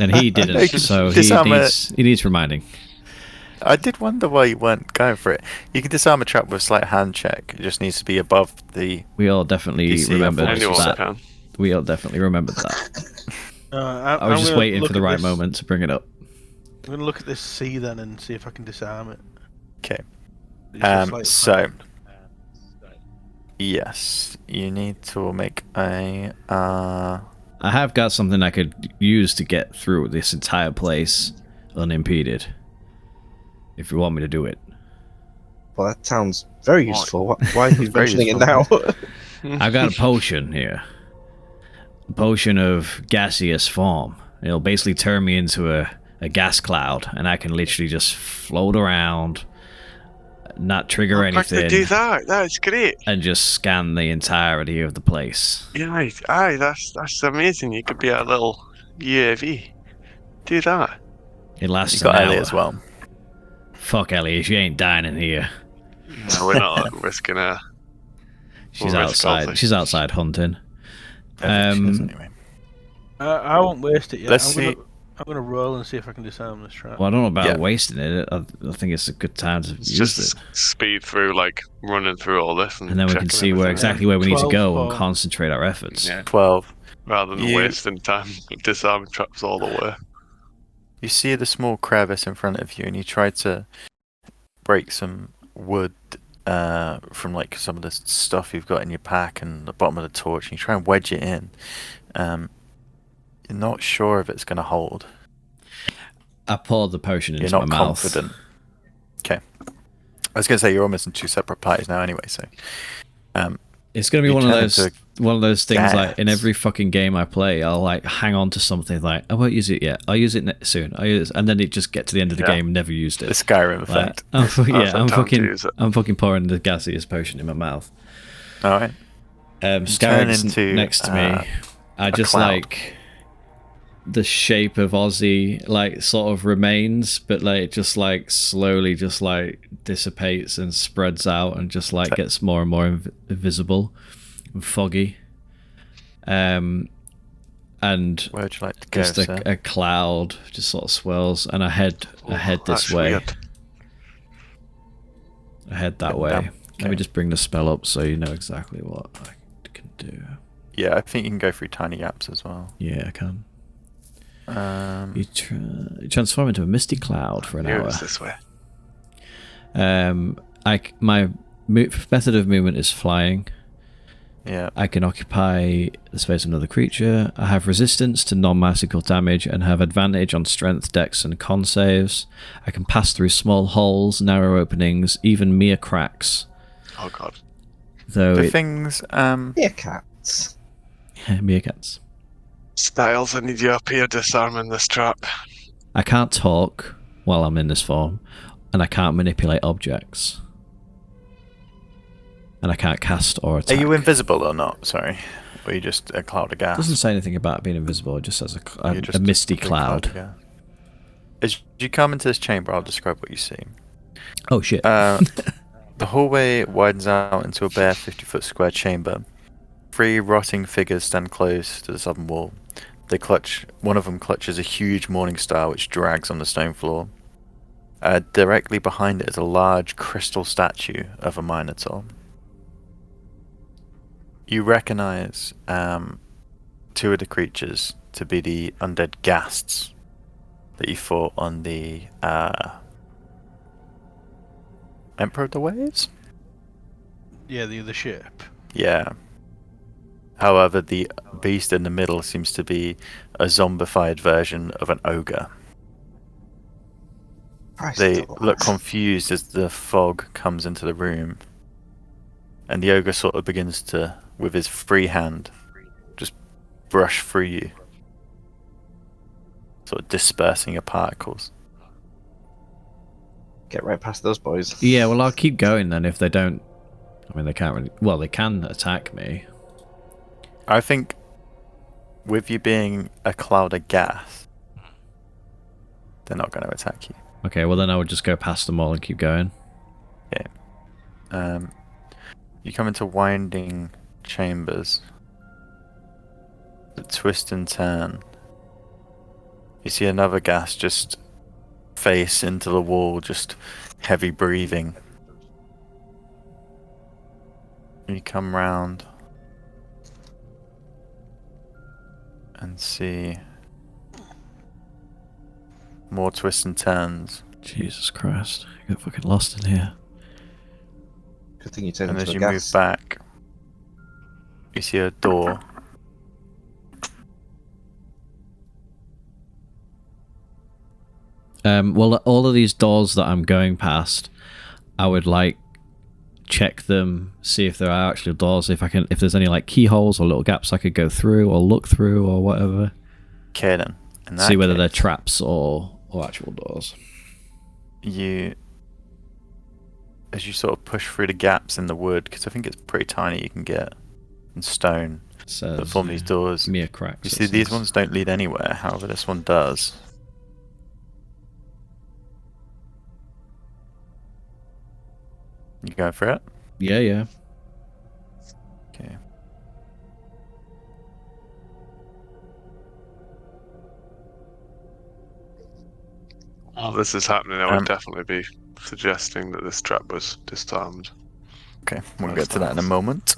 And he
You
didn't,
can
so he
disarm
needs reminding.
I did wonder why you weren't going for it. You can disarm a trap with a slight hand check. It just needs to be above the...
We all definitely
DC
remembered
Anyone
that.
can.
We all definitely remembered that. I was just waiting for the right moment to bring it up.
I'm going to look at this C then and see if I can disarm it.
Okay.
It's a slight
So...
hand.
Yes, you need to make a...
I have got something I could use to get through this entire place unimpeded. If you want me to do it.
Well, that sounds very useful. Why are you
Very
mentioning it
useful.
now?
I've got a potion here. A potion of gaseous form. It'll basically turn me into a gas cloud, and I can literally just float around, not trigger
I'd like to do
anything,
that. That's great.
and just scan the entirety of the place.
Yeah, aye, that's amazing. You could be a little UAV. Do that.
It lasts
You got
an
Ellie
hour.
as well.
Fuck Ellie, she ain't dying in here.
No, we're not risking her.
She's
We'll risk all
outside.
this.
She's outside hunting.
I think she is anyway.
I won't waste it yet.
Let's see.
I'm gonna roll and see if I can disarm this trap.
Well, I don't know about
Yeah.
wasting it. I think it's a good time to
It's
use
just
it.
speed through, like running through all this,
And then we can
checking
see where
everything
exactly where we need to
12
go and
for-
concentrate our efforts.
Yeah.
12.
rather than
You-
wasting time disarming traps all the way.
You see the small crevice in front of you, and you try to break some wood from like some of the stuff you've got in your pack and the bottom of the torch, and you try and wedge it in. You're not sure if it's going to hold.
I poured the potion into
You're not
my mouth.
confident. Okay. I was going to say you're almost in two separate parties now, anyway. So,
It's gonna be
You
one of
turn
those
into
things like in
gas.
every fucking game I play, I'll like hang on to something like I won't use it yet. I'll use it soon. And then it just get to the end of the
Yeah.
game, never used
the
it.
Skyrim
Like,
effect.
I'm
That's the time to use it.
fucking pouring the gaseous potion in my mouth.
All right.
Scarrick's
into,
next to me. I just
cloud.
like the shape of Ozzy like sort of remains, but like just like slowly just like dissipates and spreads out and just like gets more and more invisible and foggy. And
Where would you like to go,
just
sir?
a cloud just sort of swirls, and I head this
That's
way.
weird.
I head that
Heading
way.
down.
Let me
Okay.
just bring the spell up so you know exactly what I can do.
Yeah, I think you can go through tiny gaps as well.
Yeah, I can.
Um,
You transform into a misty cloud for an
Here,
hour.
it's this way.
My method of movement is flying.
yeah.
I can occupy the space of another creature. I have resistance to non-magical damage and have advantage on strength, dex, and con saves. I can pass through small holes, narrow openings, even mere cracks.
Oh god.
Though
The
it,
things,
Yeah, cats.
meerkats.
Styles, I need you up here disarming this trap.
I can't talk while I'm in this form, and I can't manipulate objects. And I can't cast or
are
attack.
you invisible or not? Sorry. Or are you just a cloud of
It
gas?
doesn't say anything about being invisible, it just says
You're
a
just
misty
big of
cloud.
gas. As you come into this chamber, I'll describe what you see.
Oh shit.
The hallway widens out into a bare 50-foot square chamber. 3 rotting figures stand close to the southern wall. One of them clutches a huge morning star which drags on the stone floor. Directly behind it is a large crystal statue of a minotaur. You recognise two of the creatures to be the undead ghasts that you fought on the Emperor of the Waves?
Yeah, the other ship.
Yeah. However, the beast in the middle seems to be a zombified version of an ogre.
Christ
They
alive.
look confused as the fog comes into the room. And the ogre sort of begins to, with his free hand, just brush through you. Sort of dispersing your particles.
Get right past those boys.
Yeah, well, I'll keep going then if they don't... I mean, they can't really... Well, they can attack me.
I think with you being a cloud of gas, they're not going to attack you.
Okay, well then I would just go past them all and keep going.
Yeah. You come into winding chambers that twist and turn. You see another gas just face into the wall, just heavy breathing. You come round and see more twists and turns.
Jesus Christ, I got fucking lost in here.
Good thing you turned
And
into
as
a
you move
gas.
back, you see a door.
Well, all of these doors that I'm going past, I would like check them, see if there are actually doors, if there's any like keyholes or little gaps I could go through or look through or whatever.
Okay then. In that
See whether
case,
they're traps or actual doors.
As you sort of push through the gaps in the wood, because I think it's pretty tiny, you can get in stone that form these doors.
Mere cracks.
You see, these ones don't lead anywhere. However, this one does. You going for it?
Yeah, yeah.
Okay.
While this is happening, I would
Um,
definitely be suggesting that this trap was disarmed.
Okay, we'll get to that in a moment.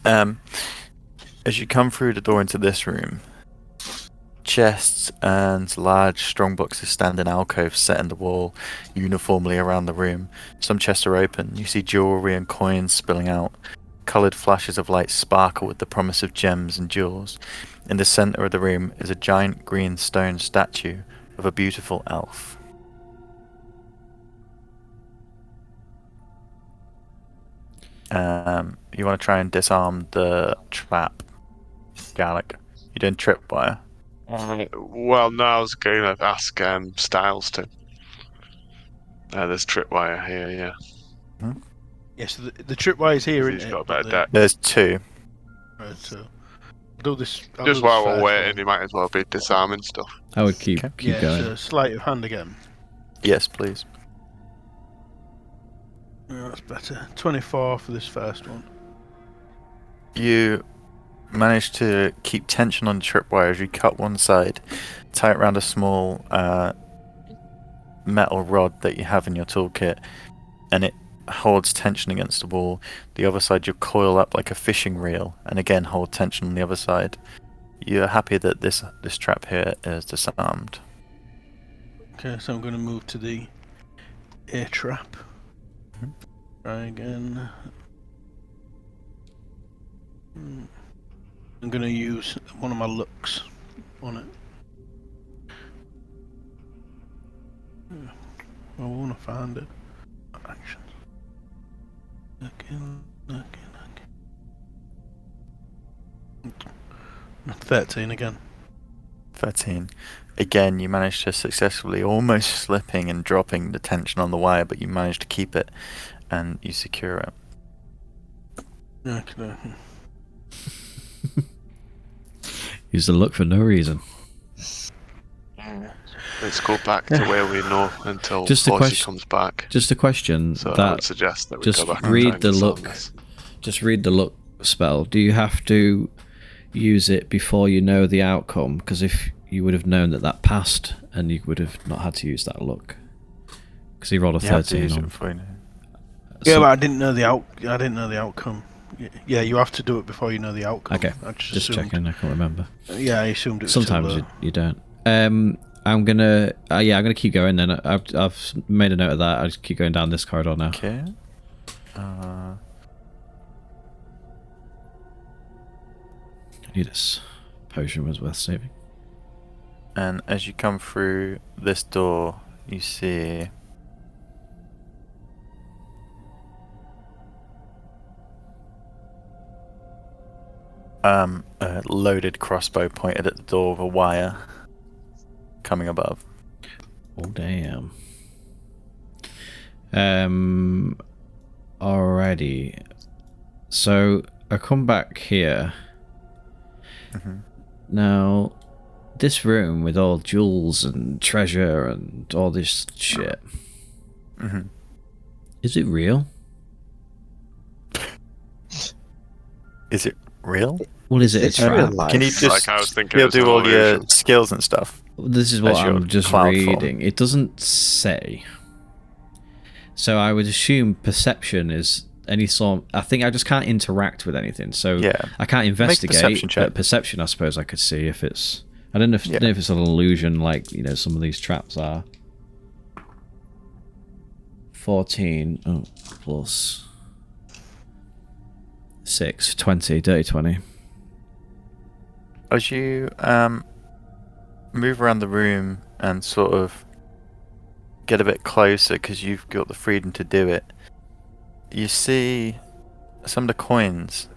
As you come through the door into this room, chests and large strong boxes stand in alcoves set in the wall uniformly around the room. Some chests are open. You see jewelry and coins spilling out. Coloured flashes of light sparkle with the promise of gems and jewels. In the centre of the room is a giant green stone statue of a beautiful elf. You want to try and disarm the trap, Gallic. You doing tripwire?
Well, no, I was going to ask Styles to. There's tripwire here, yeah.
Yes, the tripwire is here,
He's
isn't
got a
it?
better deck.
There's two.
Right, so I'll do this.
Just while we're waiting, you might as well be disarming stuff.
I would keep
Yeah,
going.
so sleight of hand again.
Yes, please.
Yeah, that's better. 24 for this first one.
You manage to keep tension on the tripwire as you cut one side, tie it around a small metal rod that you have in your toolkit, and it holds tension against the wall. The other side you coil up like a fishing reel, and again hold tension on the other side. You're happy that this trap here is disarmed.
Okay, so I'm going to move to the air trap. Try again. I'm going to use one of my looks on it. I want to find it. Action. Looking. 13 again.
13. Again, you managed to successfully, almost slipping and dropping the tension on the wire, but you managed to keep it and you secure it.
Okay.
Use the look for no reason.
Let's go back to where we know until
Just a
Horsey
question-
comes back.
Just a question
So I
that
would suggest that we
just
go back and
read
try and
the
disarm
look.
this.
Just read the look spell. Do you have to use it before you know the outcome? Because if you would have known that passed, and you would have not had to use that look. Because he rolled a
You have to
13
use it
on.
before you know.
Yeah, but I didn't know the outcome. Yeah, you have to do it before you know the outcome.
Okay,
I
just
assumed,
checking. I can't remember.
Yeah, I assumed it was
Sometimes
still
you don't. I'm gonna keep going. Then I've made a note of that. I just keep going down this corridor now.
Okay.
I knew this potion was worth saving.
And as you come through this door, you see a loaded crossbow pointed at the door with a wire coming above.
Oh damn. Alrighty. So I come back here.
Mm-hmm.
Now, this room with all jewels and treasure and all this shit.
Mm-hmm.
Is it real?
Is it real?
What is it?
It's
A trap?
real life.
Can you just
Like I was thinking,
you'll
it was an
do all your
illusion.
skills and stuff?
This is what
As your
I'm just
cloud form.
reading. It doesn't say. So I would assume perception is any sort. I think I just can't interact with anything. So
Yeah.
I can't investigate.
perception check.
But perception, I suppose I could see if it's. I don't know if,
Yeah.
know if it's an illusion like some of these traps are. 14 plus 6, 20, dirty 20.
As you move around the room and sort of get a bit closer because you've got the freedom to do it, you see some of the coins.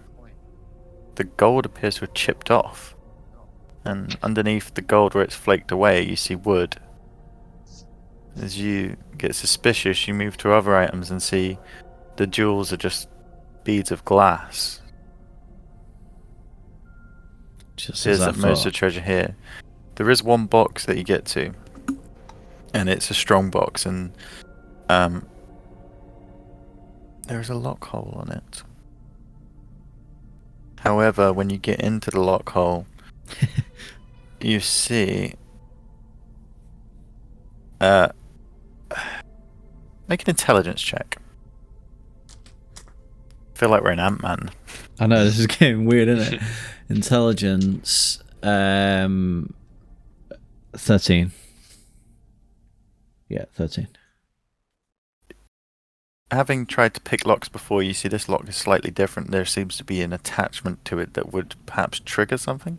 The gold appears to have chipped off, and underneath the gold where it's flaked away, you see wood. As you get suspicious, you move to other items and see the jewels are just beads of glass.
Just
Here's
as I
that most of the
thought.
treasure here. There is one box that you get to, and it's a strong box, and there's a lock hole on it. However, when you get into the lock hole, you see make an intelligence check. I feel like we're an Ant-Man.
I know, this is getting weird, isn't it? Intelligence, 13. Yeah, 13.
Having tried to pick locks before, you see this lock is slightly different. There seems to be an attachment to it that would perhaps trigger something.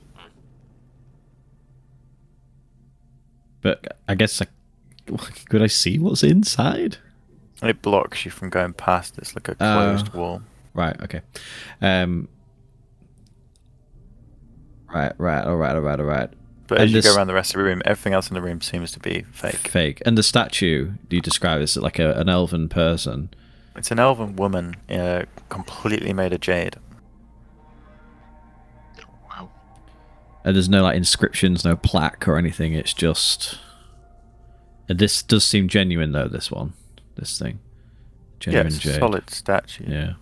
But I guess could I see what's inside?
It blocks you from going past. It's like a closed wall.
Right, okay. Right, all right.
But
And
as you
this-
go around the rest of the room, everything else in the room seems to be fake.
Fake. And the statue, do you describe as like an elven person?
It's an elven woman, completely made of jade.
Wow.
And there's no like inscriptions, no plaque or anything. It's just. And this does seem genuine though. This thing,
Yeah,
genuine
it's a
jade.
solid statue.
Yeah.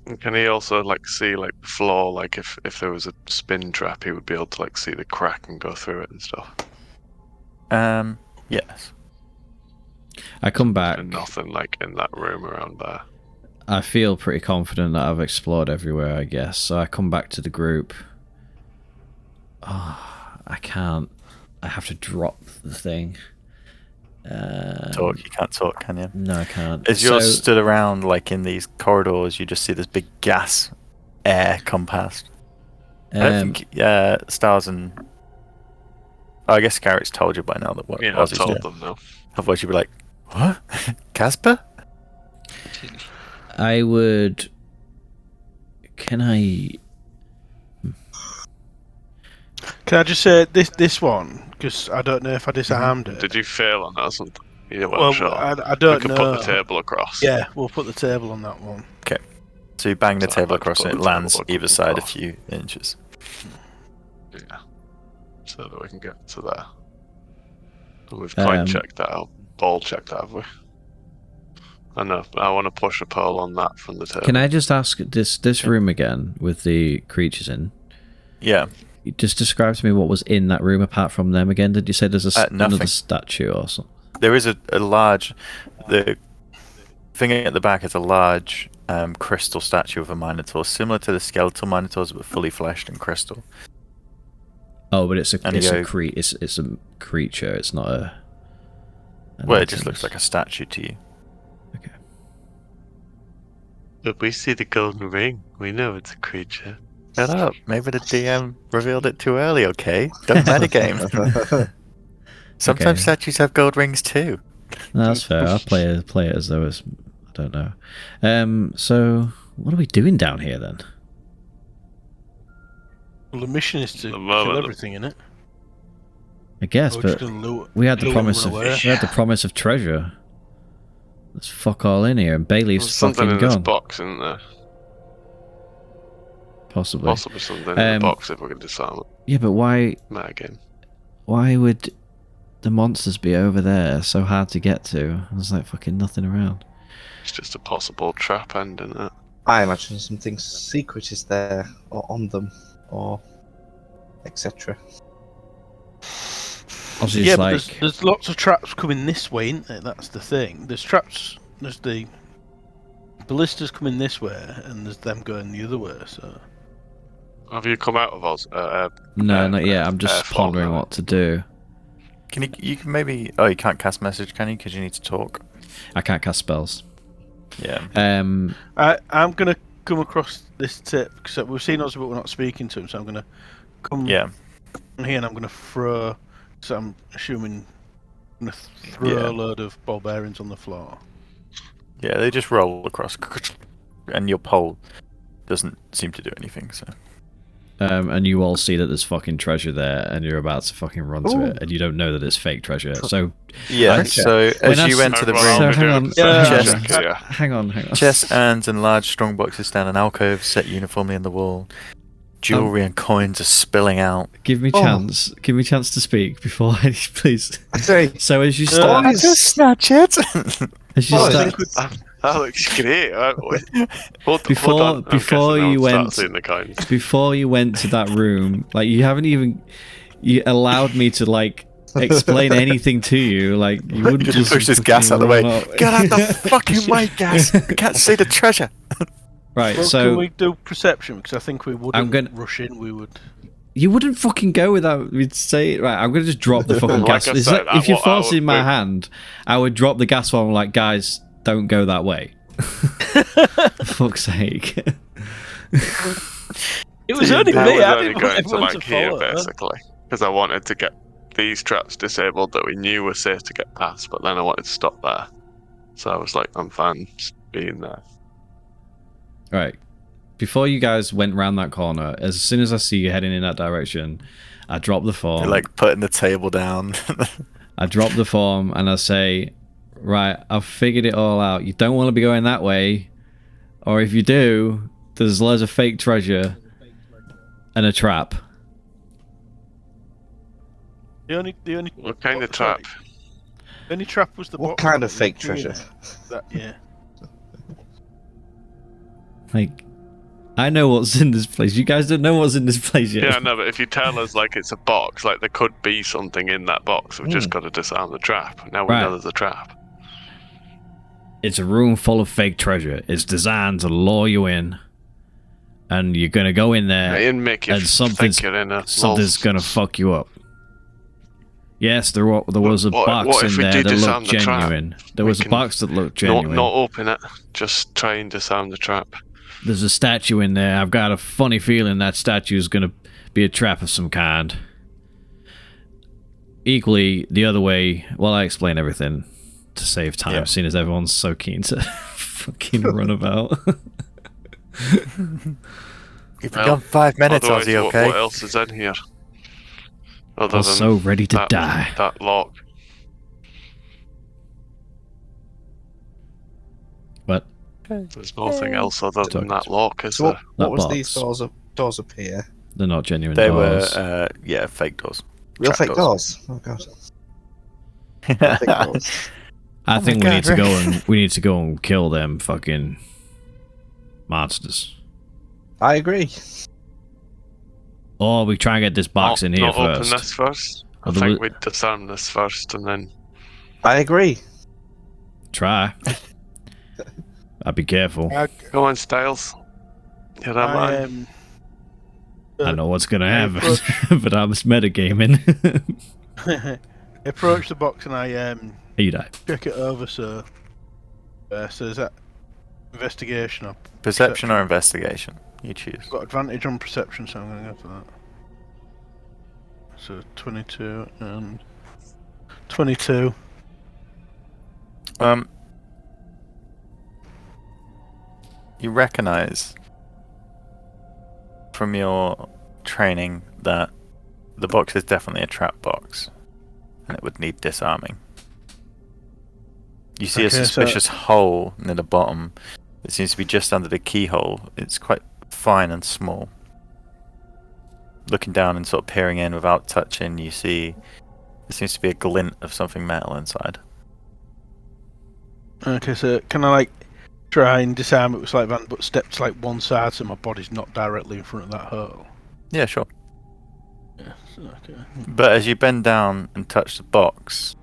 And can he also see the floor? Like if there was a spin trap, he would be able to see the crack and go through it and stuff.
Yes.
I come back.
And nothing in that room around there.
I feel pretty confident that I've explored everywhere, I guess. So I come back to the group. Oh, I can't. I have to drop the thing.
Talk. You can't talk, can you?
No, I can't.
As you're
So-
stood around, in these corridors, you just see this big gas air come past. I don't think Stars and... Oh, I guess Garrett's told you by now that what
Yeah, I
Ozzy's
told
doing.
them now.
Otherwise you'd be like, what? Casper?
I would. Can I?
Can I just say this one? Because I don't know if I disarmed it.
Did you fail on that or something? Yeah,
Well,
sure.
I
we
don't
could
know.
put the table across.
Yeah, we'll put the table on that one.
So you bang the
So I'd
table
like to
across
put
and it
the table
lands
across.
either side a few inches.
Yeah. So that we can get to there. And we've quite checked that out. Ball checked that, have we? I know. I want to push a pole on that from the table.
Can I just ask this room again with the creatures in?
Yeah.
Just describe to me what was in that room apart from them again. Did you say there's another
nothing.
statue or something?
There is a large... The thing at the back is a large crystal statue of a minotaur, similar to the skeletal minotaurs, but fully fleshed and crystal.
Oh, but it's a
And you go-
it's a creature. It's not a.
Well, it just looks like a statue to you.
Okay.
But we see the golden ring. We know it's a creature.
Shut up. Maybe the DM revealed it too early, okay? Don't metagame. Sometimes
Okay.
statues have gold rings too.
No, that's fair. I'll play it as though it's. I don't know. So what are we doing down here then?
Well, the mission is to
The
kill
moment-
everything in it.
I guess,
We're just
but
gonna loot,
we had the
kill
promise
and
of
run away.
promise of treasure. Let's fuck all in here, and Bailey's
There's something
fucking
in this
gone.
box, isn't there?
Possibly.
Possibly something in the
Um,
box if we can disarm it.
Yeah, but why?
Metagame.
Why would the monsters be over there so hard to get to? There's like fucking nothing around.
It's just a possible trap end, isn't it?
I imagine something secret is there, or on them, or etc.
Obviously,
Yeah,
it's
but
like
there's lots of traps coming this way, isn't there? That's the thing. There's traps. There's the ballistas coming this way, and there's them going the other way. So
Have you come out of Oz?
no, not yet. I'm just
form,
pondering
no.
what to do.
Can you can maybe? Oh, you can't cast message, can you? Because you need to talk.
I can't cast spells.
Yeah.
I'm gonna come across this tip because we've seen Oz, but we're not speaking to him. So I'm gonna come
Yeah.
in here and I'm gonna throw. So I'm assuming I'm gonna throw
Yeah.
a load of ball bearings on the floor.
Yeah. They just roll across, and your pole doesn't seem to do anything. So.
And you all see that there's fucking treasure there, and you're about to fucking run to it, and you don't know that it's fake treasure. So
Yeah.
Treasure.
So
When
as
I
you
s-
enter the
Well,
So
room,
I'll be
hang
doing
on.
the perception
Yeah.
check, yeah.
hang on.
chest, urns, and large strong boxes stand in alcoves set uniformly in the wall. Jewelry and coins are spilling out.
Give me chance. Give me chance to speak before I please.
Sorry.
So as you start,
snatch it.
as you
Well, I
start,
think
That looks great. Hold
Before-
on. I'm
before
guessing I'll
you
start
went-
seeing the coins.
before you went to that room, like you haven't even you allowed me to like explain anything to you. Like you wouldn't
Just
just
push this gas out of the way.
run up.
Get out the fucking way, gas. We can't see the treasure.
Right.
Well,
So
can we do perception? Because I think we wouldn't
gonna-
rush in. We would.
you wouldn't fucking go without me say it. Right. I'm gonna just drop the fucking
Like
gas.
I
Is
said,
that- if you
I
force it in my
would-
hand, I would drop the gas while I'm like, guys, don't go that way. For fuck's sake.
It was only
I
me.
was
I
only
didn't
going
want
to
everyone
like
to
here
follow.
basically because I wanted to get these traps disabled that we knew were safe to get past, but then I wanted to stop there. So I was like, I'm fine just being there.
Right. Before you guys went round that corner, as soon as I see you heading in that direction, I drop the form.
You're like putting the table down.
I drop the form and I say, right, I've figured it all out. You don't want to be going that way. Or if you do, there's loads of fake treasure and a trap.
The only
What kind of trap?
The only trap was the
What
box
kind
that
of
we
fake
drew.
treasure?
That, yeah.
Like, I know what's in this place. You guys don't know what's in this place yet.
Yeah, no, but if you tell us like it's a box, like there could be something in that box, we've just got to disarm the trap. Now we
Right.
know there's a trap.
It's a room full of fake treasure. It's designed to lure you in. And you're going to go in there.
And make you
and something's
think you're in a
something's
lol.
gonna fuck you up. Yes, there was a
What-
box
what if
in
we
there
do
that
disarm
looked
the trap?
genuine. There
We
was a
can
box that looked
Not,
genuine.
not open it. Just try and disarm the trap.
There's a statue in there. I've got a funny feeling that statue is gonna be a trap of some kind. Equally, the other way. Well, I explain everything to save time,
Yeah.
seeing as everyone's so keen to fucking run about.
You've
Well,
gone 5 minutes,
Otherwise,
Ozzy, okay?
what else is in here? Other
I'm
than
so ready to
that,
die.
That lock.
But
There's nothing else other than that lock, is
So
there?
what
That
was
box.
these doors up here?
they're not genuine
They
doors.
were, fake doors.
Real
Trap
fake doors. Oh god. Fake doors.
I
Oh
think
my
we need to
God,
go
Rick.
and we need to go and kill them fucking monsters.
I agree.
Or we try and get this box in here
not open
first.
this first. I
Other-
think we'd disarm this first and then.
I agree.
Try. I'd be careful.
Go on, Styles. You don't mind?
I know what's gonna happen, but I was metagaming.
I approach the box and I
You die.
check it over. So is that investigation or
Perception or investigation? You choose.
I've got advantage on perception, so I'm going to go for that. So 22 and 22.
You recognize from your training that the box is definitely a trap box, and it would need disarming. You see a suspicious hole near the bottom. It seems to be just under the keyhole. It's quite fine and small. Looking down and sort of peering in without touching, you see there seems to be a glint of something metal inside.
Okay, so can I like try and disarm it with sleight of hand, but step to like one side so my body's not directly in front of that hole?
Yeah, sure.
Yeah, okay.
But as you bend down and touch the box,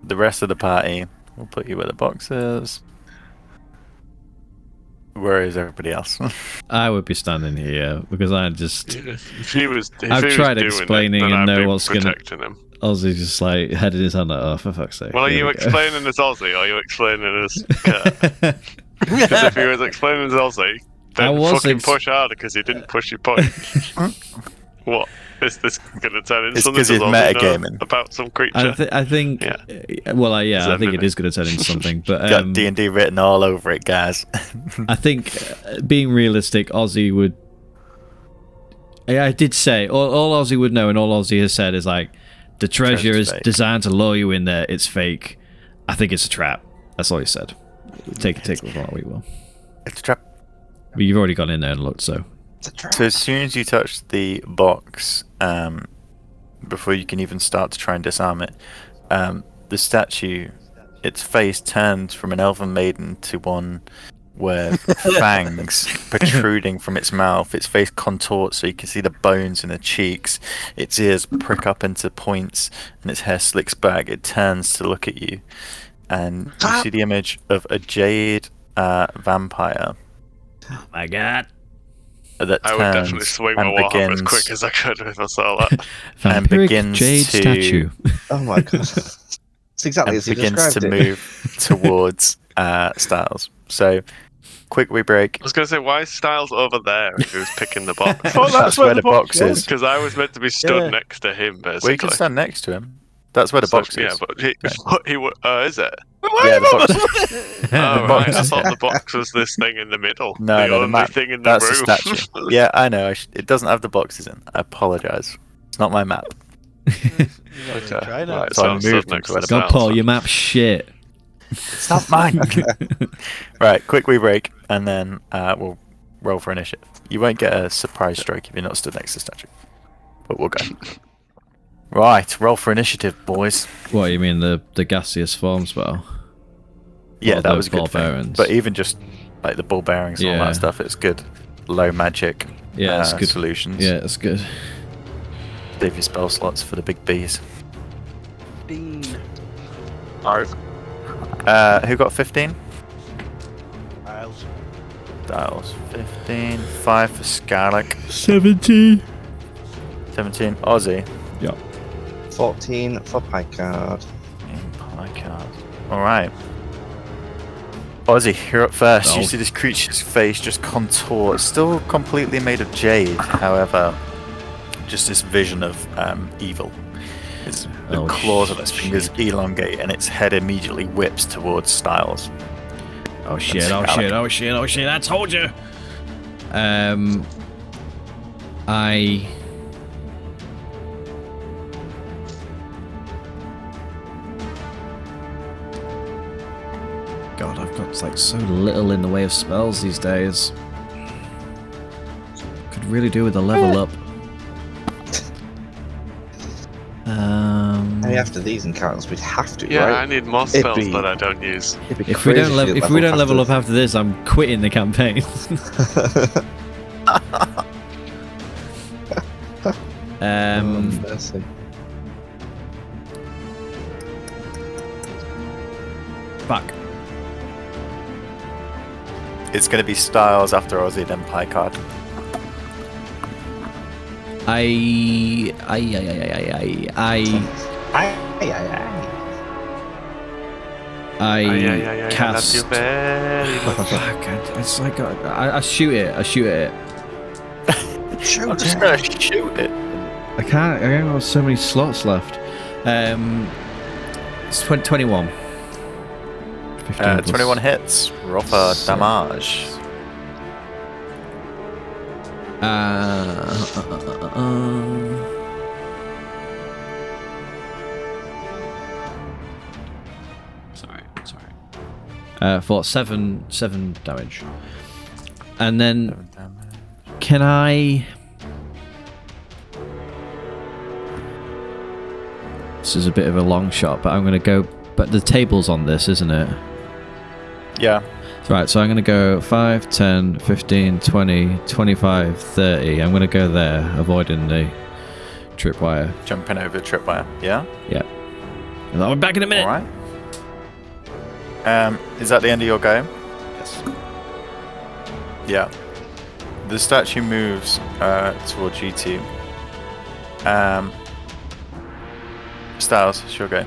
the rest of the party will put you where the box is. Where is everybody else?
I would be standing here because I just.
If he was
tried
doing
explaining
it, then
and
I'd
know
be
what's gonna.
protecting him.
Ozzy just like headed his hand like, oh, for fuck's sake.
Well, are
here
you
we go.
explaining as Ozzy or are you explaining as Kurt? Because if he was explaining as Ozzy, then fucking push harder because he didn't push your point. What? Is this going to turn into
It's
something
because he's metagaming
about some creature?
I think.
Yeah.
I think it is going to turn into something. But
Got D&D written all over it, guys.
I think, being realistic, Ozzy would. I did say all Ozzy would know, and all Ozzy has said is like, the treasure is
fake.
designed to lure you in there. It's fake. I think it's a trap. That's all he said. Take it with what we will.
It's a trap.
But you've already gone in there and looked, so.
So as soon as you touch the box, before you can even start to try and disarm it, the statue, its face turns from an elven maiden to one with fangs protruding from its mouth. Its face contorts so you can see the bones in the cheeks. Its ears prick up into points, and its hair slicks back. It turns to look at you, and you see the image of a jade vampire.
Oh my god.
That
I would definitely swing my warhammer as quick as I could if I saw that.
And begins
jade
to
statue.
Oh my god. It's exactly as you
begins
described
to
it.
move towards Styles. So, quick rebreak.
I was going to say, why is Styles over there if he was picking the box?
Oh,
That's where the box is.
Because I was meant to be stood
Yeah.
next to him, basically.
Well, you can stand next to him. That's where the box
Yeah,
is.
but he is it?
Yeah, the box.
Oh,
box
right. I
is
thought
here.
the box was this thing in the middle.
No,
the
the
only
map.
thing in the
That's
room.
the statue. Yeah, I know. It doesn't have the boxes in. I apologise. It's not my map.
Okay.
Try now.
Right,
So I
I'm stood
moved
next
into
to
it.
God,
Styles.
Paul, your map's shit.
It's not mine. Right, quick rebreak, and then we'll roll for initiative. You won't get a surprise stroke if you're not stood next to the statue. But we'll go. Right, roll for initiative, boys.
What, you mean the gaseous form spell?
Yeah,
Or
that
the
was a good
ball
thing.
bearings.
But even just like the ball bearings and all
Yeah.
that stuff, it's good. Low magic
Yeah, it's good.
solutions.
Yeah, it's good.
Save your spell slots for the big Bs.
Dean.
Who got 15?
Miles.
Dials 15. 5 for Scarlick.
17.
17. Aussie.
Yeah.
14 for Picard.
Alright. Aussie, you're up first. You
Oh.
see this creature's face just contort. Still completely made of jade, however, just this vision of evil. The
Oh,
claws of its fingers elongate and its head immediately whips towards Styles.
Oh shit, oh shit, oh shit, oh shit, I told you! God, I've got like so little in the way of spells these days. Could really do with a level up.
Hey, after these encounters, we'd have to,
Yeah,
right?
I need more
It'd
spells
be-
that I don't use.
It'd be
If we
crazy
don't
you
level up after this, I'm quitting the campaign.
Mercy.
Fuck.
It's going to be Styles after Ozzy, then Picard.
I
cast. Fuck! It's like I shoot it. I shoot it.
I'm just going to shoot it.
I can't. I got so many slots left. It's 21.
21 hits. Rougher damage.
Sorry. For seven damage, and then can I? This is a bit of a long shot, but I'm going to go. But the table's on this, isn't it?
Yeah.
Right, so I'm going to go 5, 10, 15, 20, 25, 30. I'm going to go there, avoiding the tripwire.
Jumping over the tripwire, yeah?
Yeah. And I'll be back in a minute.
Alright. Is that the end of your go?
Yes.
Yeah. The statue moves towards you two. Styles, it's your go.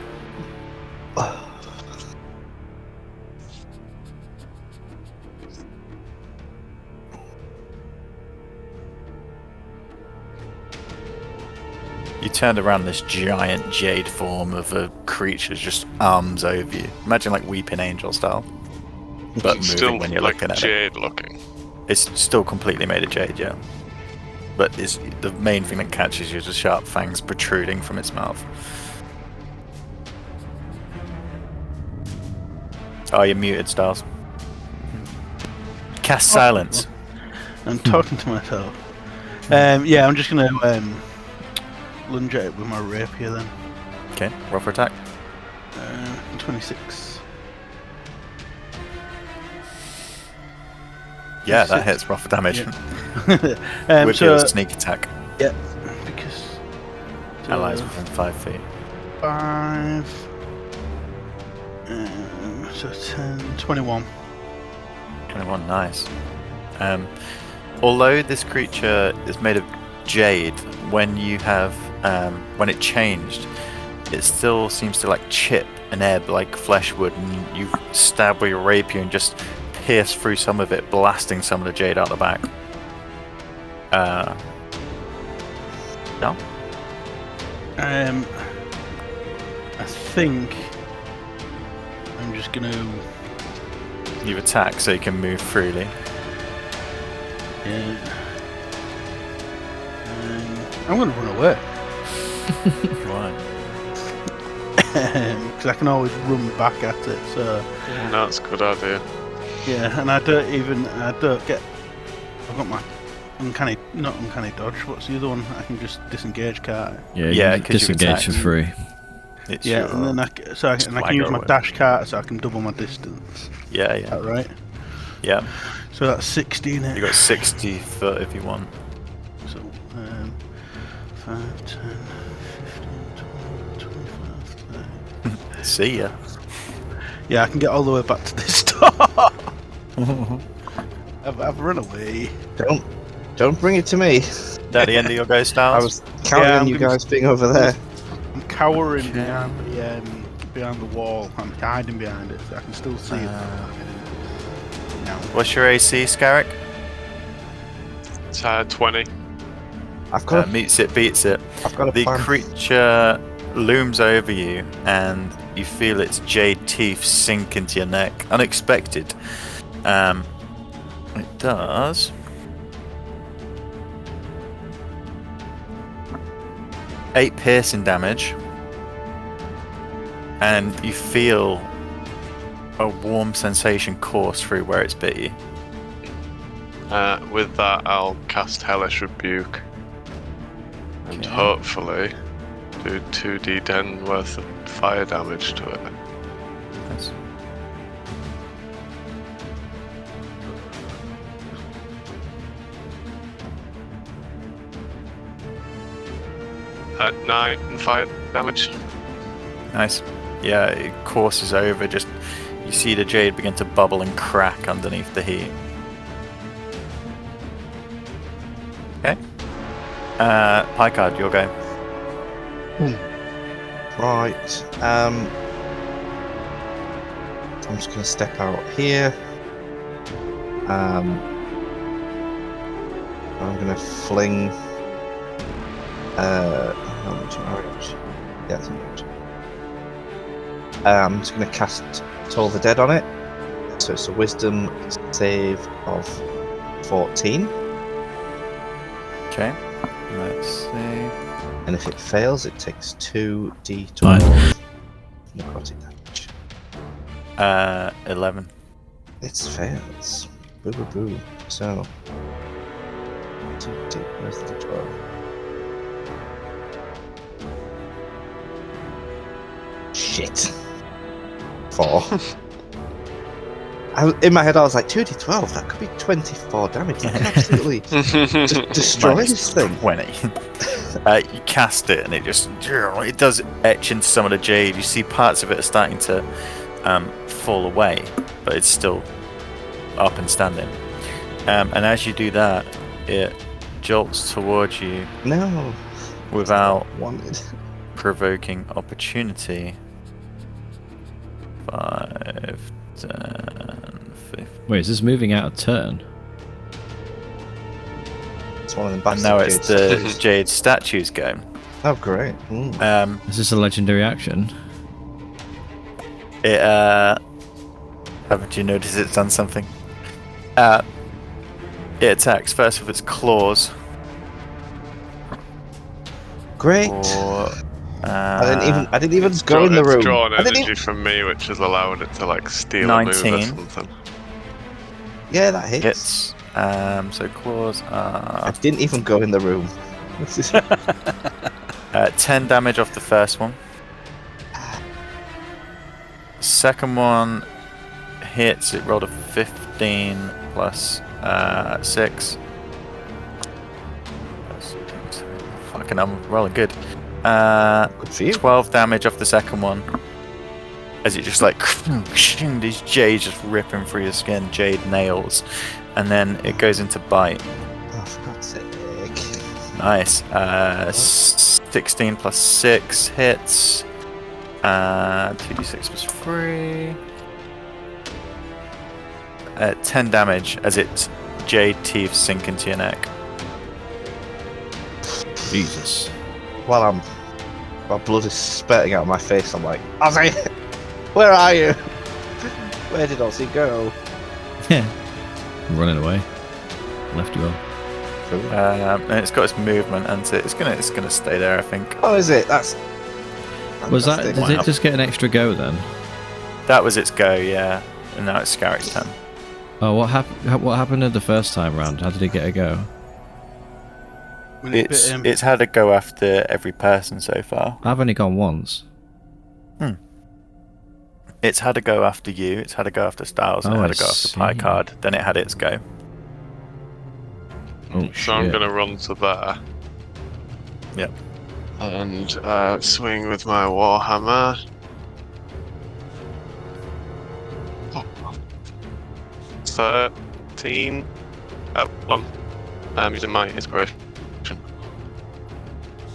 You turned around this giant jade form of a creature, just arms over you. Imagine like Weeping Angel style. But
It's
moving
still
when you're
like
looking at it.
jade looking.
It's still completely made of jade, yeah. But it's, the main thing that catches you is the sharp fangs protruding from its mouth. Oh, you're muted, Styles. Cast silence.
I'm talking to myself. Yeah, I'm just gonna lunge at it with my rapier then.
Okay, roll for attack.
26.
Yeah, that hits. Roll for damage.
Yeah.
With your sneak attack.
Yeah, because...
Allies within 5 feet.
5... so 10... 21.
21, nice. Although this creature is made of jade, when you have when it changed, it still seems to like chip and ebb like flesh would, and you stab with your rapier and just pierce through some of it, blasting some of the jade out the back. No?
I think I'm just gonna...
You attack so you can move freely.
Yeah. I'm gonna run away.
Why?
Because I can always run back at it, so...
That's a good idea.
Yeah, and I don't get... I've got my not uncanny dodge, what's the other one? I can just disengage, can't I?
Yeah,
you
'cause you
disengage for
attacked.
free.
It's
Yeah,
your...
and then I can
swagger
use my
away.
dash cart so I can double my distance.
Yeah,
Is
yeah.
that right?
Yeah.
So that's 16
You got 60 foot if you want.
So, 5, 10, 15, 20, 25, 30.
See ya.
Yeah, I can get all the way back to this door. I've run away.
Don't bring it to me.
Is that the end of your go, Styles?
I was counting
Yeah,
on
I'm
you
gonna-
guys being over there.
I'm cowering behind the wall. I'm hiding behind it, so I can still see it. Now.
What's your AC, Scarrick?
It's 20.
I've got
Meets it, beats it.
I've got a
The
plan.
creature looms over you, and you feel its jade teeth sink into your neck. Unexpected. It does. Eight piercing damage, and you feel a warm sensation course through where it's bit you.
With that, I'll cast Hellish Rebuke. And
Okay.
hopefully do 2d10 worth of fire damage to it.
Nice.
At 9 fire damage.
Nice. Yeah, it courses over. Just you see the jade begin to bubble and crack underneath the heat. Picard, your go.
Right. I'm just gonna step out here. I'm gonna fling. How much orange? Yeah, it's orange. I'm just gonna cast Toll the Dead on it. So it's a Wisdom save of 14.
Okay. Let's see.
And if it fails, it takes 2d12
Fine.
necrotic damage.
11.
It fails. Boo boo boo. So. 2d, where's the d12? Shit. 4. In my head, I was like, 2d12, that could be 24 damage. That could absolutely destroy this thing.
20. You cast it and it just, it does etch into some of the jade. You see parts of it are starting to fall away, but it's still up and standing. And as you do that, it jolts towards you
No.
without
Wanted.
provoking opportunity. 5, 10, 15.
Wait, is this moving out of turn?
It's one of them
And
bastard
now it's
jades.
the jade statues go.
Oh, great. Mm.
Is this a legendary action?
It haven't you noticed it's done something? It attacks first with its claws.
Great.
Or,
I didn't even
It's
go in the room.
drawn
I didn't
energy
even...
from me, which has allowed it to like steal
19.
a move or something.
Yeah, that hits.
hits. So claws
I
are
didn't even go in the room. This is
10 damage off the first one. Second one hits. It rolled a 15 plus 6. Fucking, I'm rolling good.
good for you.
12 damage off the second one. As it just like these jades just ripping through your skin, jade nails, and then it goes into bite.
Oh, for God's sake.
Nice. 16 plus 6 hits. 2d6 plus 3. 10 damage as its jade teeth sink into your neck.
Jesus.
While my blood is spurting out of my face, I'm like, Ozzy, where are you? Where did Ozzy go?
I'm running away. Left you all.
And it's got its movement, and it's gonna stay there, I think.
Oh, is it? That's.
Was that?
fantastic.
Did it just get an extra go then?
That was its go, yeah. And now it's Scarrick's turn.
Oh, what happened? What happened the first time round? How did it get a go?
When it bit him.
It's had a go after every person so far.
I've only gone once.
It's had a go after you. It's had a go after Styles. And
Oh,
it had
I
a go after
see.
Picard. Then it had its go.
Oh
So I'm
shit.
gonna run to there.
Yep.
And swing with my Warhammer. Oh. 13. One. I'm using my inspiration.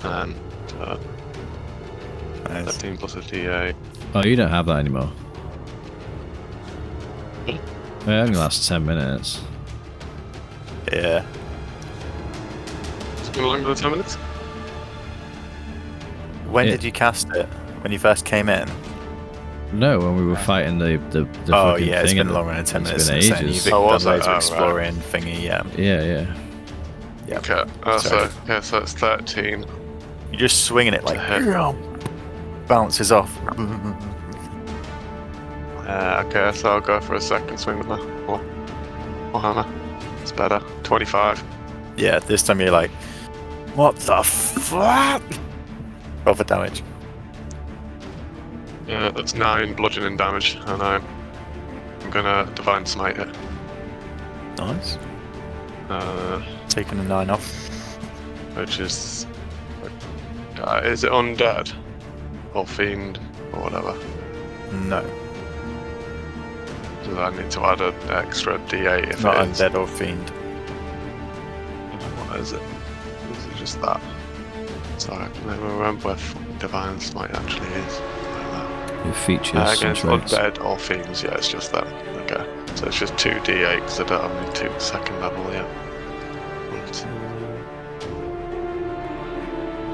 So
Nice.
13 plus a D8.
Oh, you don't have that anymore.
Hmm?
It only lasts 10 minutes.
Yeah.
It's been longer than 10 minutes?
When
It-
did you cast it? When you first came in?
No, when we were fighting the
Oh
fucking
yeah, it's
thing
been
and
longer than 10
it's
minutes
been
since then.
ages.
You've
Oh,
done
was it?
loads of
Oh, right.
exploring thingy, yeah.
Yeah.
Yep.
Okay,
Sorry.
so it's 13.
You're just swinging it like
To hit.
bounces off.
Okay, so I'll go for a second swing with my Warhammer. It's better. 25.
Yeah, this time you're like, what the fuck? Roll for damage.
Yeah, that's 9 bludgeoning damage, and I'm gonna Divine Smite it.
Nice. Taking the 9 off.
Which is it undead? Or fiend? Or whatever?
No,
Does I need to add an extra D8 if
not
it is?
undead or fiend.
What is it? just that. So I can never remember what Divine Smite actually is.
It features and
Against
traits.
undead or fiends, yeah, it's just that. Okay. So it's just 2d8 because I don't have any 2 second level yet.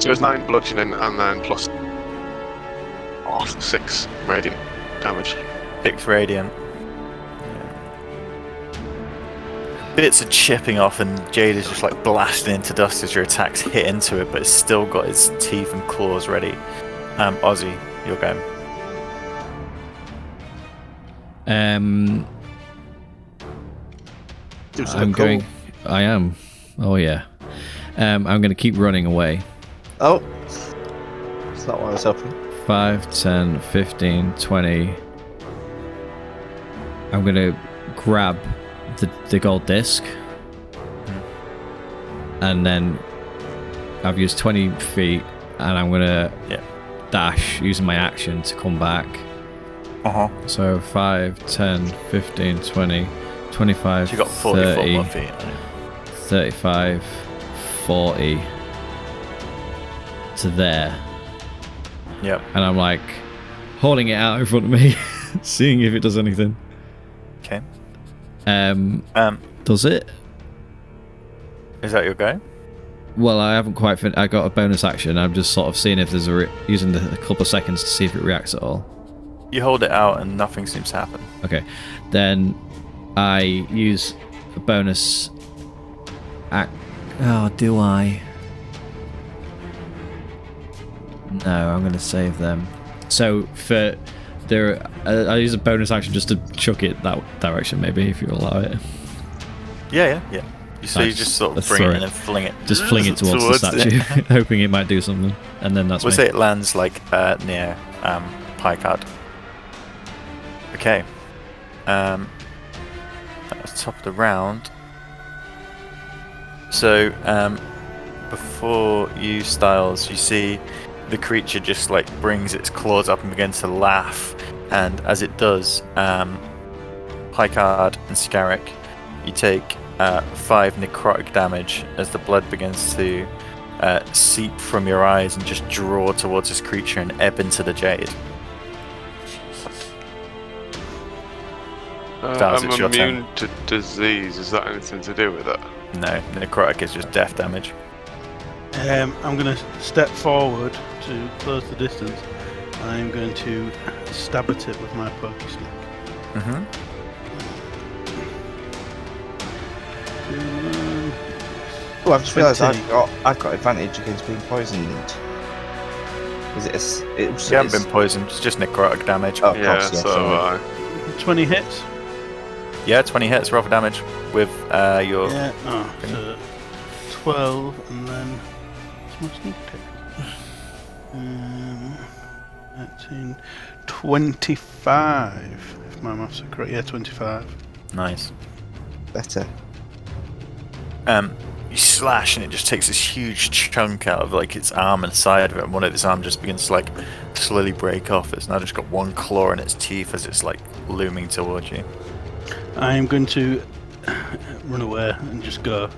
So it's 9 bludgeoning and then plus 6 radiant damage.
6 radiant. Bits are chipping off, and Jade is just like blasting into dust as your attacks hit into it, but it's still got its teeth and claws ready. Ozzy, you're going.
I'm going. I am. Oh yeah. I'm going to keep running away.
Oh, that's not what I was hoping.
5, 10, 15, 20. I'm going to grab the gold disc. And then I've used 20 feet, and I'm going to dash using my action to come back. So 5, 10, 15, 20, 25,
So you got 44
30,
more feet.
35, 40 to there.
Yep.
And I'm like holding it out in front of me, seeing if it does anything.
Okay.
Does it?
Is that your go?
Well, I haven't quite finished. I got a bonus action. I'm just sort of seeing if there's using a couple of seconds to see if it reacts at all.
You hold it out and nothing seems to happen.
Okay. Then I use a bonus Oh, do I? No, I'm going to save them. So for there, I use a bonus action just to chuck it that direction, maybe, if you allow it.
Yeah. So you just sort of bring it in and fling it.
Just fling it towards the statue, hoping it might do something, and then that's.
We'll say it lands like near Picard. Okay. That was top of the round. So before you, Styles, you see the creature just like brings its claws up and begins to laugh, and as it does, Picard and Scarrick, you take 5 necrotic damage as the blood begins to seep from your eyes and just draw towards this creature and ebb into the jade.
I'm immune to disease. Is that anything to do with it?
No, necrotic is just death damage.
I'm going to step forward to close the distance, and I'm going to stab at it with my pokey stick.
Oh, I've just realised I've got advantage against being poisoned. Is it?
You haven't been poisoned. It's just necrotic damage.
Oh, of course, yeah,
so
20 hits.
Yeah, 20 hits. Roll for damage with your.
Yeah. So 12, and then what's my sneak attack? 13, 25. If my maths are correct, yeah, 25.
Nice.
Better.
You slash and it just takes this huge chunk out of like its arm and side of it, and one of its arm just begins to like slowly break off. It's now just got one claw in its teeth as it's like looming towards you.
I am going to run away and just go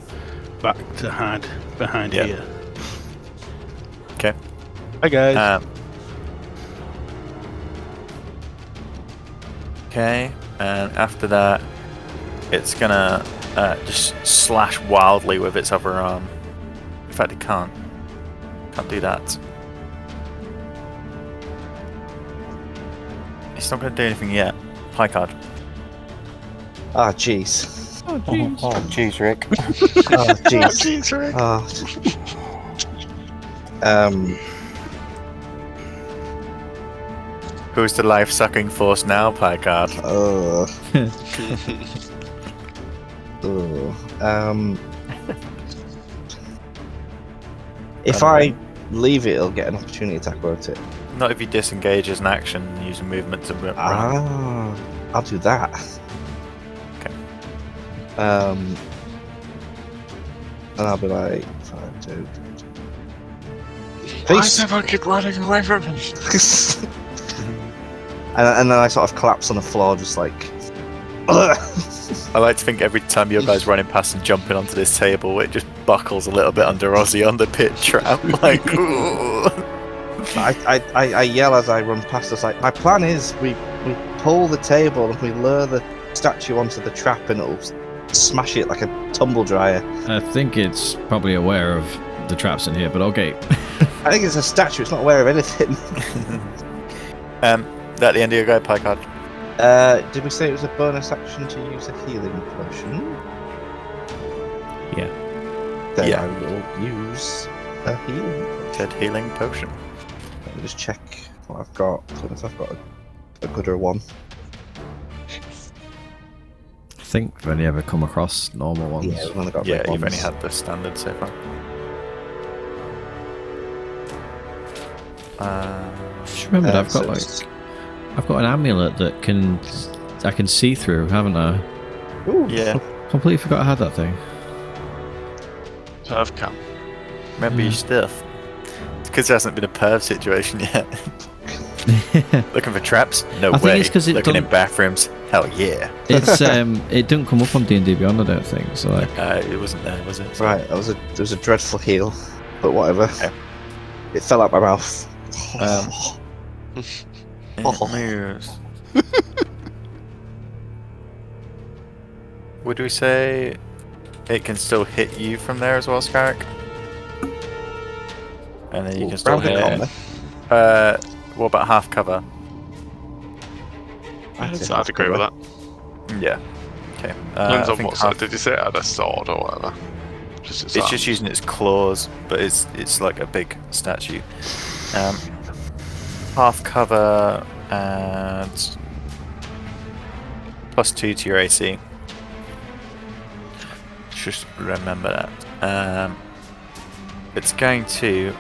back to hide behind here.
Okay.
Hi guys.
Okay, and after that, it's gonna just slash wildly with its other arm. In fact, it can't. Can't do that. It's not gonna do anything yet. Picard.
Ah, jeez.
Oh, jeez, Rick.
Oh, jeez.
Rick.
Who's the life-sucking force now, Picard?
If I leave it, it'll get an opportunity attack, won't it?
Not if you disengage as an action and use a movement to run.
I'll do that.
Okay.
And I'll be like, 5, 2.
Why is everyone keep running away from me?
And then I sort of collapse on the floor, just like.
I like to think every time your guys running past and jumping onto this table, it just buckles a little bit under Ozzy on the pit trap. Like, ooh.
I yell as I run past us, like, my plan is we pull the table and we lure the statue onto the trap and it'll smash it like a tumble dryer.
I think it's probably aware of the traps in here, but okay.
I think it's a statue, it's not aware of anything.
That the end of your go, Picard?
Did we say it was a bonus action to use a healing potion?
Yeah.
Then
Yeah.
I will use a healing potion.
Said healing potion.
Let me just check what I've got. I don't know if I've got a gooder one.
I think we've only ever come across normal ones.
Yeah, we've only got
Yeah,
red
you've
ones.
only had the standard so far.
Just remembered, I've got an amulet that I can see through, haven't I?
Ooh.
Yeah.
Completely forgot I had that thing.
Perv cam.
Remember your stuff. It's because there hasn't been a perv situation yet. Looking for traps? No
I think
way.
it's 'cause it
Looking in
don't-
bathrooms? Hell yeah.
It's it didn't come up on D&D Beyond, I don't think. So like,
It wasn't there, was it?
Right, there was a dreadful heal, but whatever.
Okay.
It fell out my mouth.
It moves. Would we say it can still hit you from there as well, Scarrick? And then you can still
Round it on
hit.
there.
What about half cover?
I'd agree with that.
Yeah. Okay.
Depends
I
on
think
what side.
half-
Did you say it had a sword or whatever? Just its
It's
arms.
just using its claws, but it's like a big statue. Half cover and +2 to your AC. Just remember that. It's going to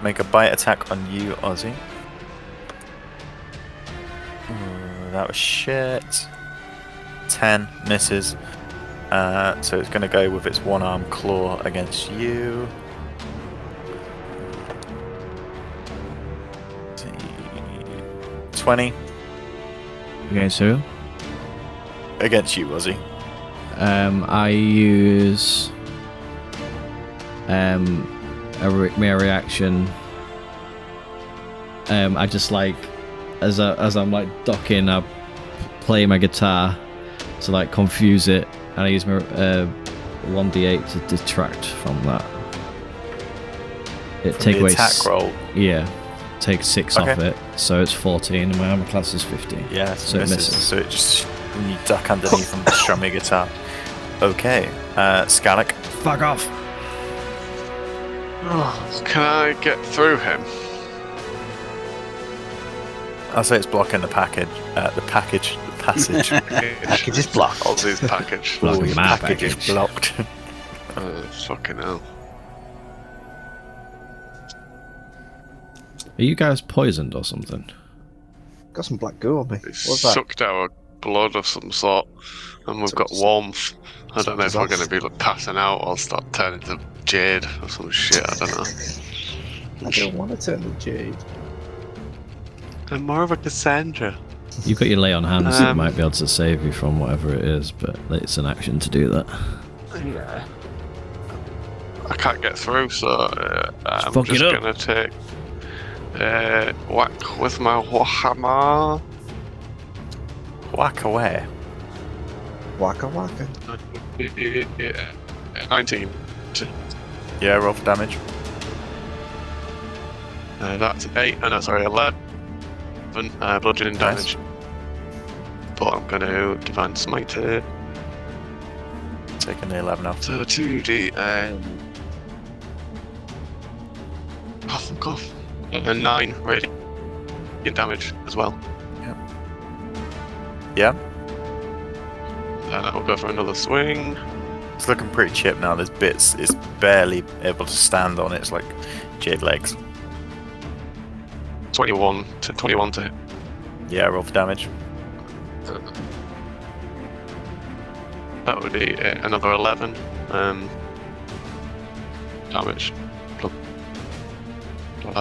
make a bite attack on you, Ozzy. Ooh, that was shit. 10 misses. So it's going to go with its one-arm claw against you. 20
against who?
against you, Ozzy.
I use my reaction. I just like as I'm like docking, I play my guitar to like confuse it, and I use my 1d8 to detract from that. It
From
take
the
away
attack roll.
Yeah, take 6 off
Okay.
it, so it's 14, and my armor class is 15.
Yeah,
So it
misses.
misses.
So it just when you duck underneath and strum your guitar. Okay, Skalak.
Fuck off!
Can I get through him?
I'll say it's blocking the package. The passage.
Package is blocked.
Ozzy's package.
Block
His
my
package is
package.
blocked.
Fucking hell.
Are you guys poisoned or something?
Got some black goo on me.
It
What's that?
sucked our blood of some sort, and we've got warmth. I don't know if we're going to be like passing out or start turning to jade or some shit. I don't know.
I don't want to turn to jade.
I'm more of a Cassandra.
You've got your lay on hands that might be able to save you from whatever it is, but it's an action to do that.
Yeah. I can't get through, so I'm
fuck
just
it up.
going to take whack with my Warhammer.
Whack away.
Waka waka.
19.
Yeah, roll for damage.
That's 11 bludgeoning
Nice.
damage. But I'm going to Divine Smite it.
Taking the 11 off.
So 2d. Oh, fuck off. And 9 radiant damage as well.
Yeah,
I'll go for another swing.
it's looking pretty chipped now. There's bits it's barely able to stand on. It's like jade legs.
21 to hit.
Yeah, roll for damage.
That would be another 11 damage.
God, your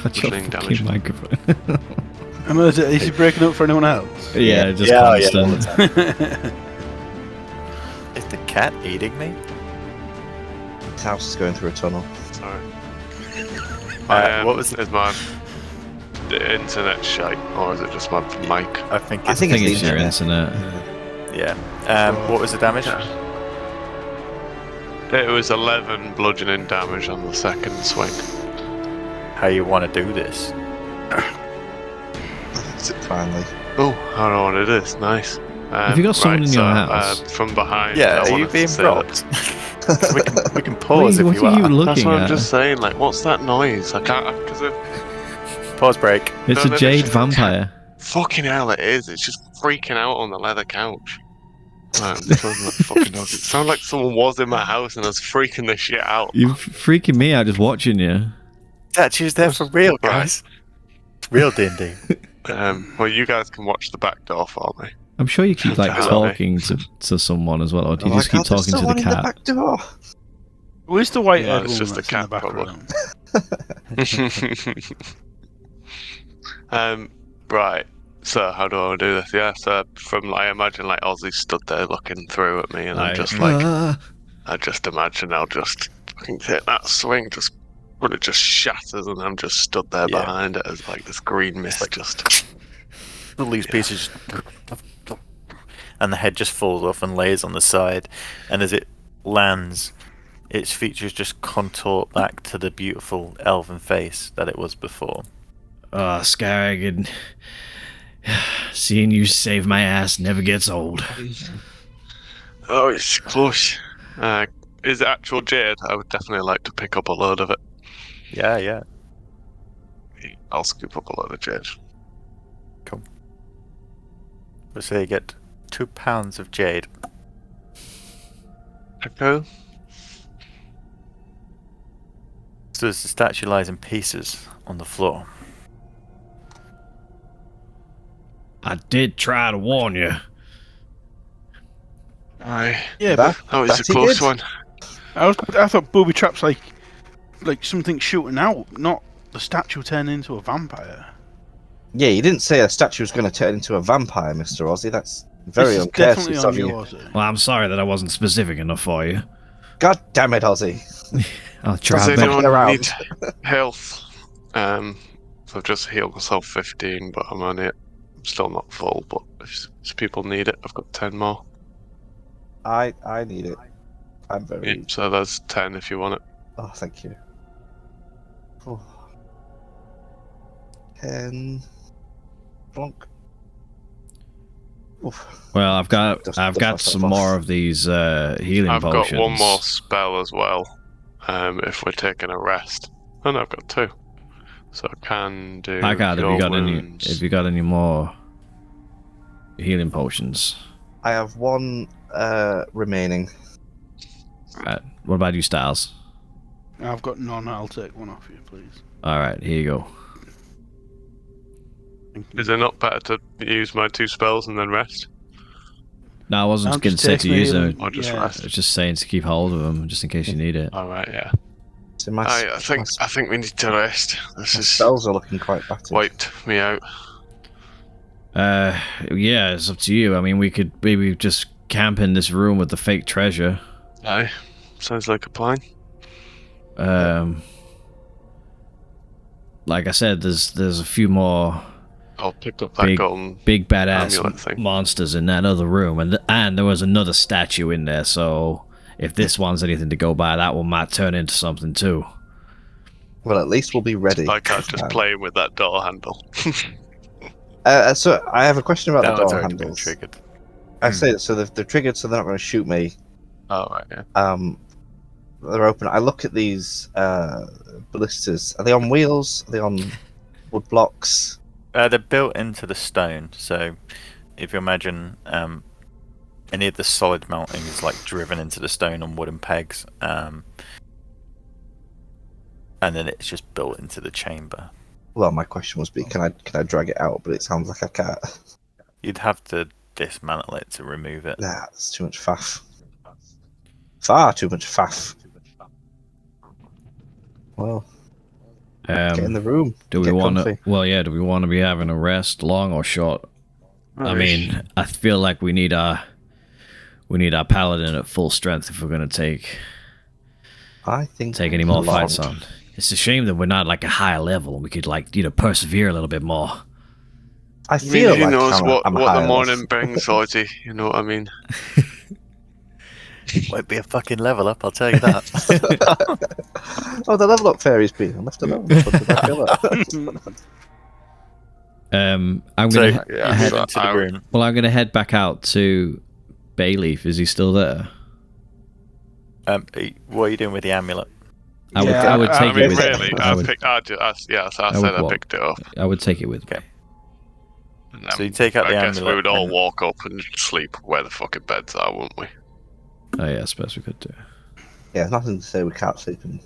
Bludgeoning
fucking
damage.
microphone.
Is he breaking up for anyone else?
Yeah, just
Yeah,
constant.
Is the cat eating me?
house is going through a tunnel.
Sorry.
What was
is my internet shite, or is it just my mic?
I think
I
it's,
think
I think
it's
it's
the
your
internet.
internet.
yeah. What was the damage?
It was 11 bludgeoning damage on the second swing.
How you want to do this?
That's it finally.
Oh, I know what it is. Nice.
Have you got someone in your house?
From behind.
Yeah,
I
are you
wanted to
being
say
robbed?
that-
we can pause
What
if
are
you
you
are.
looking
That's what I'm
at?
just saying. Like, what's that noise? I can't because of
Pause break.
It's
No,
a
no,
jade
it's-
vampire.
fucking hell. It is. It's just freaking out on the leather couch. Man, it sounds like fucking dog. It sounds like someone was in my house and was freaking this shit out.
You're freaking me out just watching you.
That she was there for real,
Right.
guys. It's real D&D.
Well, you guys can watch the back door for me.
I'm sure you keep like
Hello.
talking to someone as well, or do you
Oh my
just keep
God, there's
talking to the
someone in the
cat?
back door.
Where's the white-haired
it's
woman
just
that's
the
in the
cat,
background?
Right. So how do I do this? Yeah. So I imagine like Ozzy stood there looking through at me, and I'm just like, I just imagine I'll just fucking hit that swing, just when it just shatters, and I'm just stood there
Yeah.
behind it as like this green mist, just.
All these pieces, and the head just falls off and lays on the side, and as it lands, its features just contort back to the beautiful elven face that it was before.
Scarrig, and seeing you save my ass never gets old.
Oh, it's close. Is it actual jade? I would definitely like to pick up a load of it.
Yeah.
I'll scoop up a load of jade.
Let's say you get 2 pounds of jade.
Okay.
So as the statue lies in pieces on the floor.
I did try to warn you.
Aye.
Yeah,
That-
but
That was a
that he
close
did.
one.
I thought booby traps like something shooting out, not the statue turning into a vampire.
Yeah, you didn't say a statue was going to turn into a vampire, Mr. Ozzy. That's very
This is definitely
uncourteous
on
of you.
yours.
Well, I'm sorry that I wasn't specific enough for you.
God damn it, Ozzy.
I'll try
Does
my best.
anyone
around.
need health? So I've just healed myself 15, but I'm still not full. But if people need it, I've got 10 more.
I need it. I'm very...
Yeah, so there's 10 if you want it.
Oh, thank you. Oh. 10... Plonk. Oof.
Well, I've got
Dust
some
myself
more
off.
of these healing
I've
potions.
got one more spell as well. If we're taking a rest. Oh no, I've got 2. So I can do.
I got.
Cure
Have
Wounds.
you got any more healing potions?
I have 1 remaining.
Right. What about you, Styles?
I've got none. I'll take one off you, please.
All right, here you go.
Thank you.
Is it not better to use my 2 spells and then rest?
No, I wasn't
I'm
going to
just
say to
taking
use
the
them.
healing-
Or just
yeah.
rest?
I was just saying to keep hold of them, just in case you need it.
Alright, yeah.
So my,
I think we need to rest. This
my
is
spells are looking quite battered.
wiped me out.
Yeah, it's up to you. I mean, we could maybe just camp in this room with the fake treasure.
Aye. Sounds like a plan.
Like I said, there's a few more
I'll pick up that golden.
big badass
amulet thing.
monsters in that other room, and there was another statue in there. So if this one's anything to go by, that one might turn into something too.
Well, at least we'll be ready.
I can't just play with that door handle.
So I have a question about
That
the
one's
door
already been
handles.
triggered.
I say so they're triggered, so they're not going to shoot me.
Oh, right, yeah.
They're open. I look at these ballistas. Are they on wheels? Are they on wood blocks?
They're built into the stone, so if you imagine any of the solid mounting is like driven into the stone on wooden pegs, and then it's just built into the chamber.
Well, my question was, can I drag it out? But it sounds like I can't.
You'd have to dismantle it to remove it.
Nah, that's too much faff. Far too much faff. Well, get in the room.
Do we
Get
want to?
comfy.
Well, yeah. Do we want to be having a rest, long or short? I mean, I feel like we need our paladin at full strength if we're gonna take
I think
take any more
long.
fights on. It's a shame that we're not like a higher level. We could persevere a little bit more.
I feel
who
like
knows
I'm
what
a
the
higher
morning
level.
brings, Ozzy? You know what I mean?
Won't be a fucking level up, I'll tell you that.
Oh, the level up fairy's been left alone. What did I feel that?
I'm
So
gonna
yeah,
head
so
into the
I-
room.
well, I'm gonna head back out to Bayleaf. Is he still there?
What are you doing with the amulet?
I would
Yeah,
take
I mean,
it with
really,
me. I would
I said I picked it up.
I would take it with me.
Okay.
And
So
then
you take out the
I guess we
amulet
would all
and-
walk up and sleep where the fucking beds are, wouldn't we?
Oh yeah, I suppose we could do.
Yeah, nothing to say we can't sleep in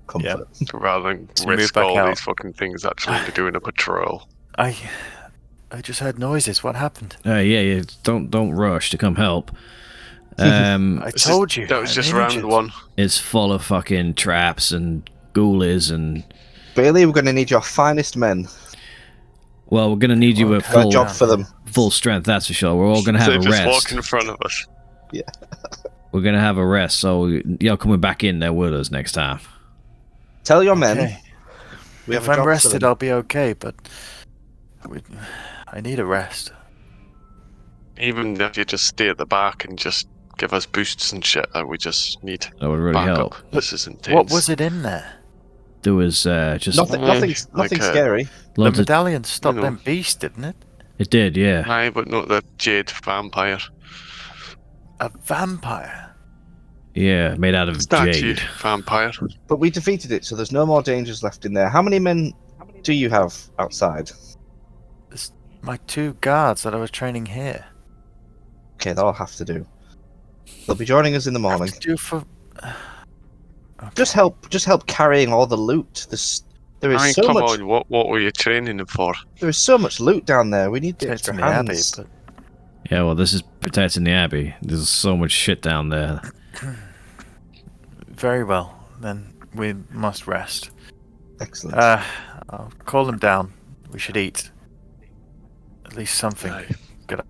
comfort.
Rather than
So move
risk
back
all
out.
these fucking things actually doing a patrol.
I just heard noises. What happened?
Yeah. Don't rush to come help.
I told you.
That was
I'm
just
injured.
round one.
It's full of fucking traps and ghoulies and.
Bailey, we're going to need your finest men.
Well, we're gonna need you at
Got a job
full
for them.
full strength. That's for sure. We're all gonna have
So
a
just
rest.
walk in front of us.
We're gonna have a rest. So you're coming back in there with us next time.
Tell your men.
Okay.
We have
If
a
I'm
job for
rested,
them.
I'll be okay, but I need a rest.
Even if you just stay at the back and just give us boosts and shit, we just need
That would really
backup.
help.
This is intense.
What was it in there?
There was just
Nothing
like a-
scary.
The
loads of.
medallion stopped
know.
them beasts, didn't it?
It did, yeah.
Aye, but not the jade vampire.
A vampire.
Yeah, made out of
Statue
jade.
vampire.
But we defeated it, so there's no more dangers left in there. How many men do you have outside?
My 2 guards that I was training here.
Okay, that'll have to do. They'll be joining us in the morning.
Have to do for.
Just help carrying all the loot. There is
I mean,
so
come
much.
on, what were you training them for?
There is so much loot down there. We need the
It's
extra
in the abbey,
hands.
but
Yeah, well, this is protecting the abbey. There's so much shit down there.
very well. Then we must rest.
Excellent.
I'll call them down. We should eat. At least something.
Aye.
Get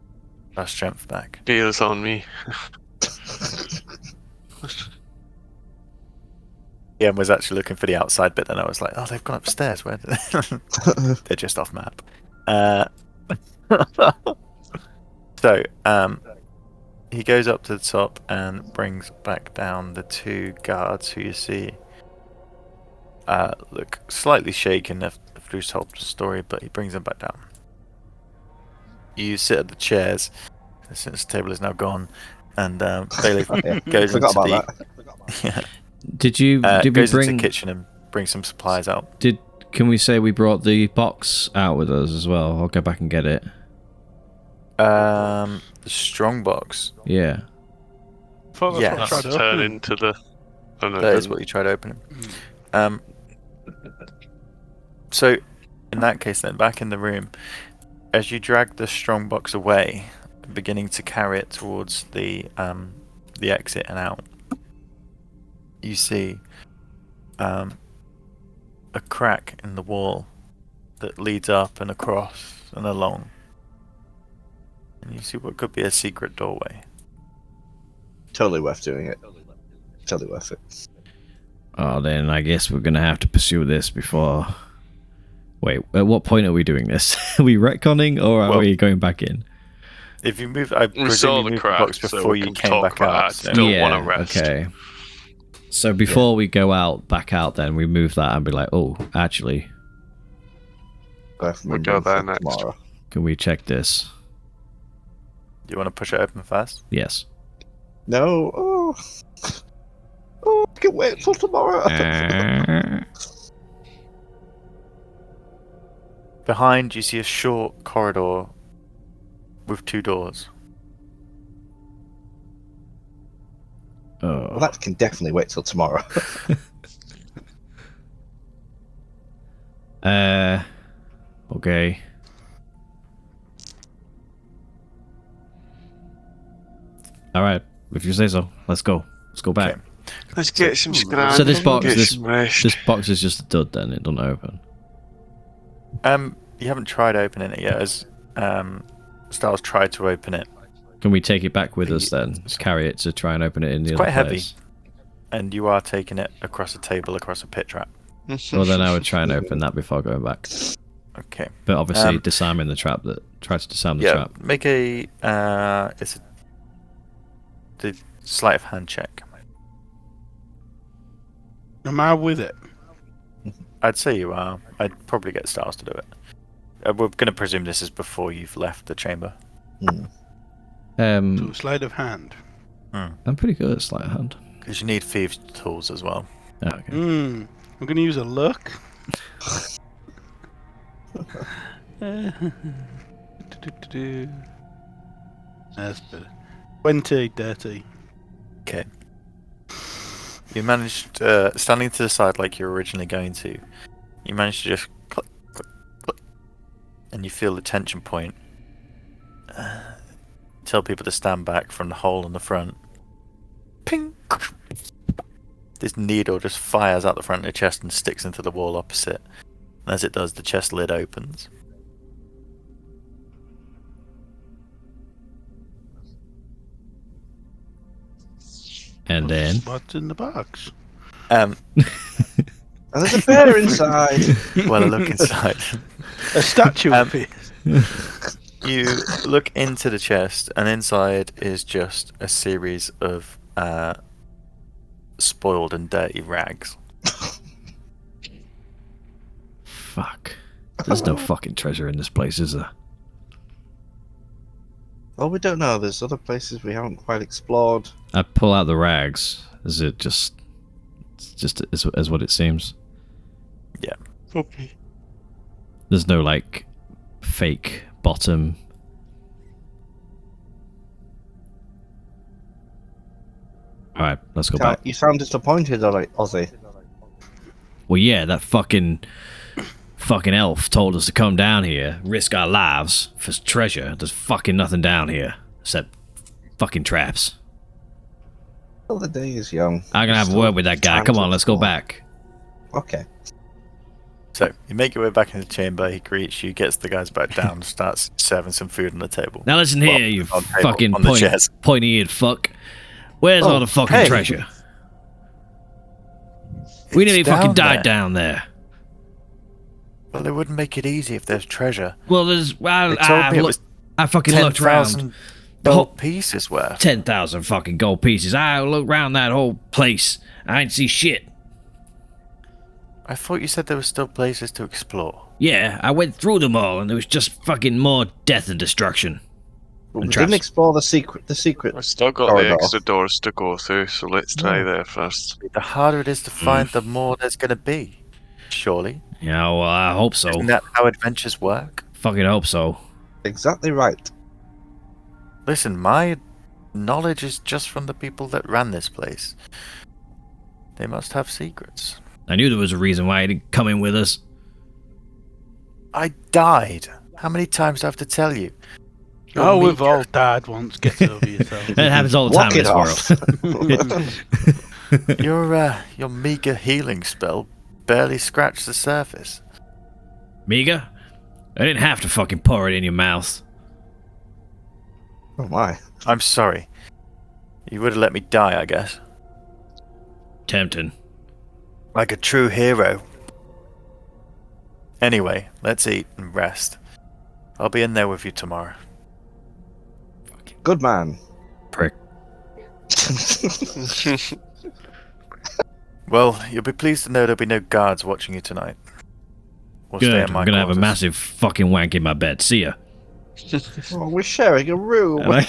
our strength back.
Beers on me.
Yeah, was actually looking for the outside bit, and I was like, "Oh, they've gone upstairs. Where? They're just off map." So, he goes up to the top and brings back down the 2 guards who you see look slightly shaken through his whole story, but he brings them back down. You sit at the chairs since the table is now gone, and Bailey
Yeah,
goes
forgot
into
about
the
that.
yeah,
Did we
goes
bring?
into the kitchen and brings some supplies out.
Can we say we brought the box out with us as well? I'll go back and get it.
The strong box.
Yeah.
Thought that's
Yes.
what I tried
That's
to
turn
open.
into the. Oh, no,
That is
didn't.
what you tried opening. So, in that case, then back in the room, as you drag the strong box away, beginning to carry it towards the exit and out, you see a crack in the wall that leads up and across and along, and you see what could be a secret doorway.
Totally worth doing it. Totally worth it.
Oh, then I guess we're gonna have to pursue this before. Wait, at what point are we doing this? Are we retconning or are
Well-
we going back in?
If you move, I
We
presume
saw
you
the
moved
crack,
the box
so
before
we
you
can
came
talk
back
about
out.
that.
so-
Don't wanna rest.
Okay. So before we go out, back out, then we move that and be like, oh, actually,
Worth
We'll go
remembering
there
for
next.
tomorrow.
can we check this?
Do you want to push it open first?
Yes.
No. Oh, I can wait till tomorrow.
Behind, you see a short corridor with 2 doors.
Well,
Oh.
that can definitely wait till tomorrow.
Okay. All right, if you say so. Let's go. Let's go back.
Okay.
Let's get some scrap.
So this box,
get
this
some rest.
this box is just a dud. Then it doesn't open.
You haven't tried opening it yet, as Styles tried to open it.
Can we take it back with us then? Just carry it to try and open it in the
It's
other
quite heavy.
place?
And you are taking it across a table, across a pit trap.
Well, then I would try and open that before going back.
Okay.
But obviously, disarming the trap. Try to disarm the trap.
Make a the sleight of hand check.
Am I with it?
I'd say you are. I'd probably get Styles to do it. We're going to presume this is before you've left the chamber.
So sleight of hand.
I'm pretty good at sleight of hand.
Because you need thieves' tools as well.
Oh, okay.
I'm going to use a luck. That's better. 20 dirty.
Okay. You managed, standing to the side like you were originally going to, you managed to just click, click, click, and you feel the tension point. Tell people to stand back from the hole in the front. Ping! This needle just fires out the front of the chest and sticks into the wall opposite. And as it does, the chest lid opens.
And then...
What's in the box?
And there's a bear inside.
Well, I look inside.
A statue of it.
You look into the chest, and inside is just a series of spoiled and dirty rags.
Fuck. There's no fucking treasure in this place, is there?
Well, we don't know. There's other places we haven't quite explored.
I pull out the rags. Is it just as what it seems?
Yeah.
Okay.
There's no like fake bottom. All right, let's go back.
You sound disappointed, Ozzy.
Well, yeah, that fucking elf told us to come down here, risk our lives for treasure. There's fucking nothing down here except fucking traps.
Well, the day is young.
I'm gonna have a word with that guy. Come on, let's go back.
Okay.
So, you make your way back into the chamber, he greets you, gets the guys back down, and starts serving some food on the table.
Now listen here, you
on table,
fucking
on the chairs.
pointy-eared fuck. Where's all the fucking treasure? We nearly fucking died down there.
Well, it wouldn't make it easy if there's treasure.
Well, there's... I fucking looked
10,000
around.
gold pieces worth.
10,000 fucking gold pieces. I looked around that whole place. I ain't see shit.
I thought you said there were still places to explore.
Yeah, I went through them all, and there was just fucking more death and destruction.
We didn't explore the secret.
I've still got
corridor.
the exit doors to go through, so let's try there first.
The harder it is to find, the more there's going to be. Surely.
Yeah, well, I hope so.
Isn't that how adventures work?
Fucking hope so.
Exactly right.
Listen, my knowledge is just from the people that ran this place. They must have secrets.
I knew there was a reason why you didn't come in with us.
I died. How many times do I have to tell you?
Oh, we've all died once. Get over yourself.
It happens all the time in this world.
Your meager healing spell barely scratched the surface.
Meager? I didn't have to fucking pour it in your mouth.
Oh my.
I'm sorry. You would have let me die, I guess.
Tempting.
Like a true hero. Anyway, let's eat and rest. I'll be in there with you tomorrow.
Good man.
Prick.
Well, you'll be pleased to know there'll be no guards watching you tonight. We'll stay
Good.
in my
I'm gonna have a
quarters.
massive fucking wank in my bed. See ya.
Oh, we're sharing a room.
And I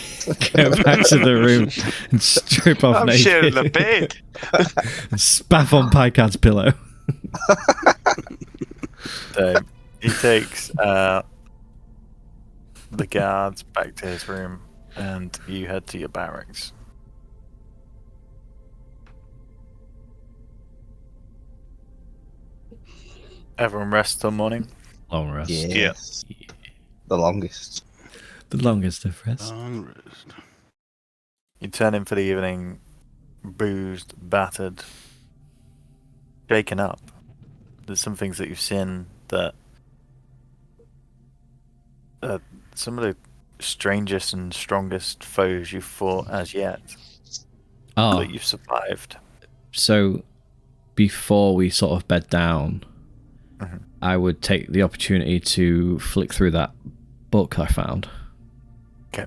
go back to the room and strip off
I'm
naked.
sharing the bed.
And spaff on Pycat's pillow.
So he takes the guards back to his room, and you head to your barracks. Everyone rests till morning.
Long rest.
Yes. The longest.
The longest of rest.
Long rest.
You turn in for the evening, bruised, battered, shaken up. There's some things that you've seen that some of the strangest and strongest foes you've fought as yet
Oh,
that you've survived.
So, before we sort of bed down, I would take the opportunity to flick through that book I found.
Okay.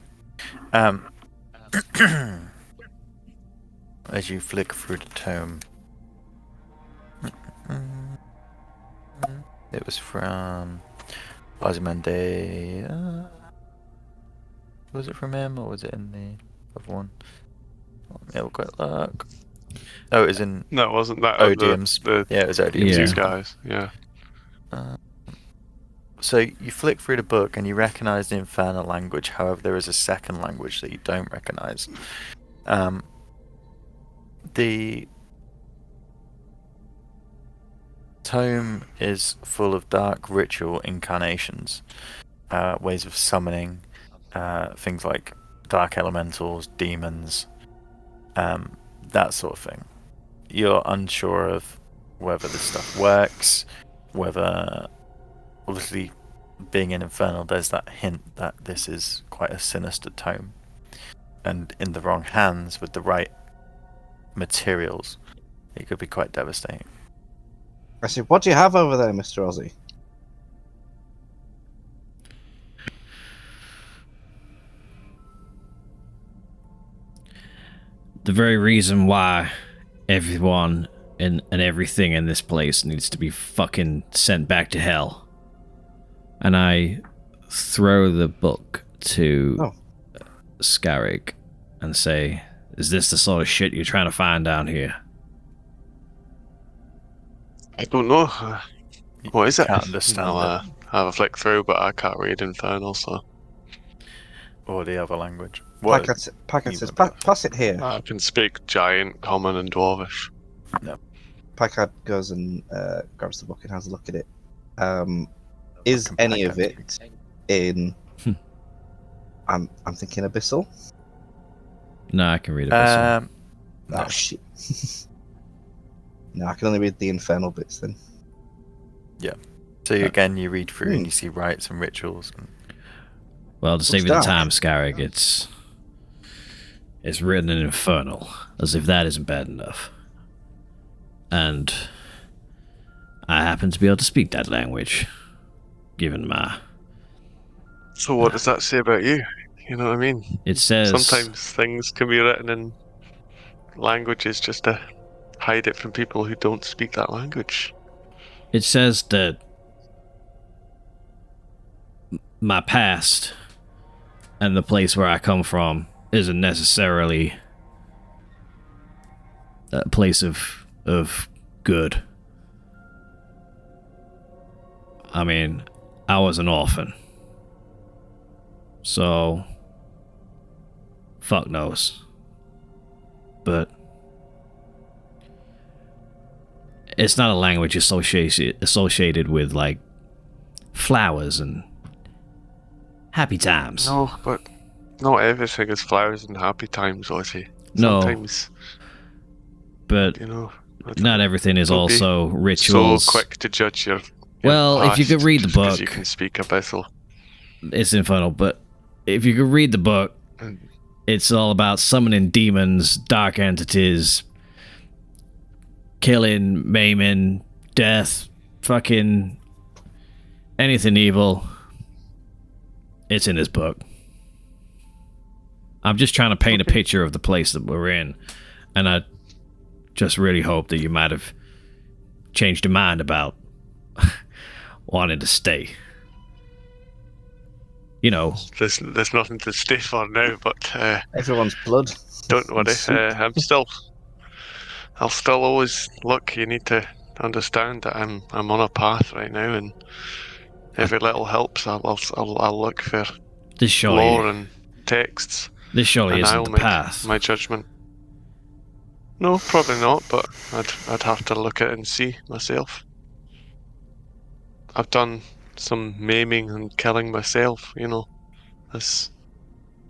As you flick through the tome, it was from Ozymandias. Was it from him, or was it in the other one? Let me have a quick look. Oh, it was in
No, it wasn't that.
Odium's. Yeah, it was Odium's.
Yeah.
These guys, yeah.
So you flick through the book and you recognize the Infernal language. However, there is a second language that you don't recognize. The tome is full of dark ritual incarnations, ways of summoning, things like dark elementals, demons, that sort of thing. You're unsure of whether this stuff works, whether, obviously, being an Infernal, there's that hint that this is quite a sinister tome. And in the wrong hands, with the right materials, it could be quite devastating.
I said, what do you have over there, Mr. Ozzy?
The very reason why everyone and everything in this place needs to be fucking sent back to hell. And I throw the book to Scarrick and say, is this the sort of shit you're trying to find down here?
I don't know. What is it?
Can't understand
I'll have a flick through, but I can't read Infernal, so...
Or the other language.
Packet says, pass it here.
I can speak Giant, Common, and Dwarvish.
Packard goes and grabs the book and has a look at it. Is any of it in... I'm thinking Abyssal?
No, I can read Abyssal.
No.
Oh, shit. No, I can only read the Infernal bits then.
So again, you read through and you see rites and rituals. And...
Well, to save you the
dark.
time, Scarrick, it's written in Infernal, as if that isn't bad enough. And I happen to be able to speak that language, given my...
So what does that say about you? You know what I mean?
It says...
Sometimes things can be written in languages just to hide it from people who don't speak that language.
It says that my past and the place where I come from isn't necessarily a place of good. I mean, I was an orphan. So, fuck knows. But it's not a language associated with, like, flowers and happy times.
No, but not everything is flowers and happy times, Ozzy.
No.
Sometimes,
But
you know,
not everything is
don't be
also rituals.
so quick to judge your
Well, if you
past
could read the
just 'cause
book,
you can speak Abyssal.
it's Infernal, but if you could read the book, it's all about summoning demons, dark entities, killing, maiming, death, fucking anything evil. It's in this book. I'm just trying to paint a picture of the place that we're in, and I just really hope that you might have changed your mind about wanting to stay. You know,
There's nothing to stay for now, but
Everyone's blood.
don't worry.
Soup.
I'll still always look. You need to understand that I'm on a path right now, and every little helps. I'll look for
this surely,
lore and texts,
this surely
and
isn't
I'll
the
make
path.
my judgment. No, probably not. But I'd have to look at it and see myself. I've done some maiming and killing myself. You know, this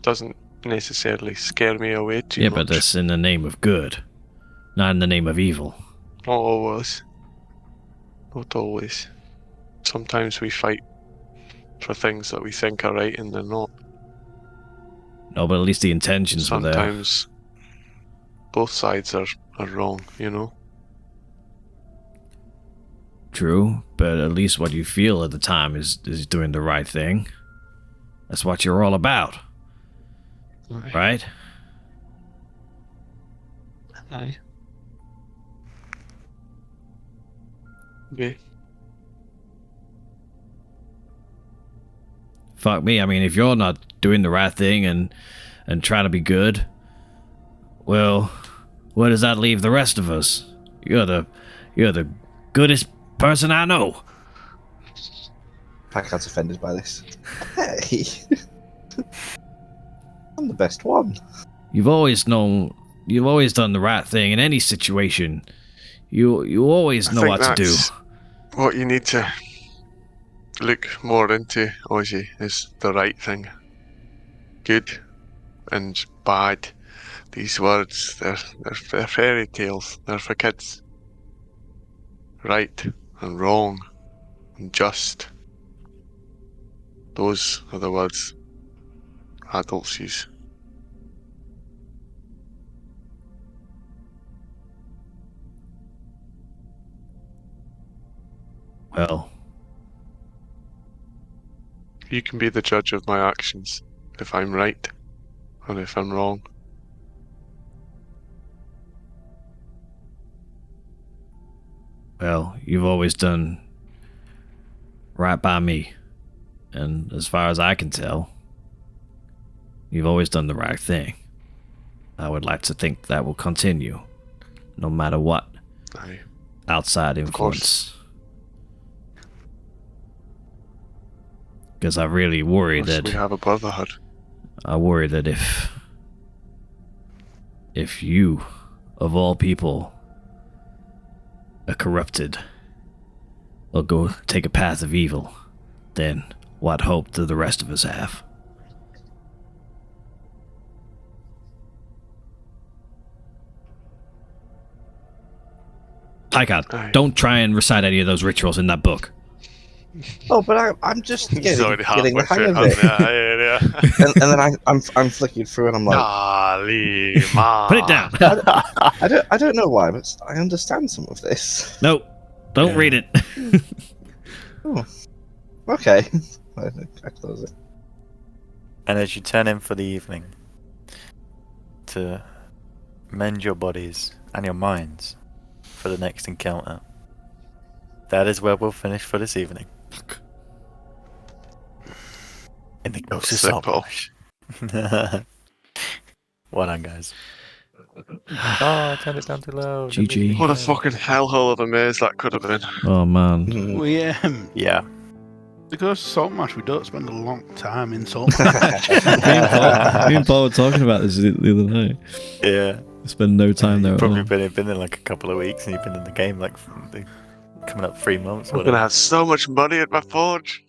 doesn't necessarily scare me away too
Yeah,
much.
but that's in the name of good, not in the name of evil.
Not always. Not always. Sometimes we fight for things that we think are right and they're not.
No, but at least the intentions were there.
Sometimes both sides are or wrong, you know?
True, but at least what you feel at the time is doing the right thing. That's what you're all about, right?
Aye. Okay.
Fuck me, I mean, if you're not doing the right thing and trying to be good, well, where does that leave the rest of us? You're the goodest person I know.
Packard's offended by this. Hey, I'm the best one.
You've always done the right thing in any situation. You always know what to do.
What you need to look more into, Ozzy, is the right thing. Good and bad. These words, they're fairy tales. They're for kids. Right and wrong and just. Those are the words adults use.
Well,
You can be the judge of my actions, if I'm right or if I'm wrong.
well, you've always done right by me. And as far as I can tell, you've always done the right thing. I would like to think that will continue, no matter what
Aye.
outside influence. Because I really worry
Unless
that
we have a brotherhood.
if you, of all people, are corrupted or go take a path of evil, then what hope do the rest of us have?
Aye.
Don't try and recite any of those rituals in that book.
Oh, but I'm just
He's
getting
already
the
halfway
hang
through.
of it.
Yeah.
And then I'm flicking through, and I'm like,
Ali Ma.
Put it down.
I don't know why, but I understand some of this.
No, don't read it.
Oh, okay. I close it.
And as you turn in for the evening to mend your bodies and your minds for the next encounter, that is where we'll finish for this evening. In the ghost of
Simple.
Saltmarsh. Well done, guys. Oh, I turned it down too low.
GG.
What a fucking hellhole of a maze that could have been.
Oh man.
We
Yeah.
because Saltmarsh, we don't spend a long time in Saltmarsh.
Me and Paul were talking about this the other night.
Yeah.
Spend no time there
You've
at all.
probably been in like a couple of weeks, and you've been in the game like coming up 3 months.
I'm gonna have so much money at my forge.